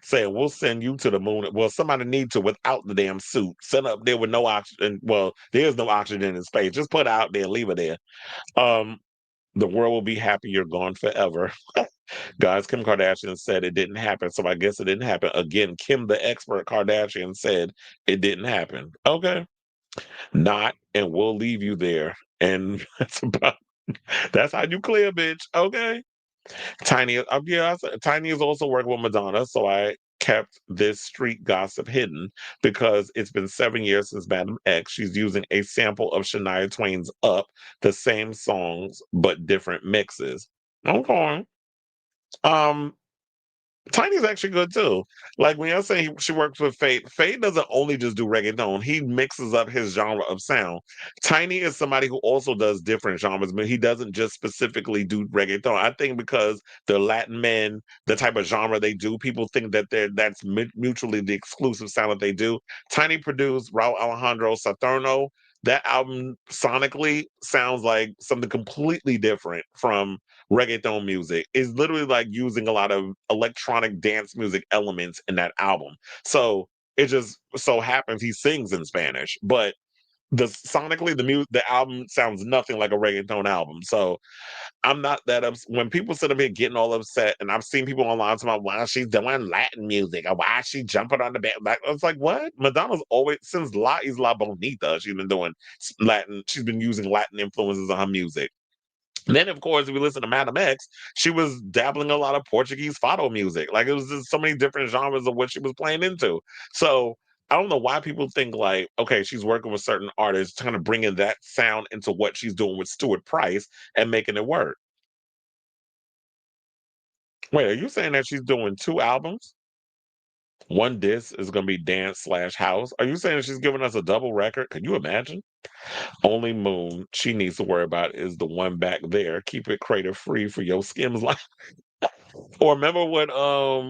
saying we'll send you to the moon. Well, somebody need to without the damn suit. Send up there with no oxygen. Well, there's no oxygen in space. Just put it out there, leave it there. Um, the world will be happy you're gone forever. Guys, Kim Kardashian said it didn't happen, so I guess it didn't happen. Again, Kim, the expert Kardashian, said it didn't happen. Okay, not, and we'll leave you there. And that's how you clear, bitch. Okay. Tiny, yeah, Tiny is also working with Madonna, so I kept this street gossip hidden because it's been 7 years since Madam X. She's using a sample of Shania Twain's "Up," the same songs but different mixes. Okay. Um, Tiny's actually good too. Like when I say she works with Fate, Fate doesn't only just do reggaeton. He mixes up his genre of sound. Tiny is somebody who also does different genres, but he doesn't just specifically do reggaeton. I think because they're Latin men, the type of genre they do, people think that that's mutually the exclusive sound that they do. Tiny produced Raul Alejandro Saturno. That album sonically sounds like something completely different from reggaeton music. Is literally like using a lot of electronic dance music elements in that album. So it just so happens he sings in Spanish, but the album sounds nothing like a reggaeton album. So I'm not that when people sit up here getting all upset, and I've seen people online talking about why she's doing Latin music or why she jumping on the bed. Like, I was like, what? Madonna's always since La Isla Bonita, she's been doing Latin. She's been using Latin influences in her music. Then, of course, if you listen to Madam X, she was dabbling a lot of Portuguese fado music. Like it was just so many different genres of what she was playing into. So I don't know why people think like, okay, she's working with certain artists, kind of bringing that sound into what she's doing with Stuart Price and making it work. Wait, are you saying that she's doing two albums? One disc is going to be dance slash house. Are you saying she's giving us a double record? Can you imagine? Only moon she needs to worry about is the one back there. Keep it crater free for your skims life. Or remember what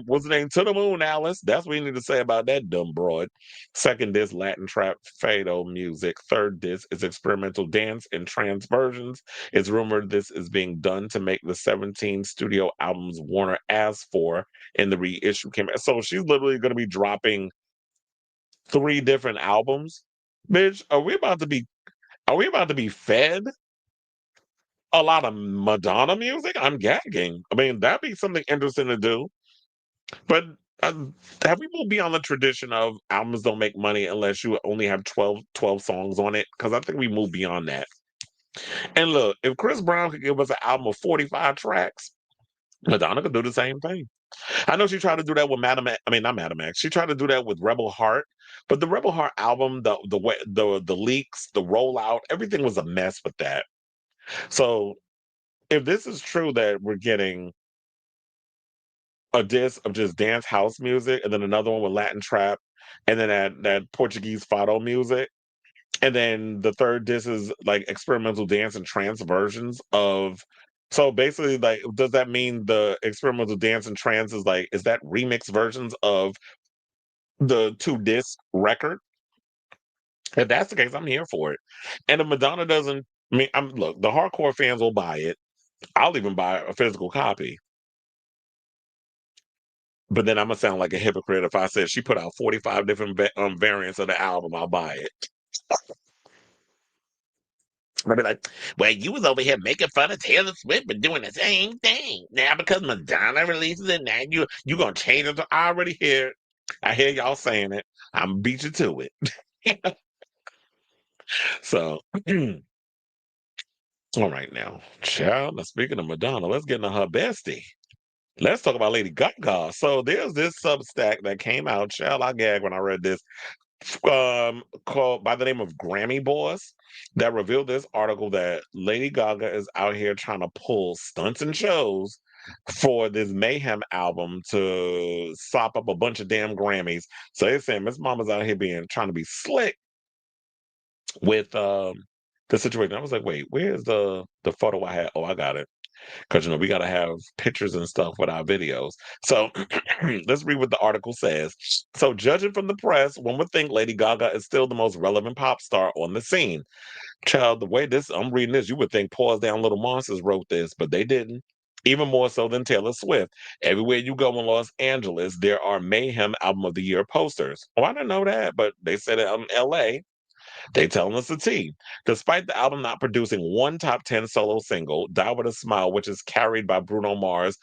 what's the name? To the moon, Alice. That's what you need to say about that dumb broad. Second disc, Latin trap fado music. Third disc is experimental dance and trance versions. It's rumored this is being done to make the 17 studio albums Warner asked for in the reissue. So she's literally going to be dropping three different albums. Bitch, are we about to be fed a lot of Madonna music? I'm gagging. I mean, that'd be something interesting to do. But uh, have we moved beyond the tradition of albums don't make money unless you only have twelve songs on it? Because I think we moved beyond that. And look, if Chris Brown could give us an album of 45 tracks, Madonna could do the same thing. I know she tried to do that with Madam X. I mean, not Madam X. She tried to do that with Rebel Heart, but the Rebel Heart album, the leaks, the rollout, everything was a mess with that. So if this is true that we're getting a disc of just dance house music, and then another one with Latin trap, and then that Portuguese fado music, and then the third disc is like experimental dance and trance versions of. So basically, like, does that mean the experimental dance and trance is that remix versions of the two disc record? If that's the case, I'm here for it. And if Madonna doesn't, I mean, I'm look, the hardcore fans will buy it. I'll even buy a physical copy. But then I'm gonna sound like a hypocrite if I said she put out 45 different variants of the album. I'll buy it. I'll be like, well, you was over here making fun of Taylor Swift but doing the same thing. Now because Madonna releases it, now you gonna change it. I already hear it. I hear y'all saying it. I'm gonna beat you to it. So all right now. Child, now speaking of Madonna, let's get into her bestie. Let's talk about Lady Gaga. So there's this Substack that came out. Child, I gagged when I read this. Called by the name of Grammy Boss that revealed this article that Lady Gaga is out here trying to pull stunts and shows for this Mayhem album to sop up a bunch of damn Grammys. So they're saying Miss Mama's out here trying to be slick with the situation. I was like, wait, where's the photo I had? Oh, I got it. Because we got to have pictures and stuff with our videos. So let's read what the article says. So, judging from the press, one would think Lady Gaga is still the most relevant pop star on the scene. Child, the way I'm reading this, you would think Pause Down Little Monsters wrote this, but they didn't. Even more so than Taylor Swift. Everywhere you go in Los Angeles, there are Mayhem Album of the Year posters. Oh, I didn't know that, but they said it in LA. They telling us the tea. Despite the album not producing one top 10 solo single, Die With a Smile, which is carried by Bruno Mars,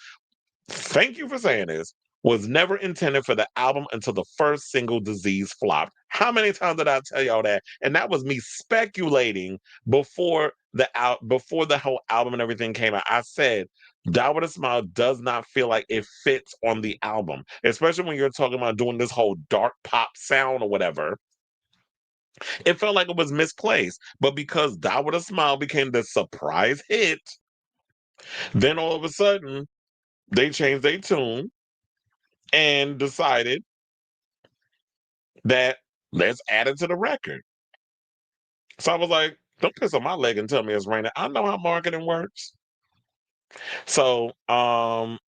thank you for saying this, was never intended for the album until the first single, Disease, flopped. How many times did I tell y'all that? And that was me speculating before the whole album and everything came out. I said, Die With a Smile does not feel like it fits on the album, especially when you're talking about doing this whole dark pop sound or whatever. It felt like it was misplaced. But because Die With a Smile became the surprise hit, then all of a sudden they changed their tune and decided that let's add it to the record. So I was like, don't piss on my leg and tell me it's raining. I know how marketing works. So and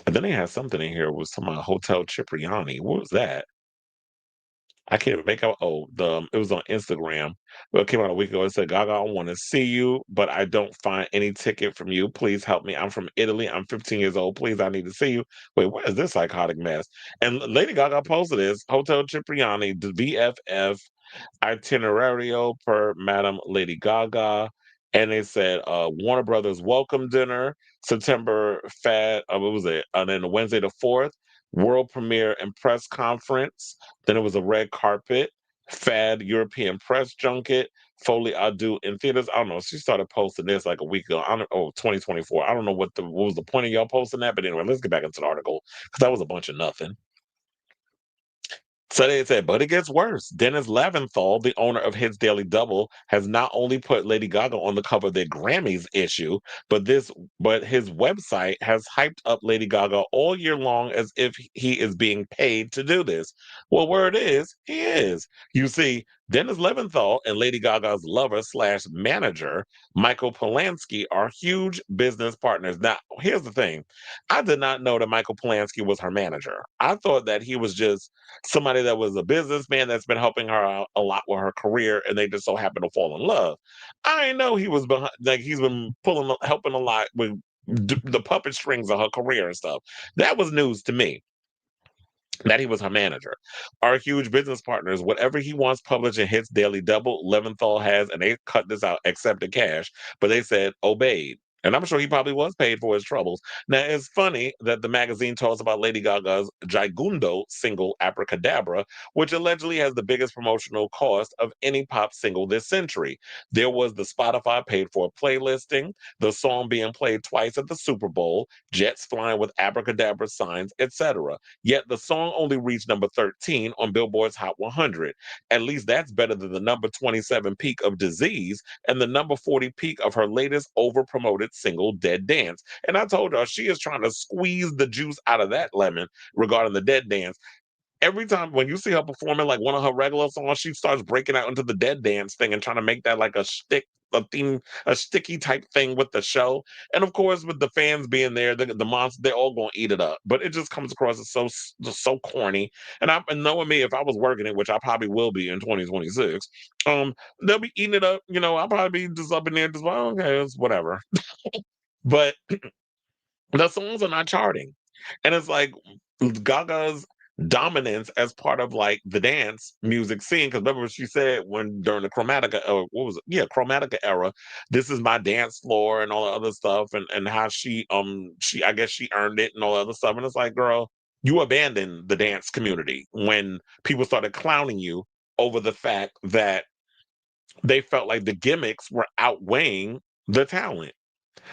then they had something in here. It was some Hotel Cipriani. What was that? I can't even make out. Oh, it was on Instagram. Well, it came out a week ago. It said, Gaga, I want to see you, but I don't find any ticket from you. Please help me. I'm from Italy. I'm 15 years old. Please, I need to see you. Wait, what is this psychotic mess? And Lady Gaga posted this Hotel Cipriani, the VFF Itinerario per Madam Lady Gaga. And they said Warner Brothers welcome dinner, September what was it? And then Wednesday the 4th, world premiere and press conference. Then it was a red carpet, Fad European press junket, Foley Adu in theaters. I don't know. She started posting this like a week ago. I don't, 2024. I don't know what was the point of y'all posting that, but anyway, let's get back into the article because that was a bunch of nothing. So they said, but it gets worse. Dennis Leventhal, the owner of Hits Daily Double, has not only put Lady Gaga on the cover of their Grammys issue, but his website has hyped up Lady Gaga all year long as if he is being paid to do this. Well, word is, he is. You see, Dennis Leventhal and Lady Gaga's lover slash manager, Michael Polanski, are huge business partners. Now, here's the thing. I did not know that Michael Polanski was her manager. I thought that he was just somebody that was a businessman that's been helping her out a lot with her career, and they just so happened to fall in love. I didn't know he was behind, like he's been helping a lot with the puppet strings of her career and stuff. That was news to me. that he was her manager. Our huge business partners, whatever he wants published in Hits Daily Double, Leventhal has, and they cut this out, accepted cash, but they said obeyed. And I'm sure he probably was paid for his troubles. Now, it's funny that the magazine tells about Lady Gaga's Gigundo single, Abracadabra, which allegedly has the biggest promotional cost of any pop single this century. There was the Spotify paid for playlisting, the song being played twice at the Super Bowl, jets flying with abracadabra signs, etc. Yet the song only reached number 13 on Billboard's Hot 100. At least that's better than the number 27 peak of Disease and the number 40 peak of her latest over promoted single, Dead Dance. And I told her she is trying to squeeze the juice out of that lemon regarding the Dead Dance. Every time when you see her performing like one of her regular songs, she starts breaking out into the Dead Dance thing and trying to make that like a stick, a theme, a sticky type thing with the show. And of course, with the fans being there, the monster, they're all gonna eat it up. But it just comes across as just so corny. And knowing me, if I was working it, which I probably will be in 2026, they'll be eating it up. I'll probably be just up in there, just like, okay, it's whatever. But the songs are not charting. And it's like Gaga's dominance as part of like the dance music scene. Because remember, she said when during the Chromatica, or what was it? Yeah, Chromatica era, this is my dance floor and all the other stuff, and how she I guess she earned it and all the other stuff. And it's like, girl, you abandoned the dance community when people started clowning you over the fact that they felt like the gimmicks were outweighing the talent.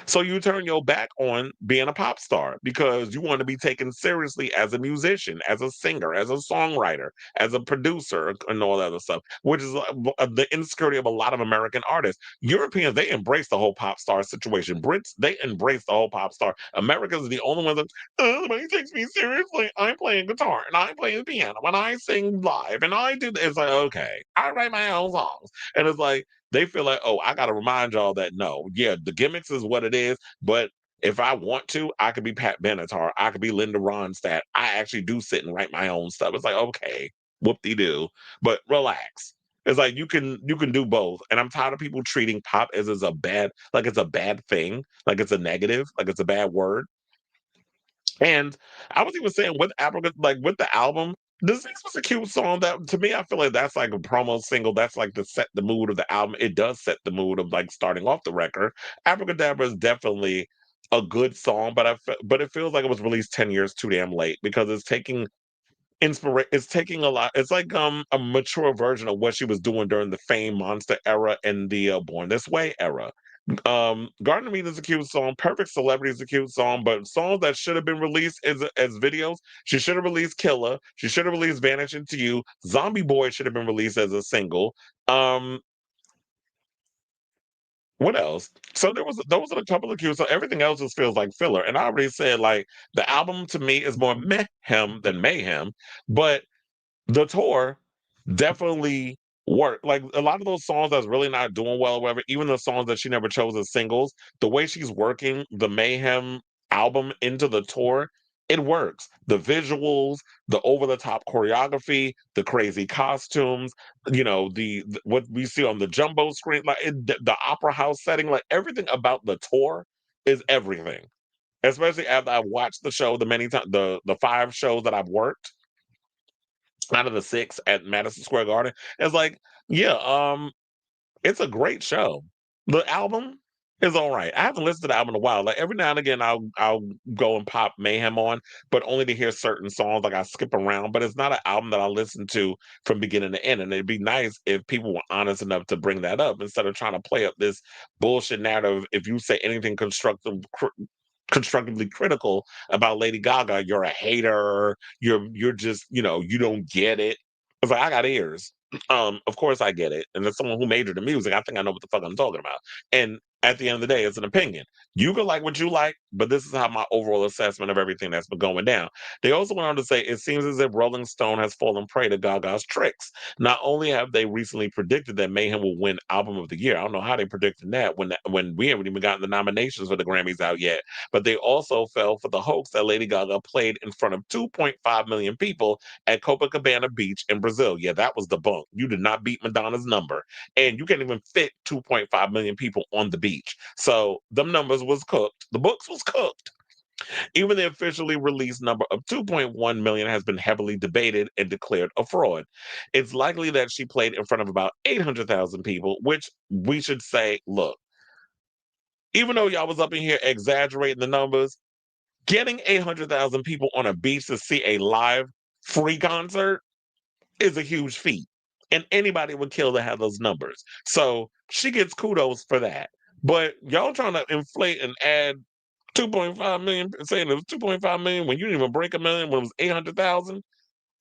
So you turn your back on being a pop star because you want to be taken seriously as a musician, as a singer, as a songwriter, as a producer, and all that other stuff, which is the insecurity of a lot of American artists. Europeans, they embrace the whole pop star situation. Brits, they embrace the whole pop star. Americans are the only ones that, nobody takes me seriously. I'm playing guitar and I'm playing piano and I sing live and I do. It's like, okay, I write my own songs. And it's like, they feel like, oh, I got to remind y'all that no, yeah, the gimmicks is what it is, but if I want to, I could be Pat Benatar, I could be Linda Ronstadt. I actually do sit and write my own stuff. It's like, okay, whoop de doo, but relax. It's like you can do both, and I'm tired of people treating pop as a bad, like it's a bad thing, like it's a negative, like it's a bad word. And I was even saying with Africa, like with the album, this was a cute song that to me, I feel like that's like a promo single. That's like to set the mood of the album. It does set the mood of like starting off the record. Abracadabra is definitely a good song, but but it feels like it was released 10 years too damn late because it's taking a lot. It's like a mature version of what she was doing during the Fame Monster era and the Born This Way era. Garden Meat is a cute song. Perfect Celebrity is a cute song, but songs that should have been released as videos, she should have released Killer. She should have released Vanish Into You. Zombie Boy should have been released as a single. Um, what else? So those are a couple of cute. So everything else just feels like filler. And I already said like the album to me is more mayhem than mayhem, but the tour definitely worked. Like a lot of those songs that's really not doing well, or whatever, even the songs that she never chose as singles, the way she's working the Mayhem album into the tour, it works. The visuals, the over-the-top choreography, the crazy costumes, the what we see on the jumbo screen, like the opera house setting, like everything about the tour is everything. Especially after I've watched the show the many times, the five shows that I've worked out of the six at Madison Square Garden. It's like, yeah, it's a great show. The album is all right. I haven't listened to the album in a while. Like every now and again, I'll go and pop Mayhem on, but only to hear certain songs. Like I skip around, but it's not an album that I listen to from beginning to end. And it'd be nice if people were honest enough to bring that up instead of trying to play up this bullshit narrative. If you say anything constructively critical about Lady Gaga, you're a hater. You're just, you don't get it. It's like I got ears. Of course I get it. And as someone who majored in music, I think I know what the fuck I'm talking about. And at the end of the day, it's an opinion. You can like what you like, but this is how my overall assessment of everything that's been going down. They also went on to say it seems as if Rolling Stone has fallen prey to Gaga's tricks. Not only have they recently predicted that Mayhem will win Album of the Year, I don't know how they predicted that when we haven't even gotten the nominations for the Grammys out yet, but they also fell for the hoax that Lady Gaga played in front of 2.5 million people at Copacabana Beach in Brazil. Yeah, that was the bunk. You did not beat Madonna's number, and you can't even fit 2.5 million people on the beach. So them numbers was cooked. The books was cooked. Even the officially released number of 2.1 million has been heavily debated and declared a fraud. It's likely that she played in front of about 800,000 people, which we should say, look, even though y'all was up in here exaggerating the numbers, getting 800,000 people on a beach to see a live free concert is a huge feat. And anybody would kill to have those numbers. So she gets kudos for that. But y'all trying to inflate and add 2.5 million, saying it was 2.5 million when you didn't even break a million when it was 800,000.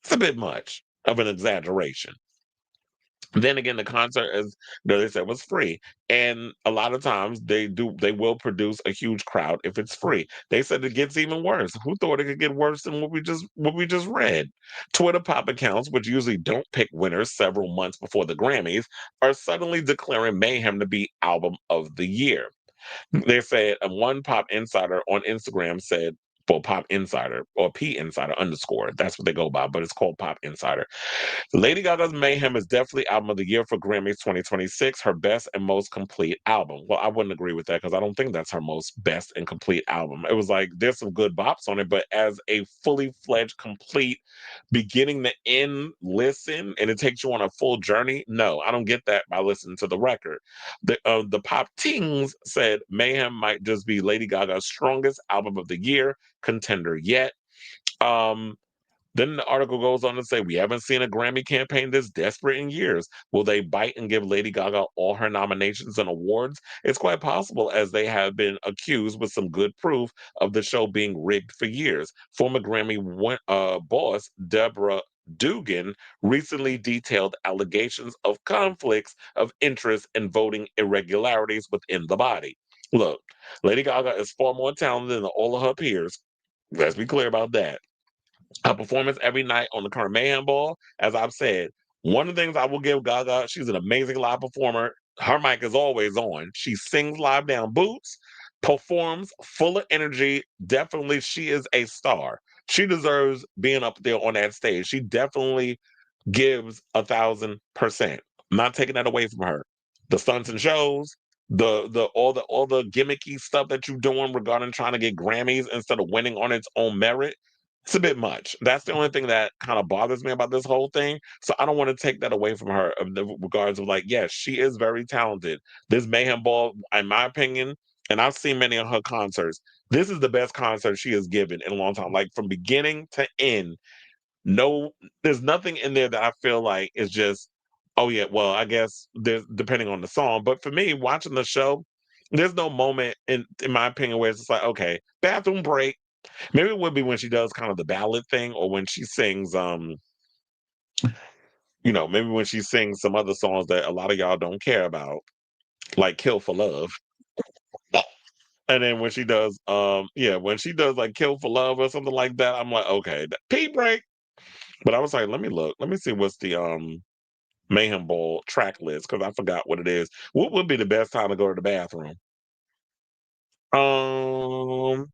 It's a bit much of an exaggeration. Then again, the concert, as they said, was free, and a lot of times they will produce a huge crowd if it's free. They said it gets even worse. Who thought it could get worse than what we just read? Twitter pop accounts, which usually don't pick winners several months before the Grammys, are suddenly declaring Mayhem to be album of the year. They said one pop insider on Instagram said, well, Pop Insider or P Insider underscore. That's what they go by, but it's called Pop Insider. Lady Gaga's Mayhem is definitely album of the year for Grammys 2026, her best and most complete album. Well, I wouldn't agree with that because I don't think that's her most best and complete album. It was like there's some good bops on it, but as a fully fledged, complete beginning to end listen, and it takes you on a full journey, no, I don't get that by listening to the record. The Pop Tings said Mayhem might just be Lady Gaga's strongest album of the year contender yet. Um, then the article goes on to say, we haven't seen a Grammy campaign this desperate in years. Will they bite and give Lady Gaga all her nominations and awards? It's quite possible, as they have been accused with some good proof of the show being rigged for years. Former boss Deborah Dugan recently detailed allegations of conflicts of interest and voting irregularities within the body. Look, Lady Gaga is far more talented than all of her peers. Let's be clear about that. Her performance every night on the current Mayhem Ball, as I've said, one of the things I will give Gaga, she's an amazing live performer. Her mic is always on. She sings live down boots, performs full of energy. Definitely, she is a star. She deserves being up there on that stage. She definitely gives 1,000%. I'm not taking that away from her. The stunts and shows, the gimmicky stuff that you're doing regarding trying to get Grammys instead of winning on its own merit, it's a bit much. That's the only thing that kind of bothers me about this whole thing. So I don't want to take that away from her in the regards of like, yes, she is very talented. This Mayhem Ball, in my opinion, and I've seen many of her concerts, this is the best concert she has given in a long time. Like from beginning to end, no, there's nothing in there that I feel like is just, oh yeah, well, I guess there's depending on the song. But for me, watching the show, there's no moment in my opinion where it's just like, okay, bathroom break. Maybe it would be when she does kind of the ballad thing, or when she sings maybe when she sings some other songs that a lot of y'all don't care about, like Kill for Love. And then when she does when she does like Kill for Love or something like that, I'm like, okay, pee break. But I was like, let me look. Let me see what's the Mayhem Ball track list because I forgot what it is. What would be the best time to go to the bathroom? Um,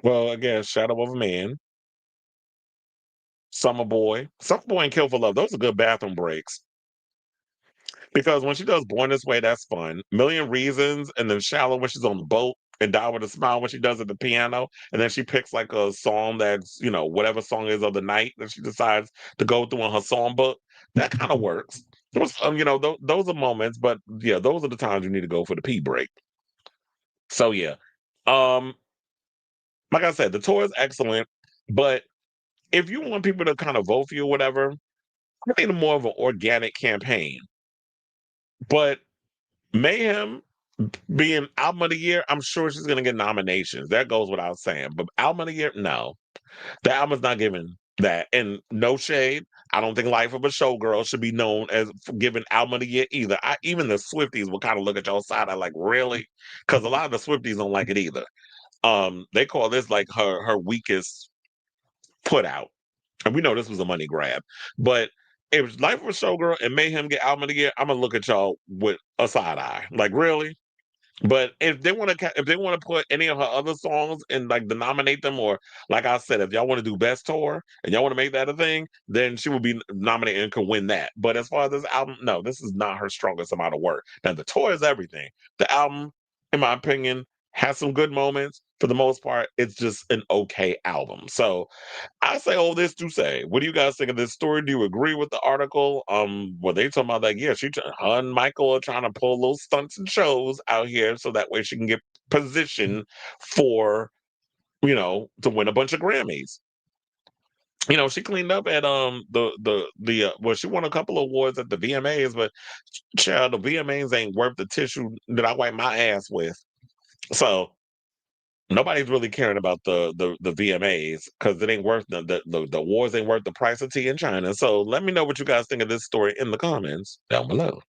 well, I guess Shadow of a Man, Summer Boy, and Kill for Love. Those are good bathroom breaks because when she does Born This Way, that's fun. Million Reasons, and then Shallow when she's on the boat, and Die with a Smile when she does it at the piano, and then she picks like a song that's whatever song is of the night that she decides to go through in her songbook. That kind of works. Those are moments, but yeah, those are the times you need to go for the pee break. So yeah, um, like I said, the tour is excellent, but if you want people to kind of vote for you or whatever, I need more of an organic campaign. But Mayhem being album of the year, I'm sure she's gonna get nominations. That goes without saying. But album of the year, no. The album's not giving that. And no shade. I don't think Life of a Showgirl should be known as giving album of the year either. Even the Swifties will kind of look at your side. I like, really? Because a lot of the Swifties don't like it either. They call this like her weakest put out. And we know this was a money grab. But if Life of a Showgirl and Mayhem get album of the year, I'm gonna look at y'all with a side eye. Like, really? But if they want to put any of her other songs and like denominate them, or like I said, if y'all want to do best tour and y'all want to make that a thing, then she will be nominated and can win that. But as far as this album, no, this is not her strongest amount of work. Now the tour is everything. The album, in my opinion, has some good moments. For the most part, it's just an okay album. So I say all this to say, what do you guys think of this story? Do you agree with the article? Well, they talking about like, yeah, her and Michael are trying to pull those stunts and shows out here so that way she can get positioned for, to win a bunch of Grammys. She cleaned up at well, she won a couple of awards at the VMAs, but child, the VMAs ain't worth the tissue that I wipe my ass with. So nobody's really caring about the VMAs because it ain't worth the awards ain't worth the price of tea in China. So let me know what you guys think of this story in the comments down below.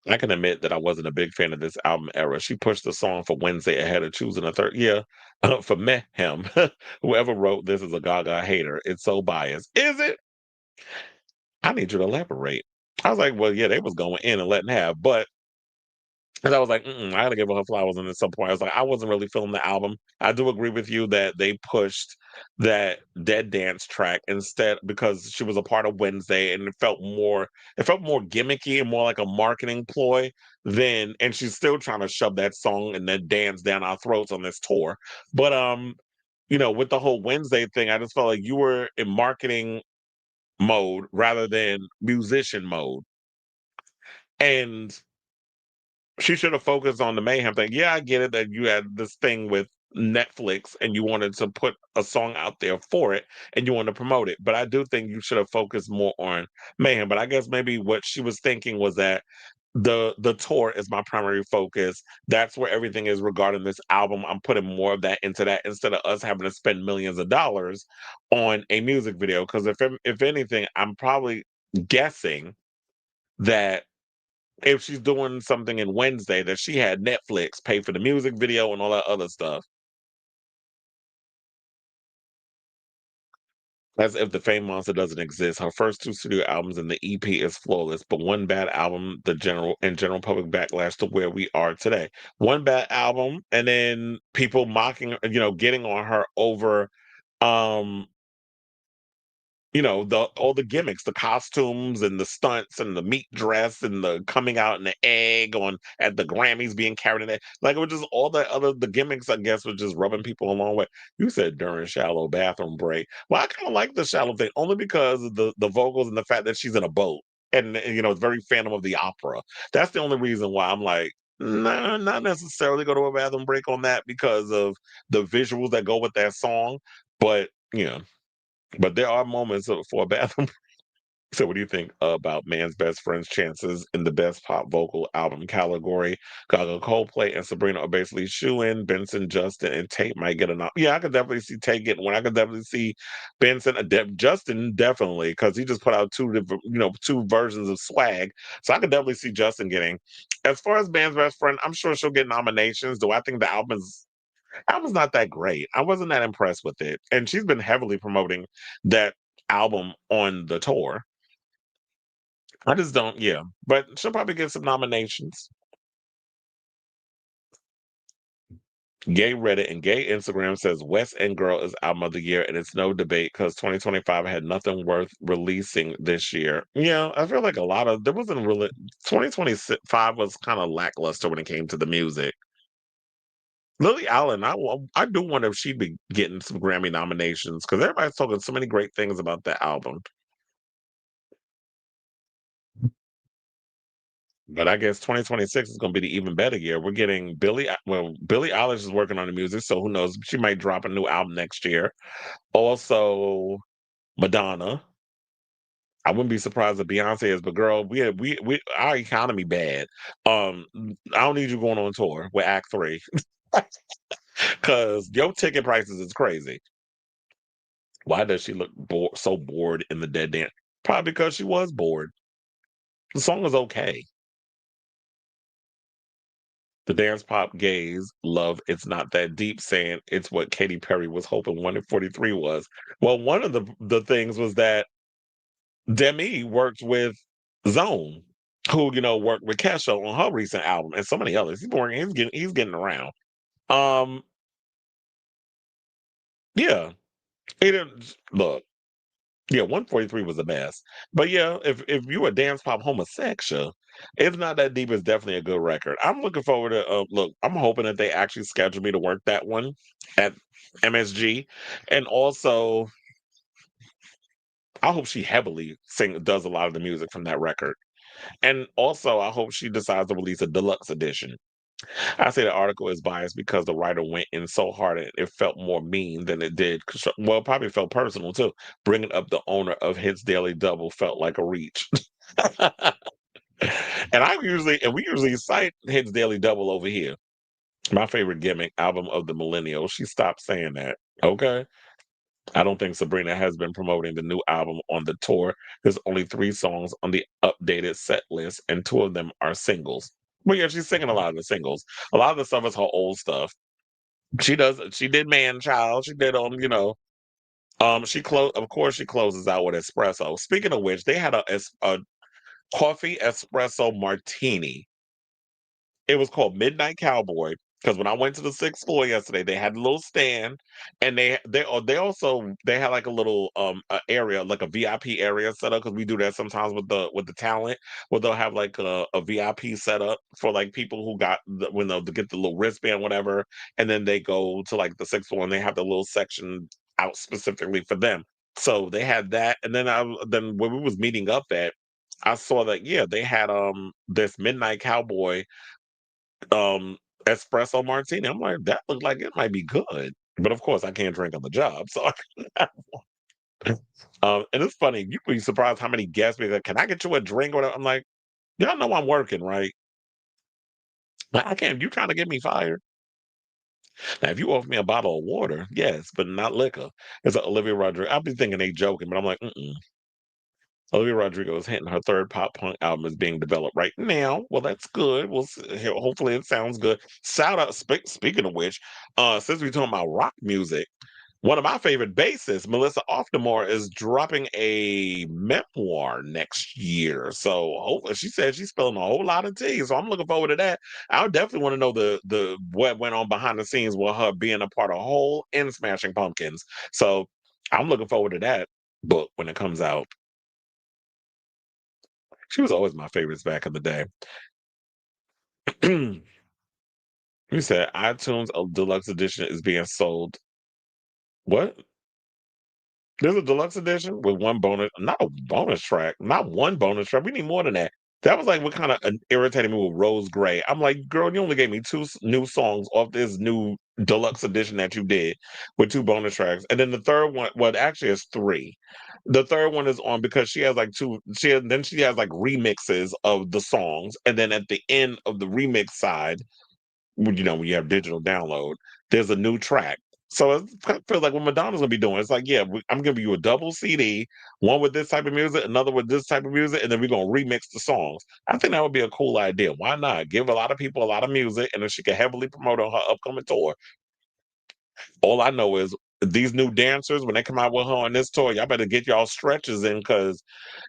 I can admit that I wasn't a big fan of this album era. She pushed the song for Wednesday ahead of choosing a third. Yeah, for Mayhem. Whoever wrote this is a Gaga hater. It's so biased. Is it? I need you to elaborate. I was like, well, yeah, they was going in and letting have, but and I was like, I had to give her flowers. And at some point, I was like, I wasn't really feeling the album. I do agree with you that they pushed that Dead Dance track instead because she was a part of Wednesday, and it felt more gimmicky and more like a marketing ploy than. And she's still trying to shove that song and that dance down our throats on this tour. But with the whole Wednesday thing, I just felt like you were in marketing mode rather than musician mode, and she should have focused on the Mayhem thing. Yeah, I get it that you had this thing with Netflix and you wanted to put a song out there for it and you want to promote it. But I do think you should have focused more on Mayhem. But I guess maybe what she was thinking was that the tour is my primary focus. That's where everything is regarding this album. I'm putting more of that into that instead of us having to spend millions of dollars on a music video. Because if anything, I'm probably guessing that if she's doing something in Wednesday that she had Netflix pay for the music video and all that other stuff. As if the Fame Monster doesn't exist. Her first two studio albums and the EP is flawless, but one bad album, the general public backlash to where we are today. One bad album, and then people mocking, getting on her over um the all the gimmicks, the costumes and the stunts and the meat dress and the coming out in the egg on at the Grammys being carried in it. Like it was just all the gimmicks, I guess, were just rubbing people a long way. You said during shallow bathroom break. Well, I kind of like the shallow thing only because of the vocals and the fact that she's in a boat and it's very Phantom of the Opera. That's the only reason why I'm like, nah, not necessarily go to a bathroom break on that because of the visuals that go with that song. But but there are moments for a bathroom. So, what do you think about Man's Best Friend's chances in the Best Pop Vocal Album category? Gaga, Coldplay, and Sabrina are basically shoe-in. Benson, Justin, and Tate might get enough. Yeah, I could definitely see Tate getting one. I could definitely see Benson, Justin definitely, because he just put out two different, two versions of Swag. So I could definitely see Justin getting. As far as Man's Best Friend, I'm sure she'll get nominations. Do I think the album's not that great. I wasn't that impressed with it. And she's been heavily promoting that album on the tour. I just don't, yeah. But she'll probably get some nominations. Gay Reddit and Gay Instagram says West End Girl is album of the year, and it's no debate because 2025 had nothing worth releasing this year. Yeah, I feel like there wasn't really 2025 was kind of lackluster when it came to the music. Lily Allen, I do wonder if she'd be getting some Grammy nominations because everybody's talking so many great things about that album. But I guess 2026 is going to be the even better year. We're getting Billie Eilish is working on the music, so who knows? She might drop a new album next year. Also, Madonna. I wouldn't be surprised if Beyonce is, but girl, we our economy bad. I don't need you going on tour with Act Three because your ticket prices is crazy. Why does she look so bored in the Dead Dance? Probably because she was bored. The song is okay. The dance pop gays love It's Not That Deep, saying it's what Katy Perry was hoping 1 in 43 was. Well, one of the things was that Demi worked with Zone, who, worked with Kesha on her recent album and so many others. He's getting around. Um, yeah. He didn't look. Yeah, 143 was the best. But yeah, if you a dance pop homosexual, it's not that deep. It's definitely a good record. I'm looking forward to. Look, I'm hoping that they actually schedule me to work that one at MSG, and also I hope she heavily does a lot of the music from that record. And also, I hope she decides to release a deluxe edition. I say the article is biased because the writer went in so hard and it felt more mean than it did. Well, it probably felt personal too. Bringing up the owner of Hits Daily Double felt like a reach. And we usually cite Hits Daily Double over here. My favorite gimmick album of the millennial. She stopped saying that. Okay. I don't think Sabrina has been promoting the new album on the tour. There's only 3 songs on the updated set list, and 2 of them are singles. Well, yeah, she's singing a lot of the singles. A lot of the stuff is her old stuff. She did Man Child. She did of course she closes out with espresso. Speaking of which, they had a coffee espresso martini. It was called Midnight Cowboy because when I went to the sixth floor yesterday, they had a little stand, and they had like a little area, like a VIP area set up because we do that sometimes with the talent, where they'll have like a VIP set up for like people who got when they'll get the little wristband, whatever, and then they go to like the sixth floor and they have the little section out specifically for them. So they had that, and then when we was meeting up at, I saw that yeah they had this Midnight Cowboy um espresso martini. I'm like, that looks like it might be good. But of course I can't drink on the job. So and it's funny, you'd be surprised how many guests be like, can I get you a drink? Or whatever? I'm like, y'all know I'm working, right? Like, I can't you trying to get me fired. Now if you offer me a bottle of water, yes, but not liquor. It's a Olivia Rodrigo. I'll be thinking they joking, but I'm like, mm-mm. Olivia Rodrigo is hinting her third pop punk album is being developed right now. Well, that's good. Hopefully it sounds good. Shout out. Speaking of which, since we're talking about rock music, one of my favorite bassists, Melissa Offdemore, is dropping a memoir next year. So hopefully, she said she's spilling a whole lot of tea. So I'm looking forward to that. I definitely want to know the what went on behind the scenes with her being a part of Hole and Smashing Pumpkins. So I'm looking forward to that book when it comes out. She was always my favorites back in the day. You said iTunes deluxe edition is being sold. What? There's a deluxe edition with one bonus, not a bonus track, not one bonus track. We need more than that. That was like what kind of irritated me with Rose Gray. I'm like, girl, you only gave me new songs off this new deluxe edition that you did with 2 bonus tracks, and then the third one, well, actually, it's 3. The third one is on because she has like two. Then she has like remixes of the songs, and then at the end of the remix side, when you have digital download, there's a new track. So it feels like what Madonna's gonna be doing. It's like, yeah, I'm giving you a double CD, one with this type of music, another with this type of music, and then we're gonna remix the songs. I think that would be a cool idea. Why not give a lot of people a lot of music, and then she can heavily promote on her upcoming tour. All I know is these new dancers, when they come out with her on this tour, y'all better get y'all stretches in because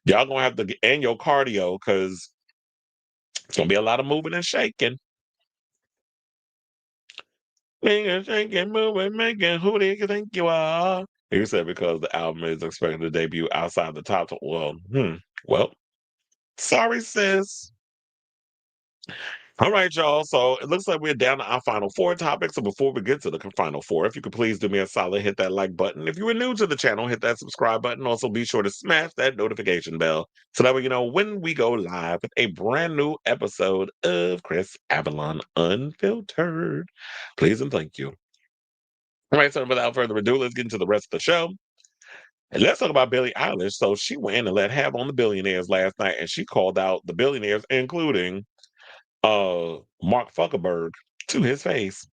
y'all gonna have to and your cardio because it's gonna be a lot of moving and shaking. Nigga, shake it, move it, make it. Who do you think you are? He said because the album is expected to debut outside the top. Well, sorry, sis. All right, y'all. So it looks like we're down to our final 4 topics. So before we get to the final 4, if you could please do me a solid, hit that like button. If you are new to the channel, hit that subscribe button. Also, be sure to smash that notification bell so that way you know when we go live with a brand new episode of Chris Avalon Unfiltered. Please and thank you. All right, so without further ado, let's get into the rest of the show. And let's talk about Billie Eilish. So she went in and let have on the Billionaires last night, and she called out the Billionaires, including Mark Zuckerberg, to his face.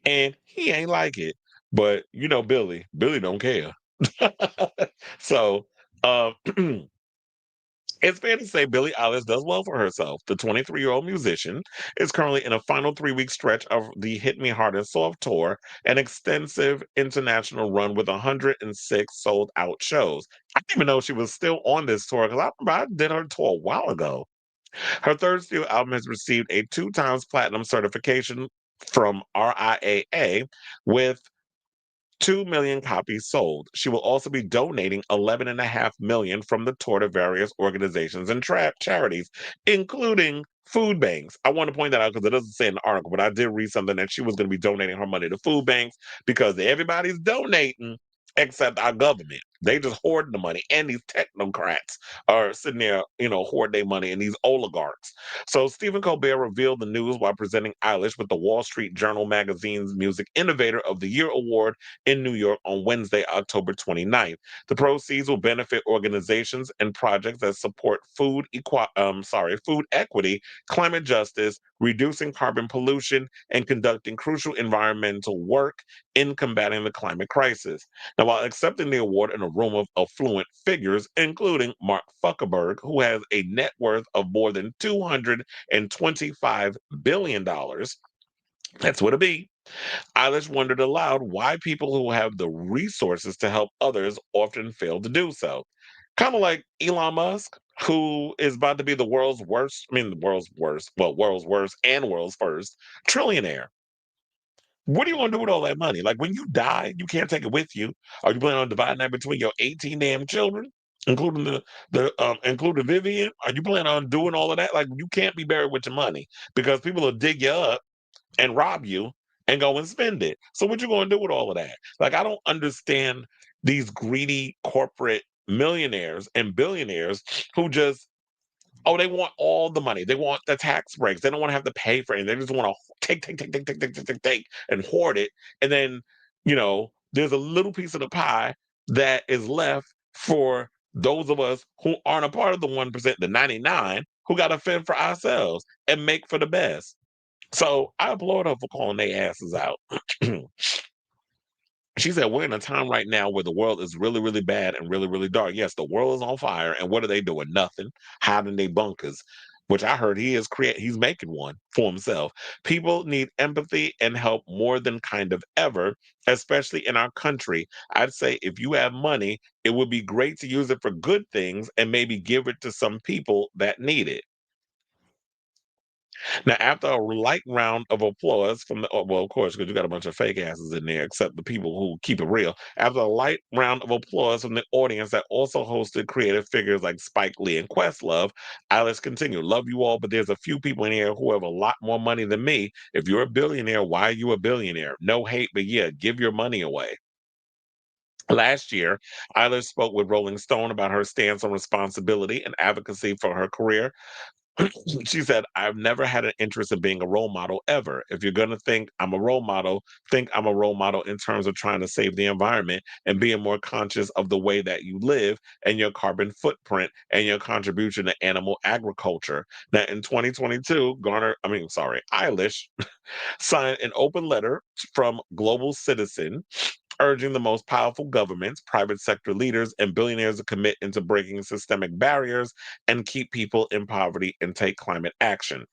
And he ain't like it. But you know, Billy don't care. So uh it's fair to say Billie Eilish does well for herself. The 23-year-old musician is currently in a final 3-week stretch of the Hit Me Hard and Soft tour, an extensive international run with 106 sold out shows. I didn't even know she was still on this tour because I remember I did her tour a while ago. Her third studio album has received a 2 times platinum certification from RIAA with 2 million copies sold. She will also be donating 11.5 million from the tour to various organizations and charities, including food banks. I want to point that out because it doesn't say in the article, but I did read something that she was going to be donating her money to food banks because everybody's donating except our government. They just hoarding the money, and these technocrats are sitting there, hoard their money, and these oligarchs. So Stephen Colbert revealed the news while presenting Eilish with the Wall Street Journal magazine's Music Innovator of the Year award in New York on Wednesday, October 29th. The proceeds will benefit organizations and projects that support food equity, climate justice, reducing carbon pollution, and conducting crucial environmental work in combating the climate crisis. Now, while accepting the award in a room of affluent figures, including Mark Zuckerberg, who has a net worth of more than $225 billion, that's what it be. Eilish wondered aloud why people who have the resources to help others often fail to do so. Kind of like Elon Musk, who is about to be the world's worst, I mean, the world's worst, well, world's worst and world's first trillionaire. What are you going to do with all that money? Like when you die, you can't take it with you. Are you planning on dividing that between your 18 damn children, including including Vivian? Are you planning on doing all of that? Like you can't be buried with your money because people will dig you up and rob you and go and spend it. So what you going to do with all of that? Like I don't understand these greedy corporate millionaires and billionaires who just they want all the money. They want the tax breaks. They don't want to have to pay for it. They just want to take, and hoard it. And then, there's a little piece of the pie that is left for those of us who aren't a part of the 1%, the 99, who got to fend for ourselves and make for the best. So I applaud her for calling their asses out. She said, we're in a time right now where the world is really, really bad and really, really dark. Yes, the world is on fire. And what are they doing? Nothing. Hiding their bunkers, which I heard he's making one for himself. People need empathy and help more than kind of ever, especially in our country. I'd say if you have money, it would be great to use it for good things and maybe give it to some people that need it. Now, after a light round of applause from well, of course, because you got a bunch of fake asses in there, except the people who keep it real. After a light round of applause from the audience that also hosted creative figures like Spike Lee and Questlove, Alice continued, love you all, but there's a few people in here who have a lot more money than me. If you're a billionaire, why are you a billionaire? No hate, but yeah, give your money away. Last year, Eilish spoke with Rolling Stone about her stance on responsibility and advocacy for her career. She said, I've never had an interest in being a role model ever. If you're going to think I'm a role model, think I'm a role model in terms of trying to save the environment and being more conscious of the way that you live and your carbon footprint and your contribution to animal agriculture. Now, in 2022, Eilish signed an open letter from Global Citizen urging the most powerful governments, private sector leaders, and billionaires to commit into breaking systemic barriers and keep people in poverty and take climate action.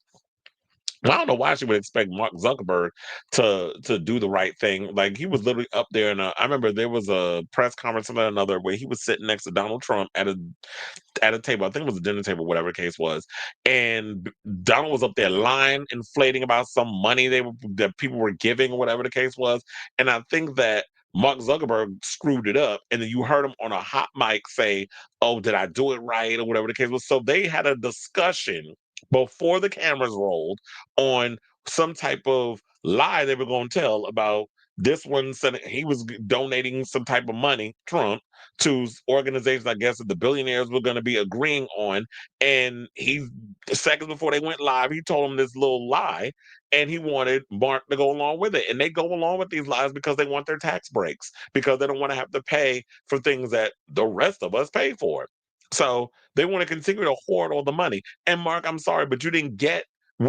I don't know why she would expect Mark Zuckerberg to do the right thing. Like he was literally up there, and I remember there was a press conference or another where he was sitting next to Donald Trump at a table. I think it was a dinner table, whatever the case was. And Donald was up there lying, inflating about some money that people were giving, or whatever the case was. And I think that Mark Zuckerberg screwed it up, and then you heard him on a hot mic say, "Oh, did I do it right?" or whatever the case was. So they had a discussion before the cameras rolled on some type of lie they were going to tell about this one said he was donating some type of money, Trump, to organizations, I guess, that the billionaires were going to be agreeing on. And he, seconds before they went live, he told them this little lie, and he wanted Mark to go along with it. And they go along with these lies because they want their tax breaks, because they don't want to have to pay for things that the rest of us pay for. So they want to continue to hoard all the money. And Mark, I'm sorry, but you didn't get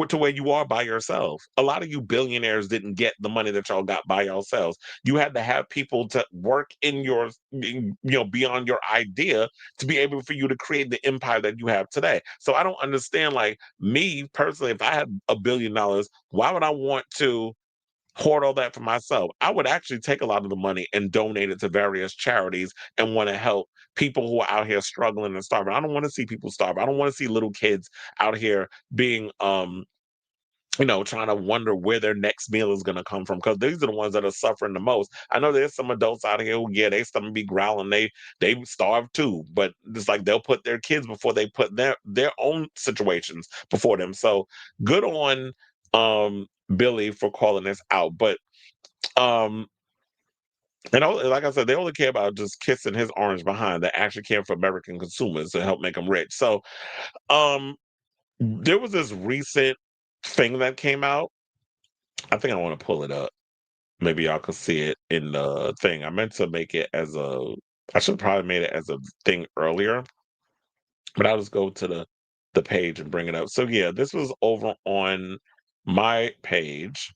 to where you are by yourself. A lot of you billionaires didn't get the money that y'all got by yourselves. You had to have people to work beyond your idea to be able for you to create the empire that you have today. So I don't understand, like me personally, if I had $1 billion, why would I want to hoard all that for myself? I would actually take a lot of the money and donate it to various charities and want to help people who are out here struggling and starving. I don't want to see people starve. I don't want to see little kids out here being trying to wonder where their next meal is going to come from because these are the ones that are suffering the most. I know there's some adults out here who, yeah, they stomach be growling, they starve too, but it's like they'll put their kids before they put their own situations before them. So good on Billy for calling this out, but um like I said, they only care about just kissing his orange behind. They actually care for American consumers to help make them rich. So um there was this recent thing that came out. I think I want to pull it up. Maybe y'all could see it in the thing. I meant to make it as I should probably made it as a thing earlier, but I'll just go to the page and bring it up. So yeah, this was over on my page.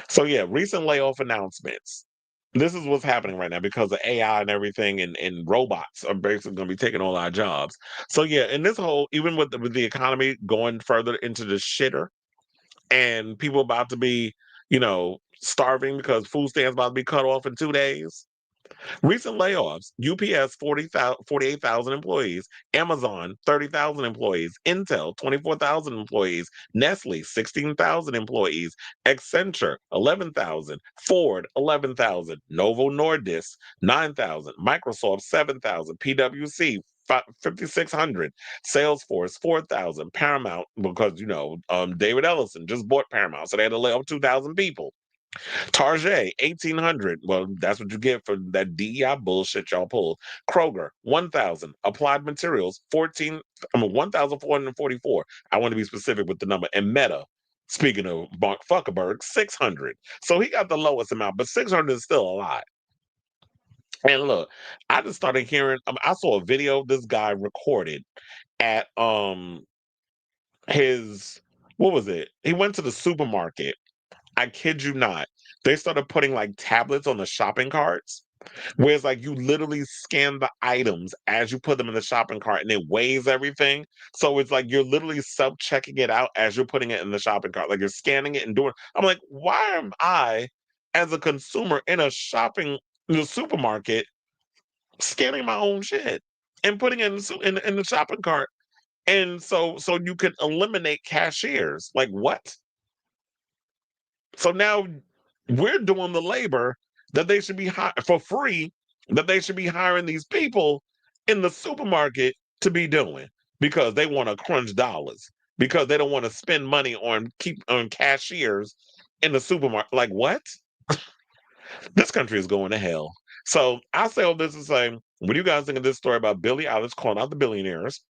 So yeah, recent layoff announcements. This is what's happening right now because of AI and everything, and robots are basically going to be taking all our jobs. So yeah, in this whole, even with the economy going further into the shitter, and people about to be, starving because food stands about to be cut off in 2 days. Recent layoffs: UPS 48,000 employees, Amazon 30,000 employees, Intel 24,000 employees, Nestle 16,000 employees, Accenture 11,000, Ford 11,000, Novo Nordisk 9,000, Microsoft 7,000, PwC 5,600, Salesforce 4,000, Paramount, because David Ellison just bought Paramount, so they had to lay off 2,000 people. Target, 1,800. Well, that's what you get for that DEI bullshit y'all pulled. Kroger, 1,000. Applied Materials, 1,444. I want to be specific with the number. And Meta, speaking of Mark Zuckerberg, 600. So he got the lowest amount, but 600 is still a lot. And look, I just started hearing, I saw a video this guy recorded at his, what was it? He went to the supermarket. I kid you not. They started putting like tablets on the shopping carts, where it's like you literally scan the items as you put them in the shopping cart and it weighs everything. So it's like you're literally self-checking it out as you're putting it in the shopping cart. Like you're scanning it and doing. I'm like, why am I, as a consumer in in the supermarket, scanning my own shit and putting it in the shopping cart? And so you can eliminate cashiers. Like what? So now we're doing the labor that they should be for free, that they should be hiring these people in the supermarket to be doing because they want to crunch dollars, because they don't want to spend money on cashiers in the supermarket. Like what? This country is going to hell. So I say all this to say, what do you guys think of this story about Billie Eilish calling out the billionaires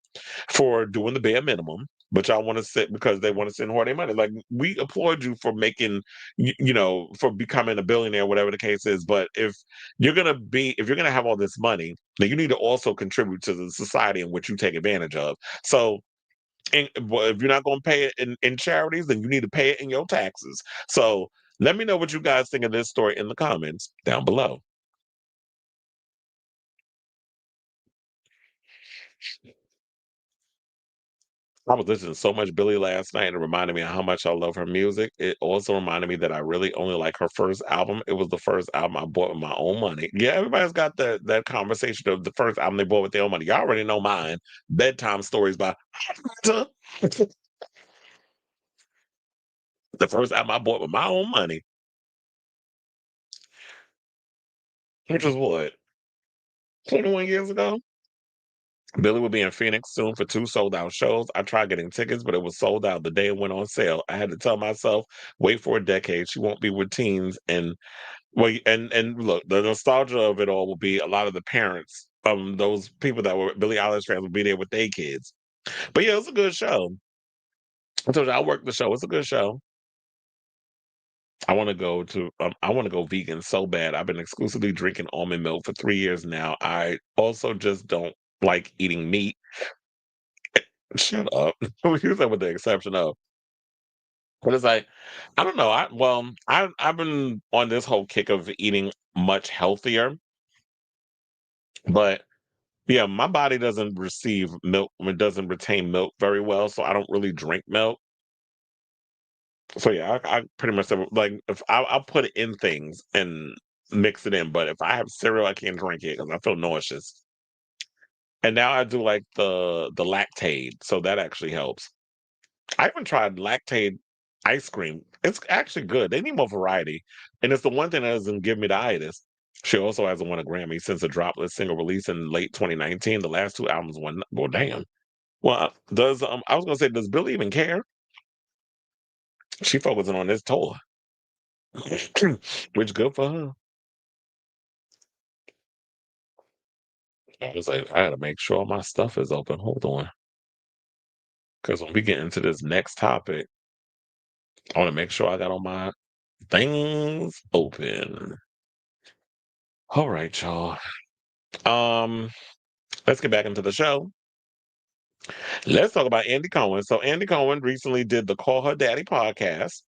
for doing the bare minimum, but y'all want to sit because they want to send her their money? Like we applaud you for making, for becoming a billionaire, whatever the case is. But if you're gonna have all this money, then you need to also contribute to the society in which you take advantage of. So. Well, if you're not going to pay it in charities, then you need to pay it in your taxes. So let me know what you guys think of this story in the comments down below. I was listening to so much Billie last night, and it reminded me of how much I love her music. It also reminded me that I really only like her first album. It was the first album I bought with my own money. Yeah, everybody's got that conversation of the first album they bought with their own money. Y'all already know mine. Bedtime Stories by the first album I bought with my own money, which was what, 21 years ago? Billy will be in Phoenix soon for 2 sold out shows. I tried getting tickets, but it was sold out the day it went on sale. I had to tell myself, wait for a decade. She won't be with teens. And well, and look, the nostalgia of it all will be a lot of the parents, those people that were Billie Eilish fans will be there with their kids. But yeah, it's a good show. I told you I worked the show. It's a good show. I want to go vegan so bad. I've been exclusively drinking almond milk for 3 years now. I also just don't like eating meat. Shut up. We use that with the exception of. But it's like, I don't know. I've been on this whole kick of eating much healthier, but yeah, my body doesn't receive milk. It doesn't retain milk very well, so I don't really drink milk. So yeah, I pretty much like if I'll put it in things and mix it in, but if I have cereal, I can't drink it because I feel nauseous. And now I do like the lactate, so that actually helps. I even tried lactate. ice cream. It's actually good. They need more variety. And it's the one thing that doesn't give me the itis. She also hasn't won a Grammy since a dropless single release in late 2019. The last two albums won. Well, damn. Well, does I was gonna say, does Billie even care? She focusing on this tour, which good for her. I was like, I gotta make sure my stuff is open. Hold on, because when we get into this next topic, I want to make sure I got all my things open. All right, y'all. Um, let's get back into the show. Let's talk about Andy Cohen. So Andy Cohen recently did the Call Her Daddy podcast,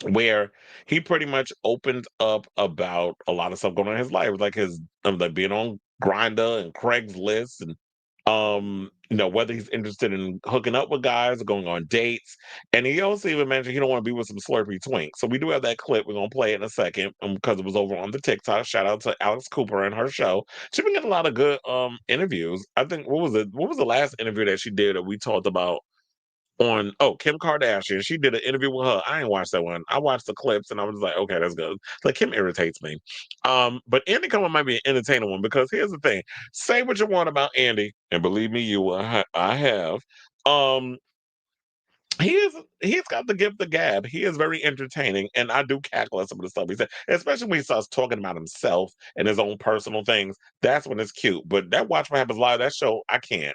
where he pretty much opened up about a lot of stuff going on in his life, like his like being on Grinder and Craigslist, and whether he's interested in hooking up with guys or going on dates. And he also even mentioned he don't want to be with some slurpy twink. So we do have that clip. We're gonna play it in a second because it was over on the TikTok. Shout out to Alex Cooper and her show. She's been getting a lot of good interviews. I think what was it? What was the last interview that she did that we talked about? On Kim Kardashian. She did an interview with her. I ain't watched that one. I watched the clips and I was like, okay, that's good. Like Kim irritates me. But Andy Cohen might be an entertaining one because here's the thing. Say what you want about Andy, and believe me, you will. I have. Um, he's got the gift of gab. He is very entertaining, and I do cackle at some of the stuff he said, especially when he starts talking about himself and his own personal things. That's when it's cute. But that Watch What Happens Live, that show, I can't.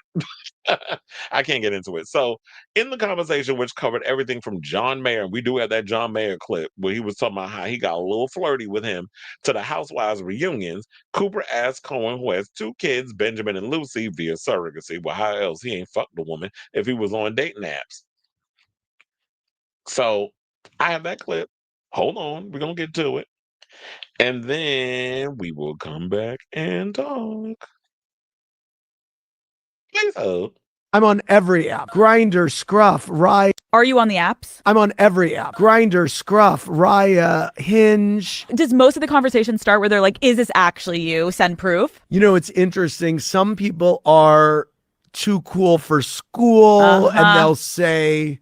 I can't get into it. So, in the conversation, which covered everything from John Mayer, we do have that John Mayer clip where he was talking about how he got a little flirty with him, to the Housewives reunions. Cooper asked Cohen, who has two kids, Benjamin and Lucy, via surrogacy. Well, how else he ain't fucked the woman if he was on dating apps? So, I have that clip. Hold on, we're gonna get to it, and then we will come back and talk. Please hold. I'm on every app. Grinder, Scruff, Raya. Are you on the apps? I'm on every app. Grinder, Scruff, Raya, Hinge. Does most of the conversation start where they're like, is this actually you? Send proof? You know, it's interesting. Some people are too cool for school and they'll say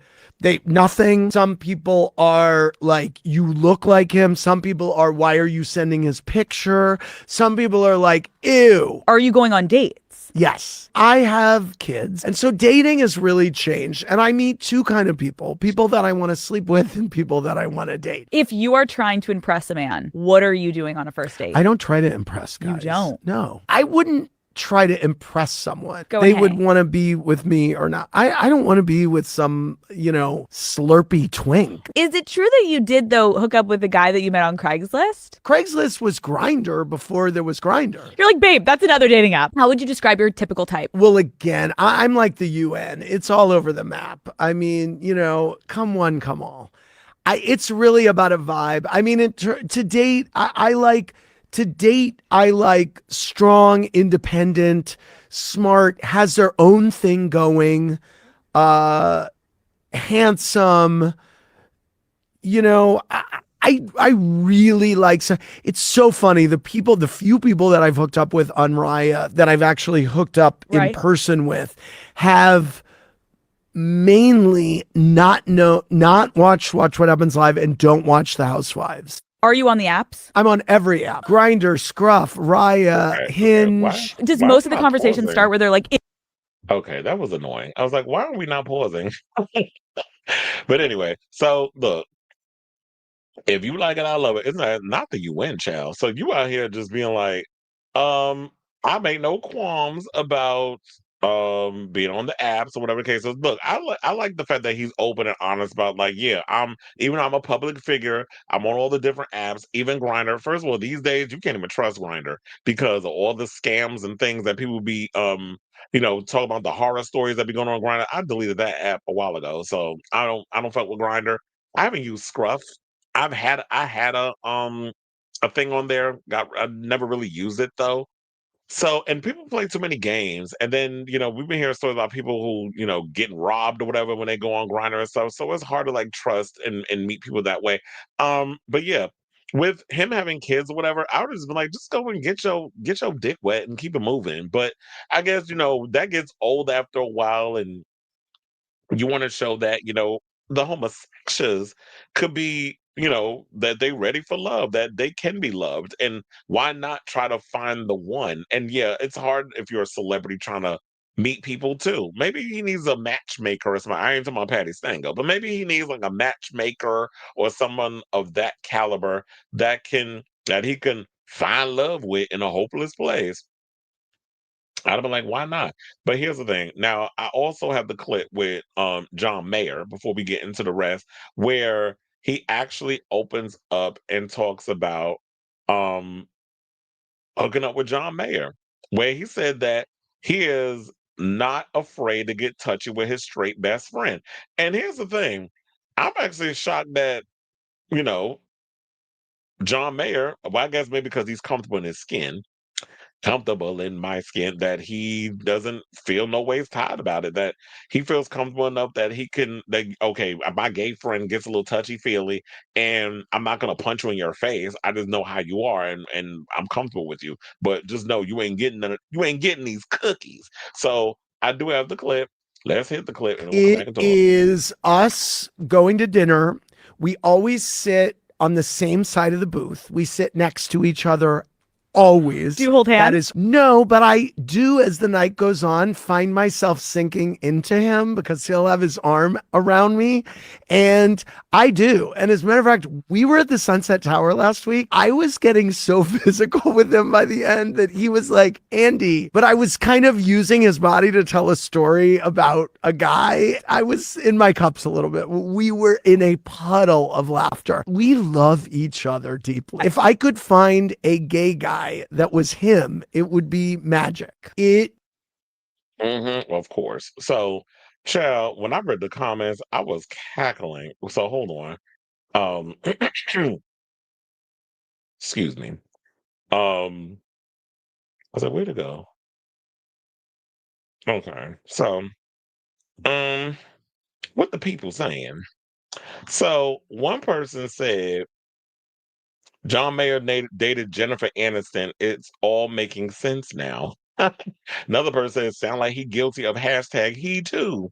nothing. Some people are like, you look like him. Some people are, why are you sending his picture? Some people are like, ew. Are you going on dates? Yes, I have kids. And so dating has really changed. And I meet two kind of people that I want to sleep with and people that I want to date. If you are trying to impress a man, what are you doing on a first date? I don't try to impress guys. You don't? No. I wouldn't try to impress someone. They would want to be with me or not. I don't want to be with some, slurpy twink. Is it true that you did, though, hook up with the guy that you met on Craigslist? Craigslist was Grindr before there was Grindr. You're like, babe, that's another dating app. How would you describe your typical type? Well, again, I'm like the UN. It's all over the map. I mean, come one, come all. It's really about a vibe. I mean, to date, I like... To date, I like strong, independent, smart, has their own thing going, handsome. I really like. It's so funny. The few people that I've hooked up with on Raya, that I've actually hooked up in person with, have mainly not watched Watch What Happens Live and don't watch The Housewives. Are you on the apps? I'm on every app. Grinder, Scruff, Raya, Hinge. Does most of the conversation start where they're like... Okay, that was annoying. I was like, why are we not pausing? But anyway, so look, if you like it, I love it. It's not the UN, child. So you out here just being like, I make no qualms about being on the apps or whatever the case is. Look, I like the fact that he's open and honest about, like, yeah, I'm a public figure, I'm on all the different apps, even Grindr. First of all, these days you can't even trust Grindr because of all the scams and things that people be talking about, the horror stories that be going on Grindr. I deleted that app a while ago, so I don't fuck with Grindr. I haven't used Scruff. I had a thing on there. I never really used it though. So, and people play too many games, and then we've been hearing stories about people who getting robbed or whatever when they go on Grindr and stuff. So it's hard to like trust and meet people that way. But yeah, with him having kids or whatever, I would just be like, just go and get your dick wet and keep it moving. But I guess that gets old after a while, and you want to show that the homosexuals could be, that they ready for love, that they can be loved, and why not try to find the one? And yeah, it's hard if you're a celebrity trying to meet people too. Maybe he needs a matchmaker or something. I ain't talking about Patty Stango, but maybe he needs like a matchmaker or someone of that caliber that he can find love with in a hopeless place. I'd have been like, why not? But here's the thing. Now, I also have the clip with John Mayer before we get into the rest, where he actually opens up and talks about um hooking up with John Mayer, where he said that he is not afraid to get touchy with his straight best friend. And here's the thing. I'm actually shocked that, you know, John Mayer, well, I guess maybe because he's comfortable in his skin, comfortable in my skin, that he doesn't feel no ways tired about it, that he feels comfortable enough that he can, that okay, my gay friend gets a little touchy feely and I'm not gonna punch you in your face. I just know how you are, and I'm comfortable with you, but just know you ain't getting these cookies. So I do have the clip. Let's hit the clip and then we'll come back It and talk. is us going to dinner. We always sit on the same side of the booth. We sit next to each other always. Do you hold That hands? is no, but I do, as the night goes on, find myself sinking into him because he'll have his arm around me. And I do. And as a matter of fact, we were at the Sunset Tower last week. I was getting so physical with him by the end that he was like, Andy, but I was kind of using his body to tell a story about a guy. I was in my cups a little bit. We were in a puddle of laughter. We love each other deeply. If I could find a gay guy that was him, it would be magic. Of course. So, child, when I read the comments, I was cackling. So hold on. Um, excuse me. I said, where to go? Okay. So, um, what the people saying? So one person said John Mayer dated Jennifer Aniston. It's all making sense now. Another person said, sound like he guilty of hashtag he too.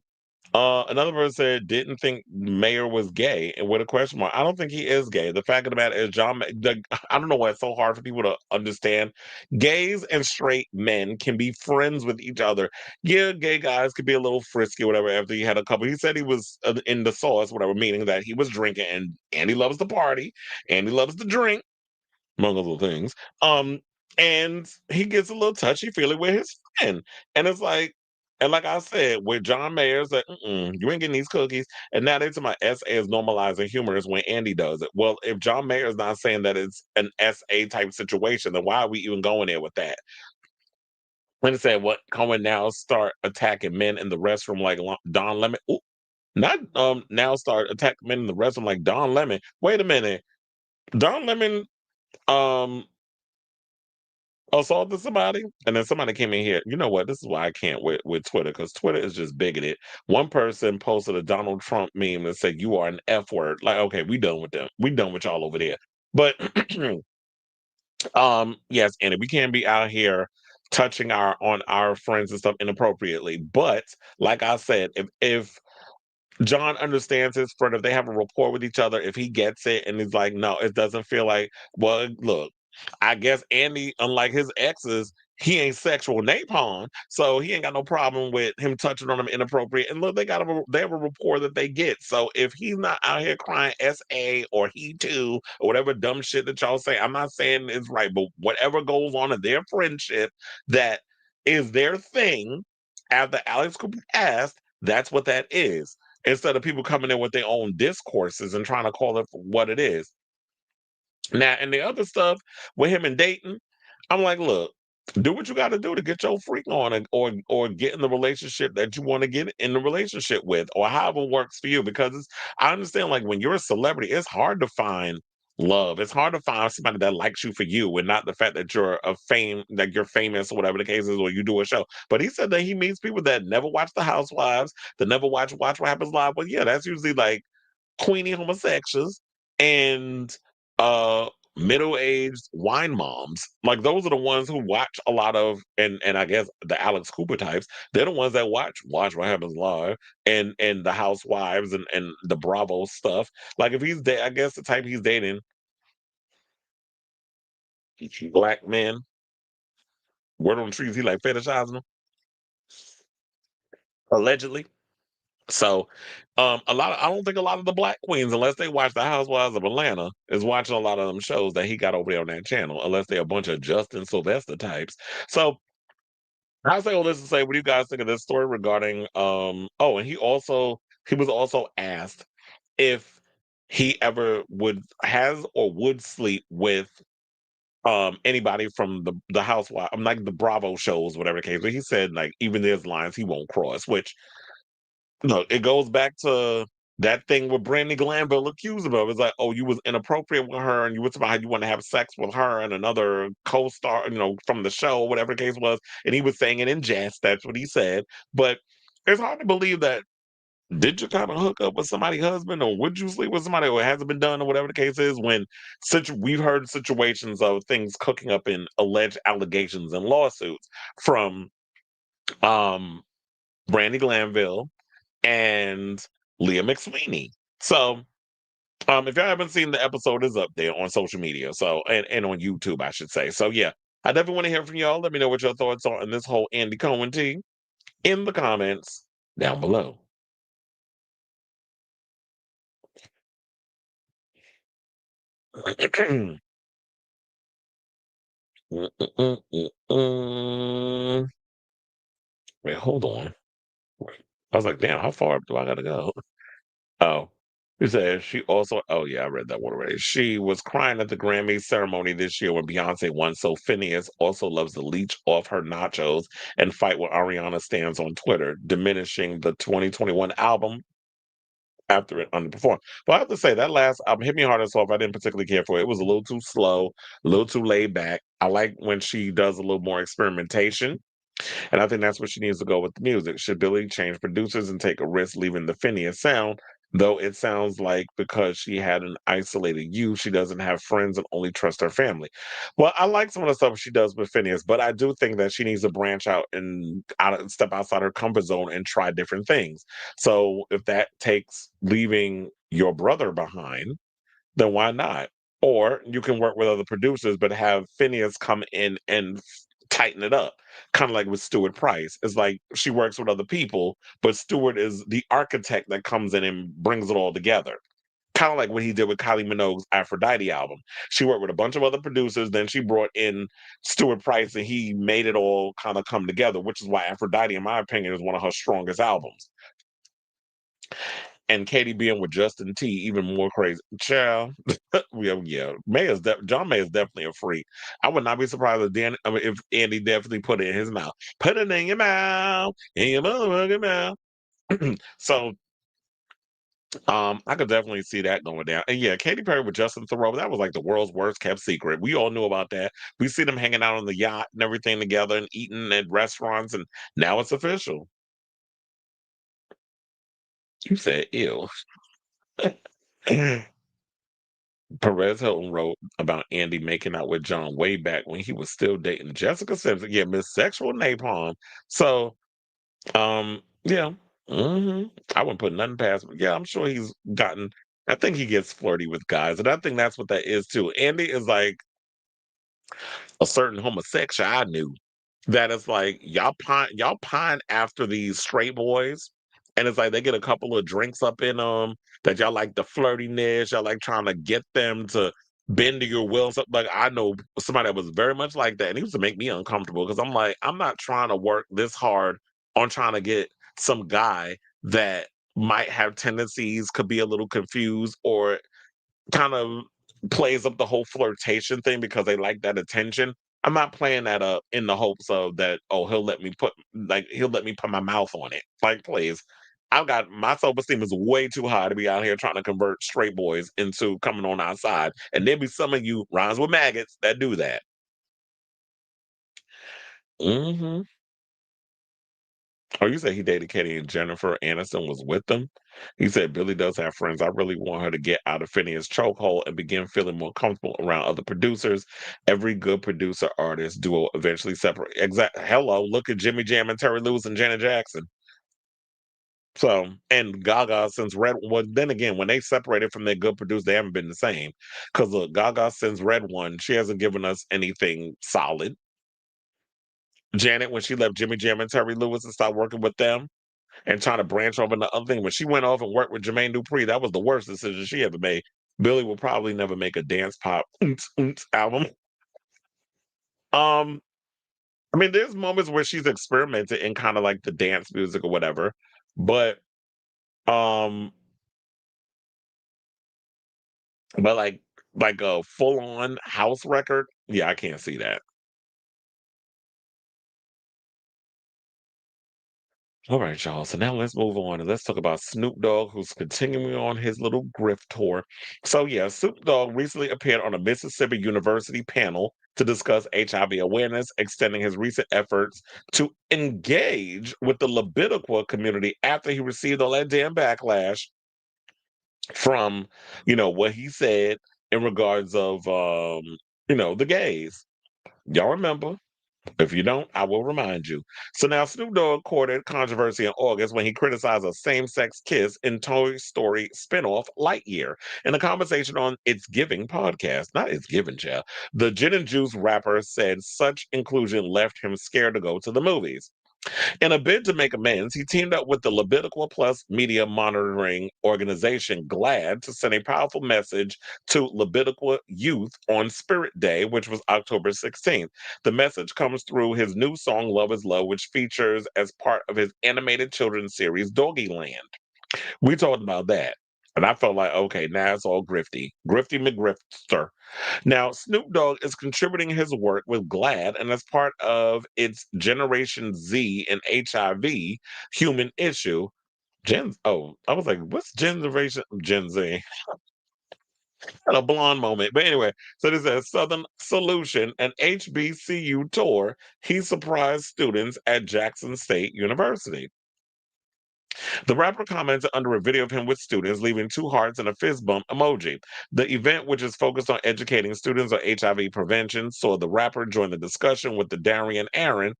Another person said didn't think Mayer was gay, and with a question mark. I don't think he is gay. The fact of the matter is, I don't know why it's so hard for people to understand. Gays and straight men can be friends with each other. Yeah, gay guys could be a little frisky, or whatever. After he had a couple, he said he was in the sauce, whatever, meaning that he was drinking, and he loves to party, and he loves to drink among other things. And he gets a little touchy feely with his friend, and it's like, and like I said, with John Mayer's like, you ain't getting these cookies, and now they to my SA is normalizing humor is when Andy does it. Well, if John Mayer is not saying that it's an SA type situation, then why are we even going there with that? When it said what Cohen now start attacking men in the restroom like Don Lemon, ooh, not now start attacking men in the restroom like Don Lemon. Wait a minute, Don Lemon um assaulted somebody, and then somebody came in here. You know what? This is why I can't with Twitter, because Twitter is just bigoted. One person posted a Donald Trump meme and said, "You are an F word." Like, okay, we done with them. We done with y'all over there. But yes, and we can't be out here touching our friends and stuff inappropriately. But like I said, if John understands his friend, if they have a rapport with each other, if he gets it and he's like, no, it doesn't feel like, well, look, I guess Andy, unlike his exes, he ain't sexual napalm, so he ain't got no problem with him touching on them inappropriate. And look, they have a rapport that they get. So if he's not out here crying SA or he too or whatever dumb shit that y'all say, I'm not saying it's right, but whatever goes on in their friendship that is their thing after Alex Cooper passed, that's what that is, instead of people coming in with their own discourses and trying to call it for what it is. Now, and the other stuff with him and Dayton, I'm like, look, do what you got to do to get your freak on, or get in the relationship that you want to get in the relationship with, or however works for you. Because I understand, like when you're a celebrity, it's hard to find love. It's hard to find somebody that likes you for you, and not the fact that you're famous or whatever the case is, or you do a show. But he said that he meets people that never watch The Housewives, that never watch What Happens Live. Well, yeah, that's usually like Queenie homosexuals and uh middle-aged wine moms. Like those are the ones who watch a lot of, and I guess the Alex Cooper types, they're the ones that watch What Happens Live and the Housewives and the Bravo stuff. Like if I guess the type he's dating, black men, word on the trees, he like fetishizing them, allegedly. So, I don't think a lot of the black queens, unless they watch the Housewives of Atlanta, is watching a lot of them shows that he got over there on that channel, unless they're a bunch of Justin Sylvester types. So I say all this to say, what do you guys think of this story regarding oh, and he was also asked if he ever has or would sleep with anybody from the housewife, like the Bravo shows, whatever the case. But he said like even there's lines he won't cross, which no, it goes back to that thing with Brandy Glanville accused him of. It's like, oh, you was inappropriate with her, and you was about how you want to have sex with her and another co-star, from the show, whatever the case was. And he was saying it in jest. That's what he said. But it's hard to believe that. Did you kind of hook up with somebody's husband, or would you sleep with somebody, or it hasn't been done, or whatever the case is? When we've heard situations of things cooking up in alleged allegations and lawsuits from um Brandy Glanville and Leah McSweeney. So, if y'all haven't seen the episode, is up there on social media. So, and on YouTube, I should say. So, yeah, I definitely want to hear from y'all. Let me know what your thoughts are on this whole Andy Cohen tea in the comments down below. Wait, hold on. I was like, damn, how far up do I gotta go? Oh, he said she also. Oh yeah, I read that one already. She was crying at the Grammy ceremony this year when Beyonce won. So Phineas also loves to leech off her nachos and fight with Ariana stands on Twitter, diminishing the 2021 album after it underperformed. But I have to say that last album hit me hard and soft. I didn't particularly care for it. It was a little too slow, a little too laid back. I like when she does a little more experimentation. And I think that's what she needs to go with the music. Should Billy change producers and take a risk leaving the Phineas sound? Though it sounds like because she had an isolated youth, she doesn't have friends and only trusts her family. Well, I like some of the stuff she does with Phineas, but I do think that she needs to branch out and step outside her comfort zone and try different things. So if that takes leaving your brother behind, then why not? Or you can work with other producers, but have Phineas come in and tighten it up. Kind of like with Stuart Price. It's like she works with other people, but Stuart is the architect that comes in and brings it all together. Kind of like what he did with Kylie Minogue's Aphrodite album. She worked with a bunch of other producers, then she brought in Stuart Price and he made it all kind of come together, which is why Aphrodite, in my opinion, is one of her strongest albums. And Katie being with Justin T, even more crazy. Child, yeah. John May is definitely a freak. I would not be surprised if Andy definitely put it in his mouth. Put it in your mouth, in your motherfucking mouth. So, I could definitely see that going down. And yeah, Katy Perry with Justin Thoreau, that was like the world's worst kept secret. We all knew about that. We see them hanging out on the yacht and everything together and eating at restaurants, and now it's official. You said ew. Perez Hilton wrote about Andy making out with John way back when he was still dating Jessica Simpson. Yeah, Miss Sexual Napalm. So, yeah. I wouldn't put nothing past him. Yeah, I'm sure he's gotten. I think he gets flirty with guys, and I think that's what that is too. Andy is like a certain homosexual I knew that it's like y'all pine after these straight boys, and it's like they get a couple of drinks up in them that y'all like the flirtiness, y'all like trying to get them to bend to your will. So, like I know somebody that was very much like that, and he used to make me uncomfortable because I'm like, I'm not trying to work this hard on trying to get some guy that might have tendencies, could be a little confused, or kind of plays up the whole flirtation thing because they like that attention. I'm not playing that up in the hopes of that, oh, he'll let me put my mouth on it. Like, please. I've got my self-esteem is way too high to be out here trying to convert straight boys into coming on our side. And there be some of you rhymes with maggots that do that. hmm Oh, you said he dated Katie and Jennifer Aniston was with them? He said Billy does have friends. I really want her to get out of Phineas' chokehold and begin feeling more comfortable around other producers. Every good producer artist duo eventually separate. Exact. Hello, look at Jimmy Jam and Terry Lewis and Janet Jackson. So, and Gaga since Red. Well, then again, when they separated from their good producer, they haven't been the same. Because look, Gaga since Red One, she hasn't given us anything solid. Janet, when she left Jimmy Jam and Terry Lewis and started working with them and trying to branch off into other things. When she went off and worked with Jermaine Dupri, that was the worst decision she ever made. Billy will probably never make a dance pop album. Um, I mean, there's moments where she's experimented in kind of like the dance music or whatever, but um, but like a full on house record, yeah, I can't see that. All right, y'all. So now let's move on and let's talk about Snoop Dogg, who's continuing on his little grift tour. So, yeah, Snoop Dogg recently appeared on a Mississippi University panel to discuss HIV awareness, extending his recent efforts to engage with the Libidiqua community after he received all that damn backlash from, what he said in regards of, the gays. Y'all remember? If you don't, I will remind you. So now Snoop Dogg courted controversy in August when he criticized a same-sex kiss in Toy Story spinoff Lightyear in a conversation on It's Giving podcast. Not It's Giving, child. The Gin and Juice rapper said such inclusion left him scared to go to the movies. In a bid to make amends, he teamed up with the Libidiqua Plus media monitoring organization GLAAD to send a powerful message to Libidiqua youth on Spirit Day, which was October 16th. The message comes through his new song Love is Love, which features as part of his animated children's series Doggyland. We talked about that. And I felt like, okay, now it's all grifty. Grifty McGrifter. Now, Snoop Dogg is contributing his work with GLAAD and as part of its Generation Z and HIV human issue. I was like, what's generation Gen Z? Had a blonde moment. But anyway, so this is Southern Solution, an HBCU tour. He surprised students at Jackson State University. The rapper commented under a video of him with students, leaving two hearts and a fist bump emoji. The event, which is focused on educating students on HIV prevention, saw the rapper join the discussion with Darian Aaron,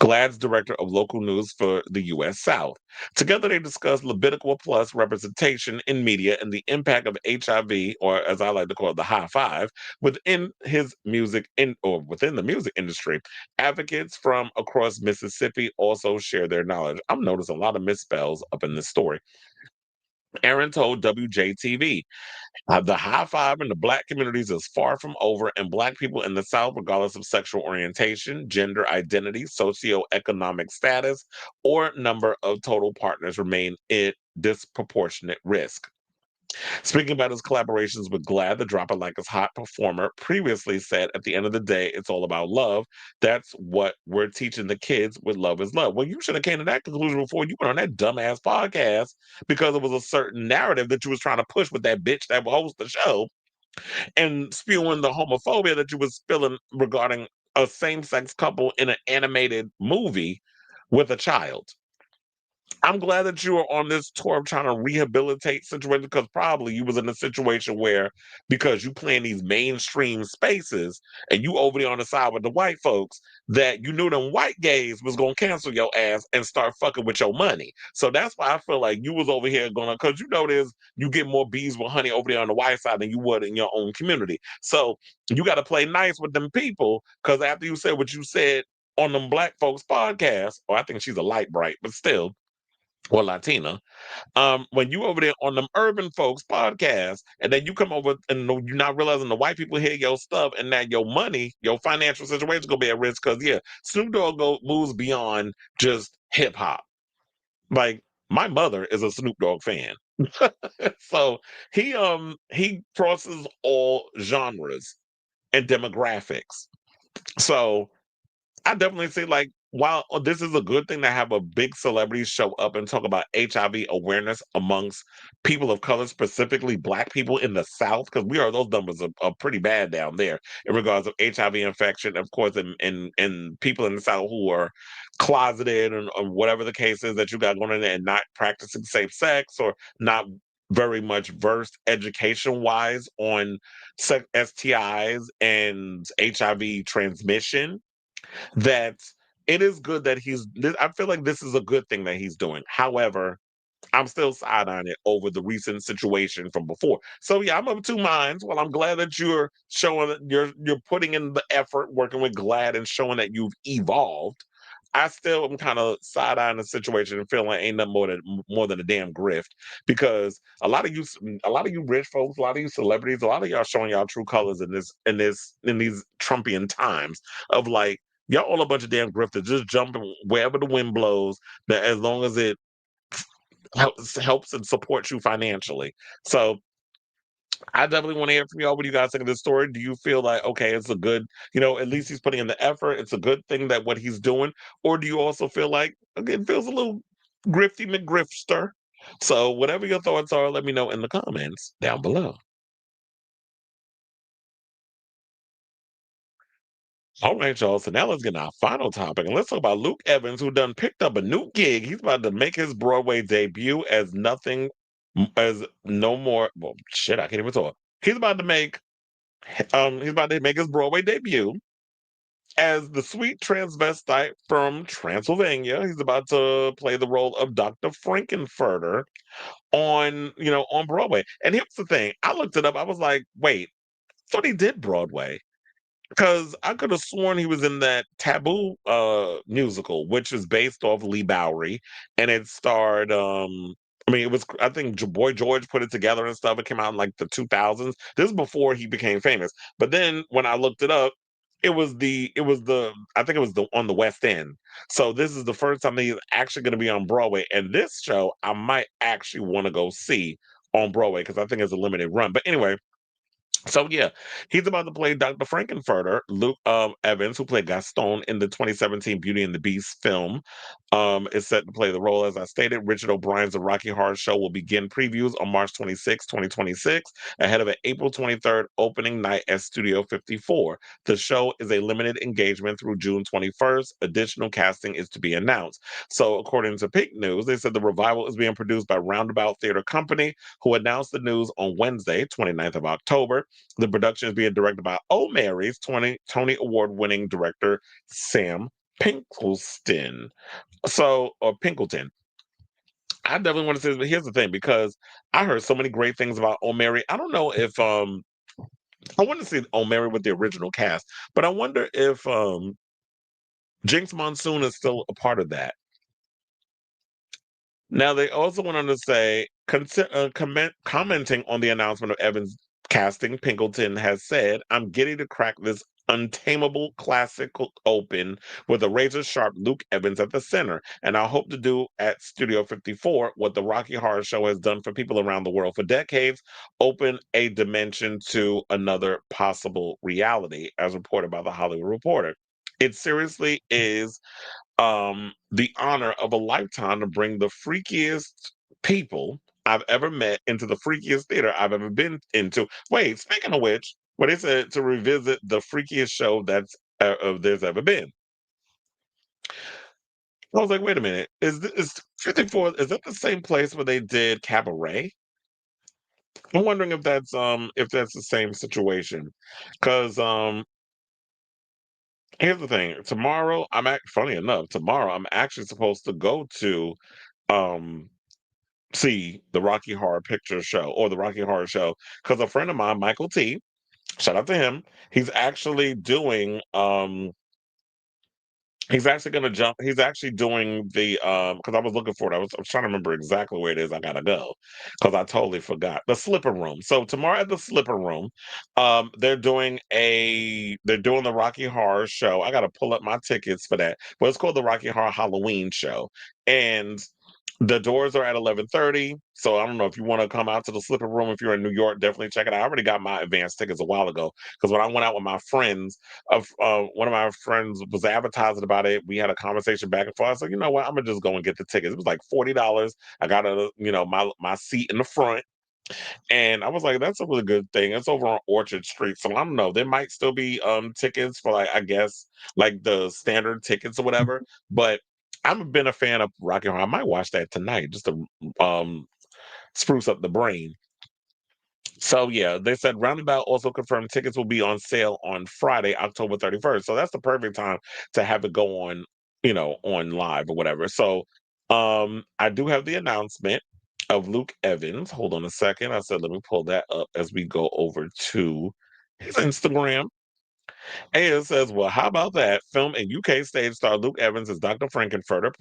GLAAD's director of local news for the U.S. South. Together, they discussed Libidiqua Plus representation in media and the impact of HIV, or as I like to call it, the high five, within the music industry. Advocates from across Mississippi also share their knowledge. I'm noticing a lot of misspells up in this story. Aaron told WJTV, the high five in the Black communities is far from over, and Black people in the South, regardless of sexual orientation, gender identity, socioeconomic status, or number of total partners, remain at disproportionate risk. Speaking about his collaborations with GLAAD, the Drop It Like It's Hot performer previously said, at the end of the day, it's all about love. That's what we're teaching the kids with Love is Love. Well, you should have came to that conclusion before you went on that dumbass podcast because it was a certain narrative that you was trying to push with that bitch that would host the show and spewing the homophobia that you was spilling regarding a same-sex couple in an animated movie with a child. I'm glad that you were on this tour of trying to rehabilitate situations because probably you was in a situation where because you play in these mainstream spaces and you over there on the side with the white folks that you knew them white gays was gonna cancel your ass and start fucking with your money. So that's why I feel like you was over here going because you get more bees with honey over there on the white side than you would in your own community. So you got to play nice with them people because after you said what you said on them black folks podcast, or I think she's a light bright, but still or Latina, when you over there on them urban folks podcast, and then you come over and you're not realizing the white people hear your stuff, and that your money, your financial situation is gonna be at risk. Because yeah, Snoop Dogg moves beyond just hip hop. Like my mother is a Snoop Dogg fan, so he crosses all genres and demographics. So I definitely see like while this is a good thing to have a big celebrity show up and talk about HIV awareness amongst people of color, specifically Black people in the South, because those numbers are pretty bad down there in regards of HIV infection, of course, and people in the South who are closeted and whatever the case is that you got going on there and not practicing safe sex or not very much versed education wise on STIs and HIV transmission, that it is good that I feel like this is a good thing that he's doing. However, I'm still side on it over the recent situation from before. So yeah, I'm of two minds. Well, I'm glad that you're showing that you're putting in the effort, working with GLAAD and showing that you've evolved. I still am kind of side eyeing the situation and feeling like ain't nothing more than a damn grift, because a lot of you rich folks, a lot of you celebrities, a lot of y'all showing y'all true colors in these Trumpian times of like y'all all a bunch of damn grifters just jumping wherever the wind blows. That as long as it helps and supports you financially. So I definitely want to hear from y'all. What do you guys think of this story? Do you feel like, okay, it's a good, at least he's putting in the effort. It's a good thing that what he's doing. Or do you also feel like, okay, it feels a little grifty McGrifster? So whatever your thoughts are, let me know in the comments down below. All right, y'all. So now let's get to our final topic. And let's talk about Luke Evans, who done picked up a new gig. He's about to make his Broadway debut as nothing, as no more. Well, shit, I can't even talk. He's about to make his Broadway debut as the sweet transvestite from Transylvania. He's about to play the role of Dr. Frank-N-Furter on Broadway. And here's the thing. I looked it up. I was like, wait, I thought he did Broadway. Because I could have sworn he was in that Taboo musical, which is based off Lee Bowery, and it starred it was, I think, Boy George put it together and stuff. It came out in like the 2000s. This is before he became famous. But then when I looked it up, I think it was the on the West End. So this is the first time that he's actually going to be on Broadway, and this show I might actually want to go see on Broadway because I think it's a limited run. But anyway, so yeah, he's about to play Dr. Frank-N-Furter. Luke Evans, who played Gaston in the 2017 Beauty and the Beast film, is set to play the role. As I stated, Richard O'Brien's The Rocky Horror Show will begin previews on March 26, 2026, ahead of an April 23rd opening night at Studio 54. The show is a limited engagement through June 21st. Additional casting is to be announced. So, according to Pink News, they said the revival is being produced by Roundabout Theater Company, who announced the news on Wednesday, 29th of October. The production is being directed by Mary's Tony Award-winning director Sam Pinkelstein. Or Pinkleton. I definitely want to say, but here's the thing, because I heard so many great things about O'Mary. I don't know if I want to see O'Mary with the original cast, but I wonder if Jinx Monsoon is still a part of that. Now, they also went on to say, commenting on the announcement of Evans' casting, Pinkleton has said, "I'm getting to crack this untamable classical open with a razor-sharp Luke Evans at the center, and I hope to do at Studio 54 what the Rocky Horror Show has done for people around the world for decades, open a dimension to another possible reality," as reported by The Hollywood Reporter. It seriously is the honor of a lifetime to bring the freakiest people I've ever met into the freakiest theater I've ever been into. Wait, speaking of which, what they said to revisit the freakiest show there's ever been. I was like, wait a minute, is 54? Is that the same place where they did Cabaret? I'm wondering if that's the same situation, because here's the thing. Funny enough, tomorrow I'm actually supposed to go to um see the Rocky Horror Picture Show or the Rocky Horror Show, because a friend of mine, Michael T, shout out to him, he's actually doing he's actually gonna jump he's actually doing the because I was looking for it. I was trying to remember exactly where it is I gotta go, because I totally forgot. The Slipper Room. So tomorrow at the Slipper Room, they're doing the Rocky Horror Show. I gotta pull up my tickets for that. But it's called the Rocky Horror Halloween Show. And The doors are at 11:30, so I don't know if you want to come out to the Slipper Room. If you're in New York, definitely check it out. I already got my advance tickets a while ago because when I went out with my friends, one of my friends was advertising about it. We had a conversation back and forth. I said, you know what, I'm gonna just go and get the tickets. It was like $40. I got my seat in the front, and I was like, that's a really good thing. It's over on Orchard Street, so I don't know. There might still be tickets for like I guess like the standard tickets or whatever, but I've been a fan of Rocky Horror. I might watch that tonight just to spruce up the brain. So yeah, they said Roundabout also confirmed tickets will be on sale on Friday, October 31st. So that's the perfect time to have it go on, on live or whatever. So I do have the announcement of Luke Evans. Hold on a second. I said let me pull that up as we go over to his Instagram. And it says, well, how about that? Film and UK stage star Luke Evans as Dr. Frank-N-Furter.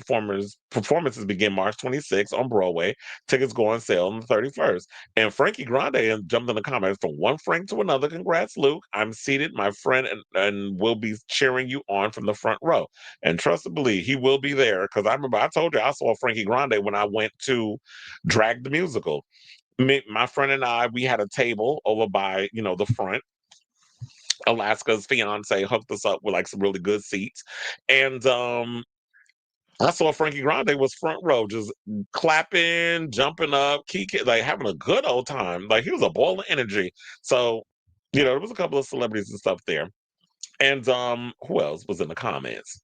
Performances begin March 26th on Broadway. Tickets go on sale on the 31st. And Frankie Grande jumped in the comments from one Frank to another. Congrats, Luke. I'm seated, my friend, and will be cheering you on from the front row. And trust and believe, he will be there because I remember I told you I saw Frankie Grande when I went to Drag the Musical. My friend and I, we had a table over by, the front. Alaska's fiance hooked us up with like some really good seats. And I saw Frankie Grande was front row, just clapping, jumping up, kicking, like having a good old time. Like he was a ball of energy. So, there was a couple of celebrities and stuff there. And who else was in the comments?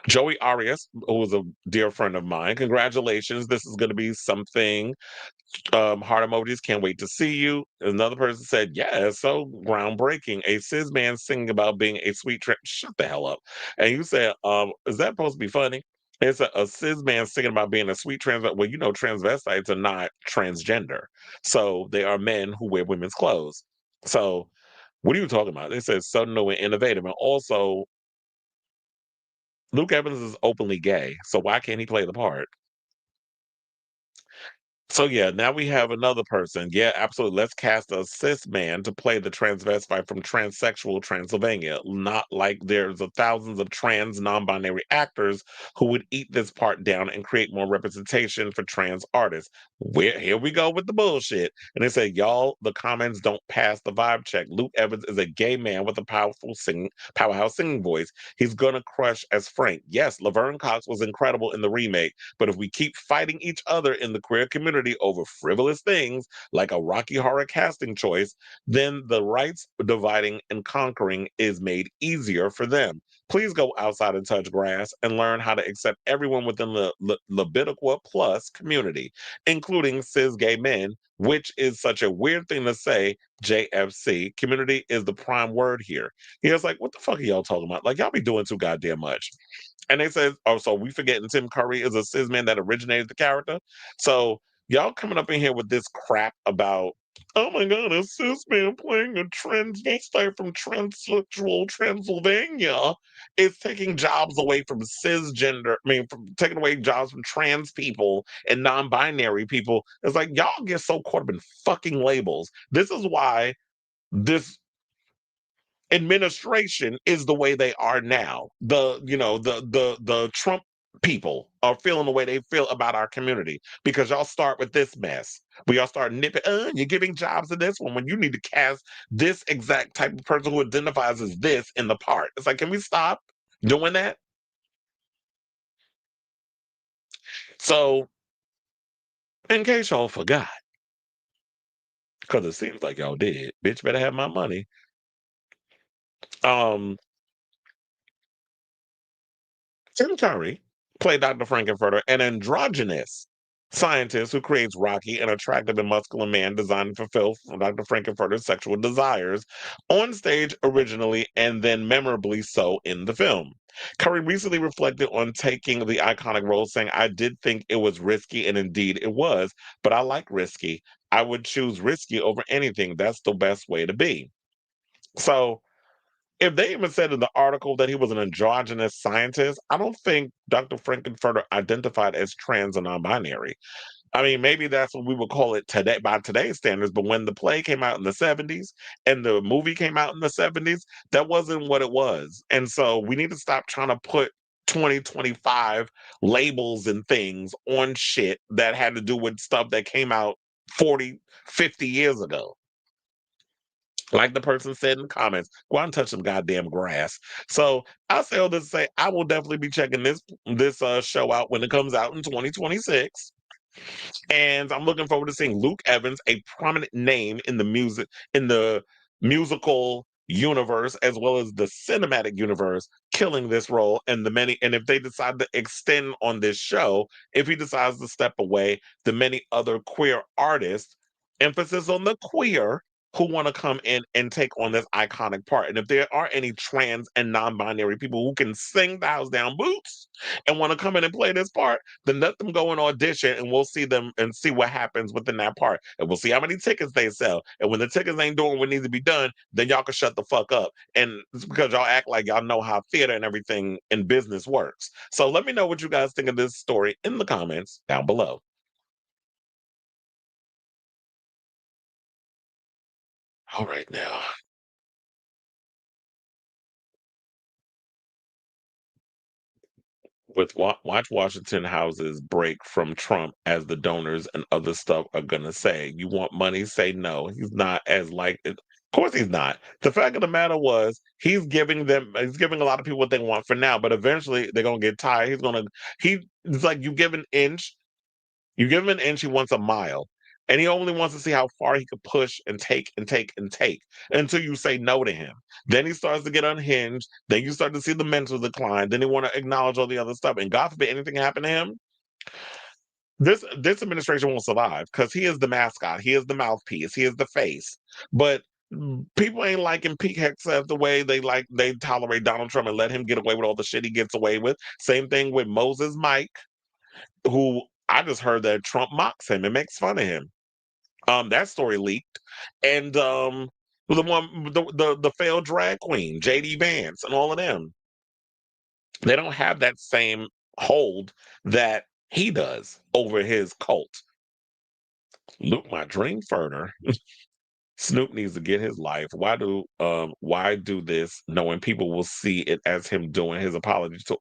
Joey Arias, who was a dear friend of mine. Congratulations. This is going to be something. Heart emojis, can't wait to see you. Another person said, yeah, it's so groundbreaking. A cis man singing about being a sweet shut the hell up. And you said, is that supposed to be funny? It's a cis man singing about being a sweet trans. Well, transvestites are not transgender. So they are men who wear women's clothes. So what are you talking about? They said so new and innovative. And also, Luke Evans is openly gay. So why can't he play the part? So yeah, now we have another person. Yeah, absolutely. Let's cast a cis man to play the transvestite from transsexual Transylvania. Not like there's thousands of trans non-binary actors who would eat this part down and create more representation for trans artists. Here we go with the bullshit. And they say, y'all, the comments don't pass the vibe check. Luke Evans is a gay man with a powerhouse singing voice. He's gonna crush as Frank. Yes, Laverne Cox was incredible in the remake. But if we keep fighting each other in the queer community over frivolous things like a Rocky Horror casting choice, then the rights dividing and conquering is made easier for them. Please go outside and touch grass and learn how to accept everyone within the Leviticua Plus community, including cis gay men, which is such a weird thing to say. JFC community is the prime word here. He was like, what the fuck are y'all talking about? Like, y'all be doing too goddamn much. And they said, oh, so we forgetting Tim Curry is a cis man that originated the character. So y'all coming up in here with this crap about, oh my God, a cis man playing a transvestite from transsexual Transylvania is taking jobs away from cisgender, from taking away jobs from trans people and non-binary people. It's like y'all get so caught up in fucking labels. This is why this administration is the way they are now. The Trump people are feeling the way they feel about our community because y'all start with this mess. We all start nipping, you're giving jobs to this one when you need to cast this exact type of person who identifies as this in the part. It's like, can we stop doing that? So, in case y'all forgot, because it seems like y'all did, bitch better have my money. Um, Tim Curry played Dr. Frank-N-Furter, an androgynous scientist who creates Rocky, an attractive and muscular man designed to fulfill Dr. Frank-N-Furter's sexual desires on stage originally and then memorably so in the film. Curry recently reflected on taking the iconic role, saying, I did think it was risky, and indeed it was, but I like risky. I would choose risky over anything. That's the best way to be. So, if they even said in the article that he was an androgynous scientist, I don't think Dr. Frank-N-Furter identified as trans or non-binary. I mean, maybe that's what we would call it today by today's standards, but when the play came out in the 70s and the movie came out in the 70s, that wasn't what it was. And so we need to stop trying to put 2025 labels and things on shit that had to do with stuff that came out 40, 50 years ago. Like the person said in the comments, go out and touch some goddamn grass. So I'll say all this to say I will definitely be checking this show out when it comes out in 2026. And I'm looking forward to seeing Luke Evans, a prominent name in the musical universe as well as the cinematic universe, killing this role. And if they decide to extend on this show, if he decides to step away, the many other queer artists, emphasis on the queer, who want to come in and take on this iconic part. And if there are any trans and non-binary people who can sing the house down boots and want to come in and play this part, then let them go and audition, and we'll see them and see what happens within that part. And we'll see how many tickets they sell. And when the tickets ain't doing what needs to be done, then y'all can shut the fuck up. And it's because y'all act like y'all know how theater and everything in business works. So let me know what you guys think of this story in the comments down below. All right, now. With watch Washington houses break from Trump as the donors and other stuff are gonna say, you want money, say no. He's not as like of course he's not. The fact of the matter was he's giving a lot of people what they want for now, but eventually they're gonna get tired. It's like you give him an inch, he wants a mile. And he only wants to see how far he could push and take and take and take until you say no to him. Then he starts to get unhinged. Then you start to see the mental decline. Then they want to acknowledge all the other stuff. And God forbid anything happen to him, this administration won't survive because he is the mascot. He is the mouthpiece. He is the face. But people ain't liking Pete Hegseth the way they tolerate Donald Trump and let him get away with all the shit he gets away with. Same thing with Moses Mike, who I just heard that Trump mocks him and makes fun of him. That story leaked, and the failed drag queen JD Vance and all of them, they don't have that same hold that he does over his cult. Luke, my dream further. Snoop needs to get his life. Why do this knowing people will see it as him doing his apology to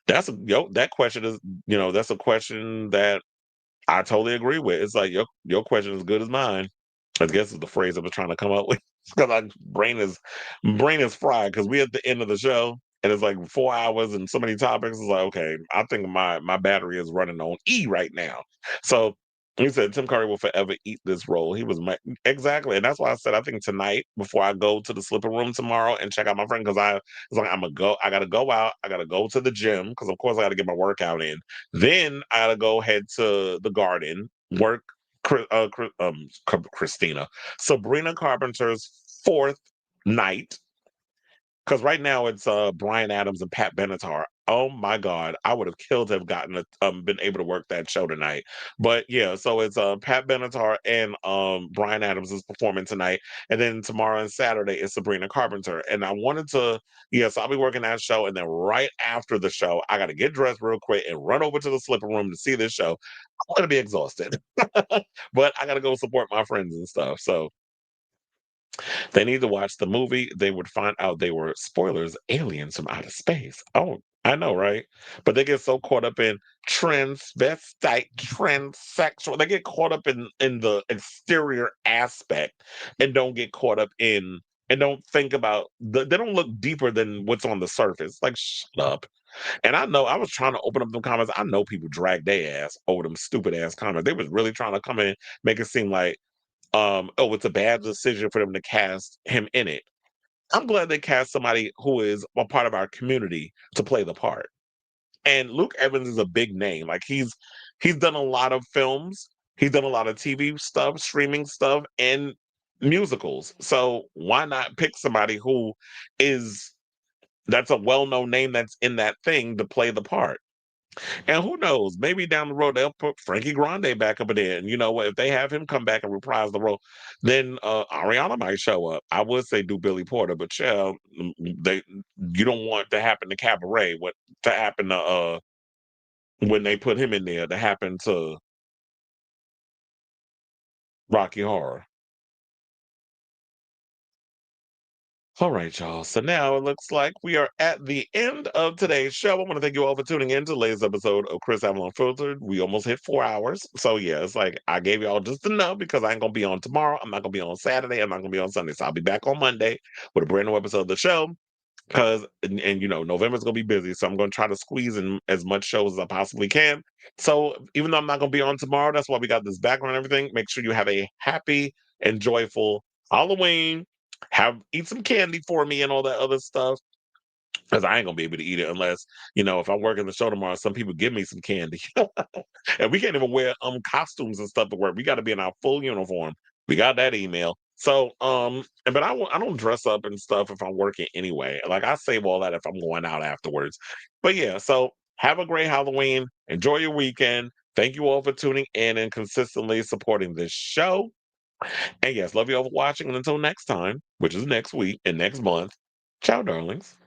that question is, that's a question that I totally agree with. It's like your question is as good as mine. I guess is the phrase I was trying to come up with because my brain is fried because we at the end of the show and it's like 4 hours and so many topics. It's like, okay, I think my battery is running on E right now. So he said Tim Curry will forever eat this role. He was exactly, and that's why I said I think tonight before I go to the slipper room tomorrow and check out my friend because it's like I gotta go out, I gotta go to the gym because of course I gotta get my workout in. Then I gotta go head to the garden, work Christina, Sabrina Carpenter's fourth night. Because right now it's Brian Adams and Pat Benatar. Oh my God, I would have killed to have been able to work that show tonight. But yeah, so it's Pat Benatar and Brian Adams is performing tonight, and then tomorrow and Saturday is Sabrina Carpenter. And I wanted to, so I'll be working that show, and then right after the show, I got to get dressed real quick and run over to the slipper room to see this show. I'm gonna be exhausted, but I got to go support my friends and stuff. So they need to watch the movie. They would find out they were spoilers, aliens from outer space. Oh, I know, right? But they get so caught up in transvestite, transsexual. They get caught up in the exterior aspect and don't get caught up in and don't think about they don't look deeper than what's on the surface. Like, shut up. And I know I was trying to open up them comments. I know people drag their ass over them stupid ass comments. They was really trying to come in, make it seem like oh, it's a bad decision for them to cast him in it. I'm glad they cast somebody who is a part of our community to play the part. And Luke Evans is a big name. Like he's done a lot of films, he's done a lot of TV stuff, streaming stuff, and musicals. So why not pick somebody who is that's a well-known name that's in that thing to play the part? And who knows? Maybe down the road they'll put Frankie Grande back up in there. And you know what? If they have him come back and reprise the role, then Ariana might show up. I would say do Billy Porter, but yeah, you don't want to happen to Cabaret. What to happen to when they put him in there to happen to Rocky Horror. All right, y'all. So now it looks like we are at the end of today's show. I want to thank you all for tuning in to the latest episode of Chris Avalon Filtered. We almost hit 4 hours. So yeah, it's like I gave y'all just enough because I ain't gonna be on tomorrow. I'm not gonna be on Saturday. I'm not gonna be on Sunday. So I'll be back on Monday with a brand new episode of the show. Because you know, November's gonna be busy, so I'm gonna try to squeeze in as much shows as I possibly can. So even though I'm not gonna be on tomorrow, that's why we got this background and everything. Make sure you have a happy and joyful Halloween. Eat some candy for me and all that other stuff. Because I ain't gonna be able to eat it unless, you know, if I'm working the show tomorrow, some people give me some candy. And we can't even wear costumes and stuff to work. We got to be in our full uniform. We got that email. So but I don't dress up and stuff if I'm working anyway. Like I save all that if I'm going out afterwards. But yeah, so have a great Halloween. Enjoy your weekend. Thank you all for tuning in and consistently supporting this show. And yes, love you all for watching. And until next time, which is next week and next month, ciao, darlings.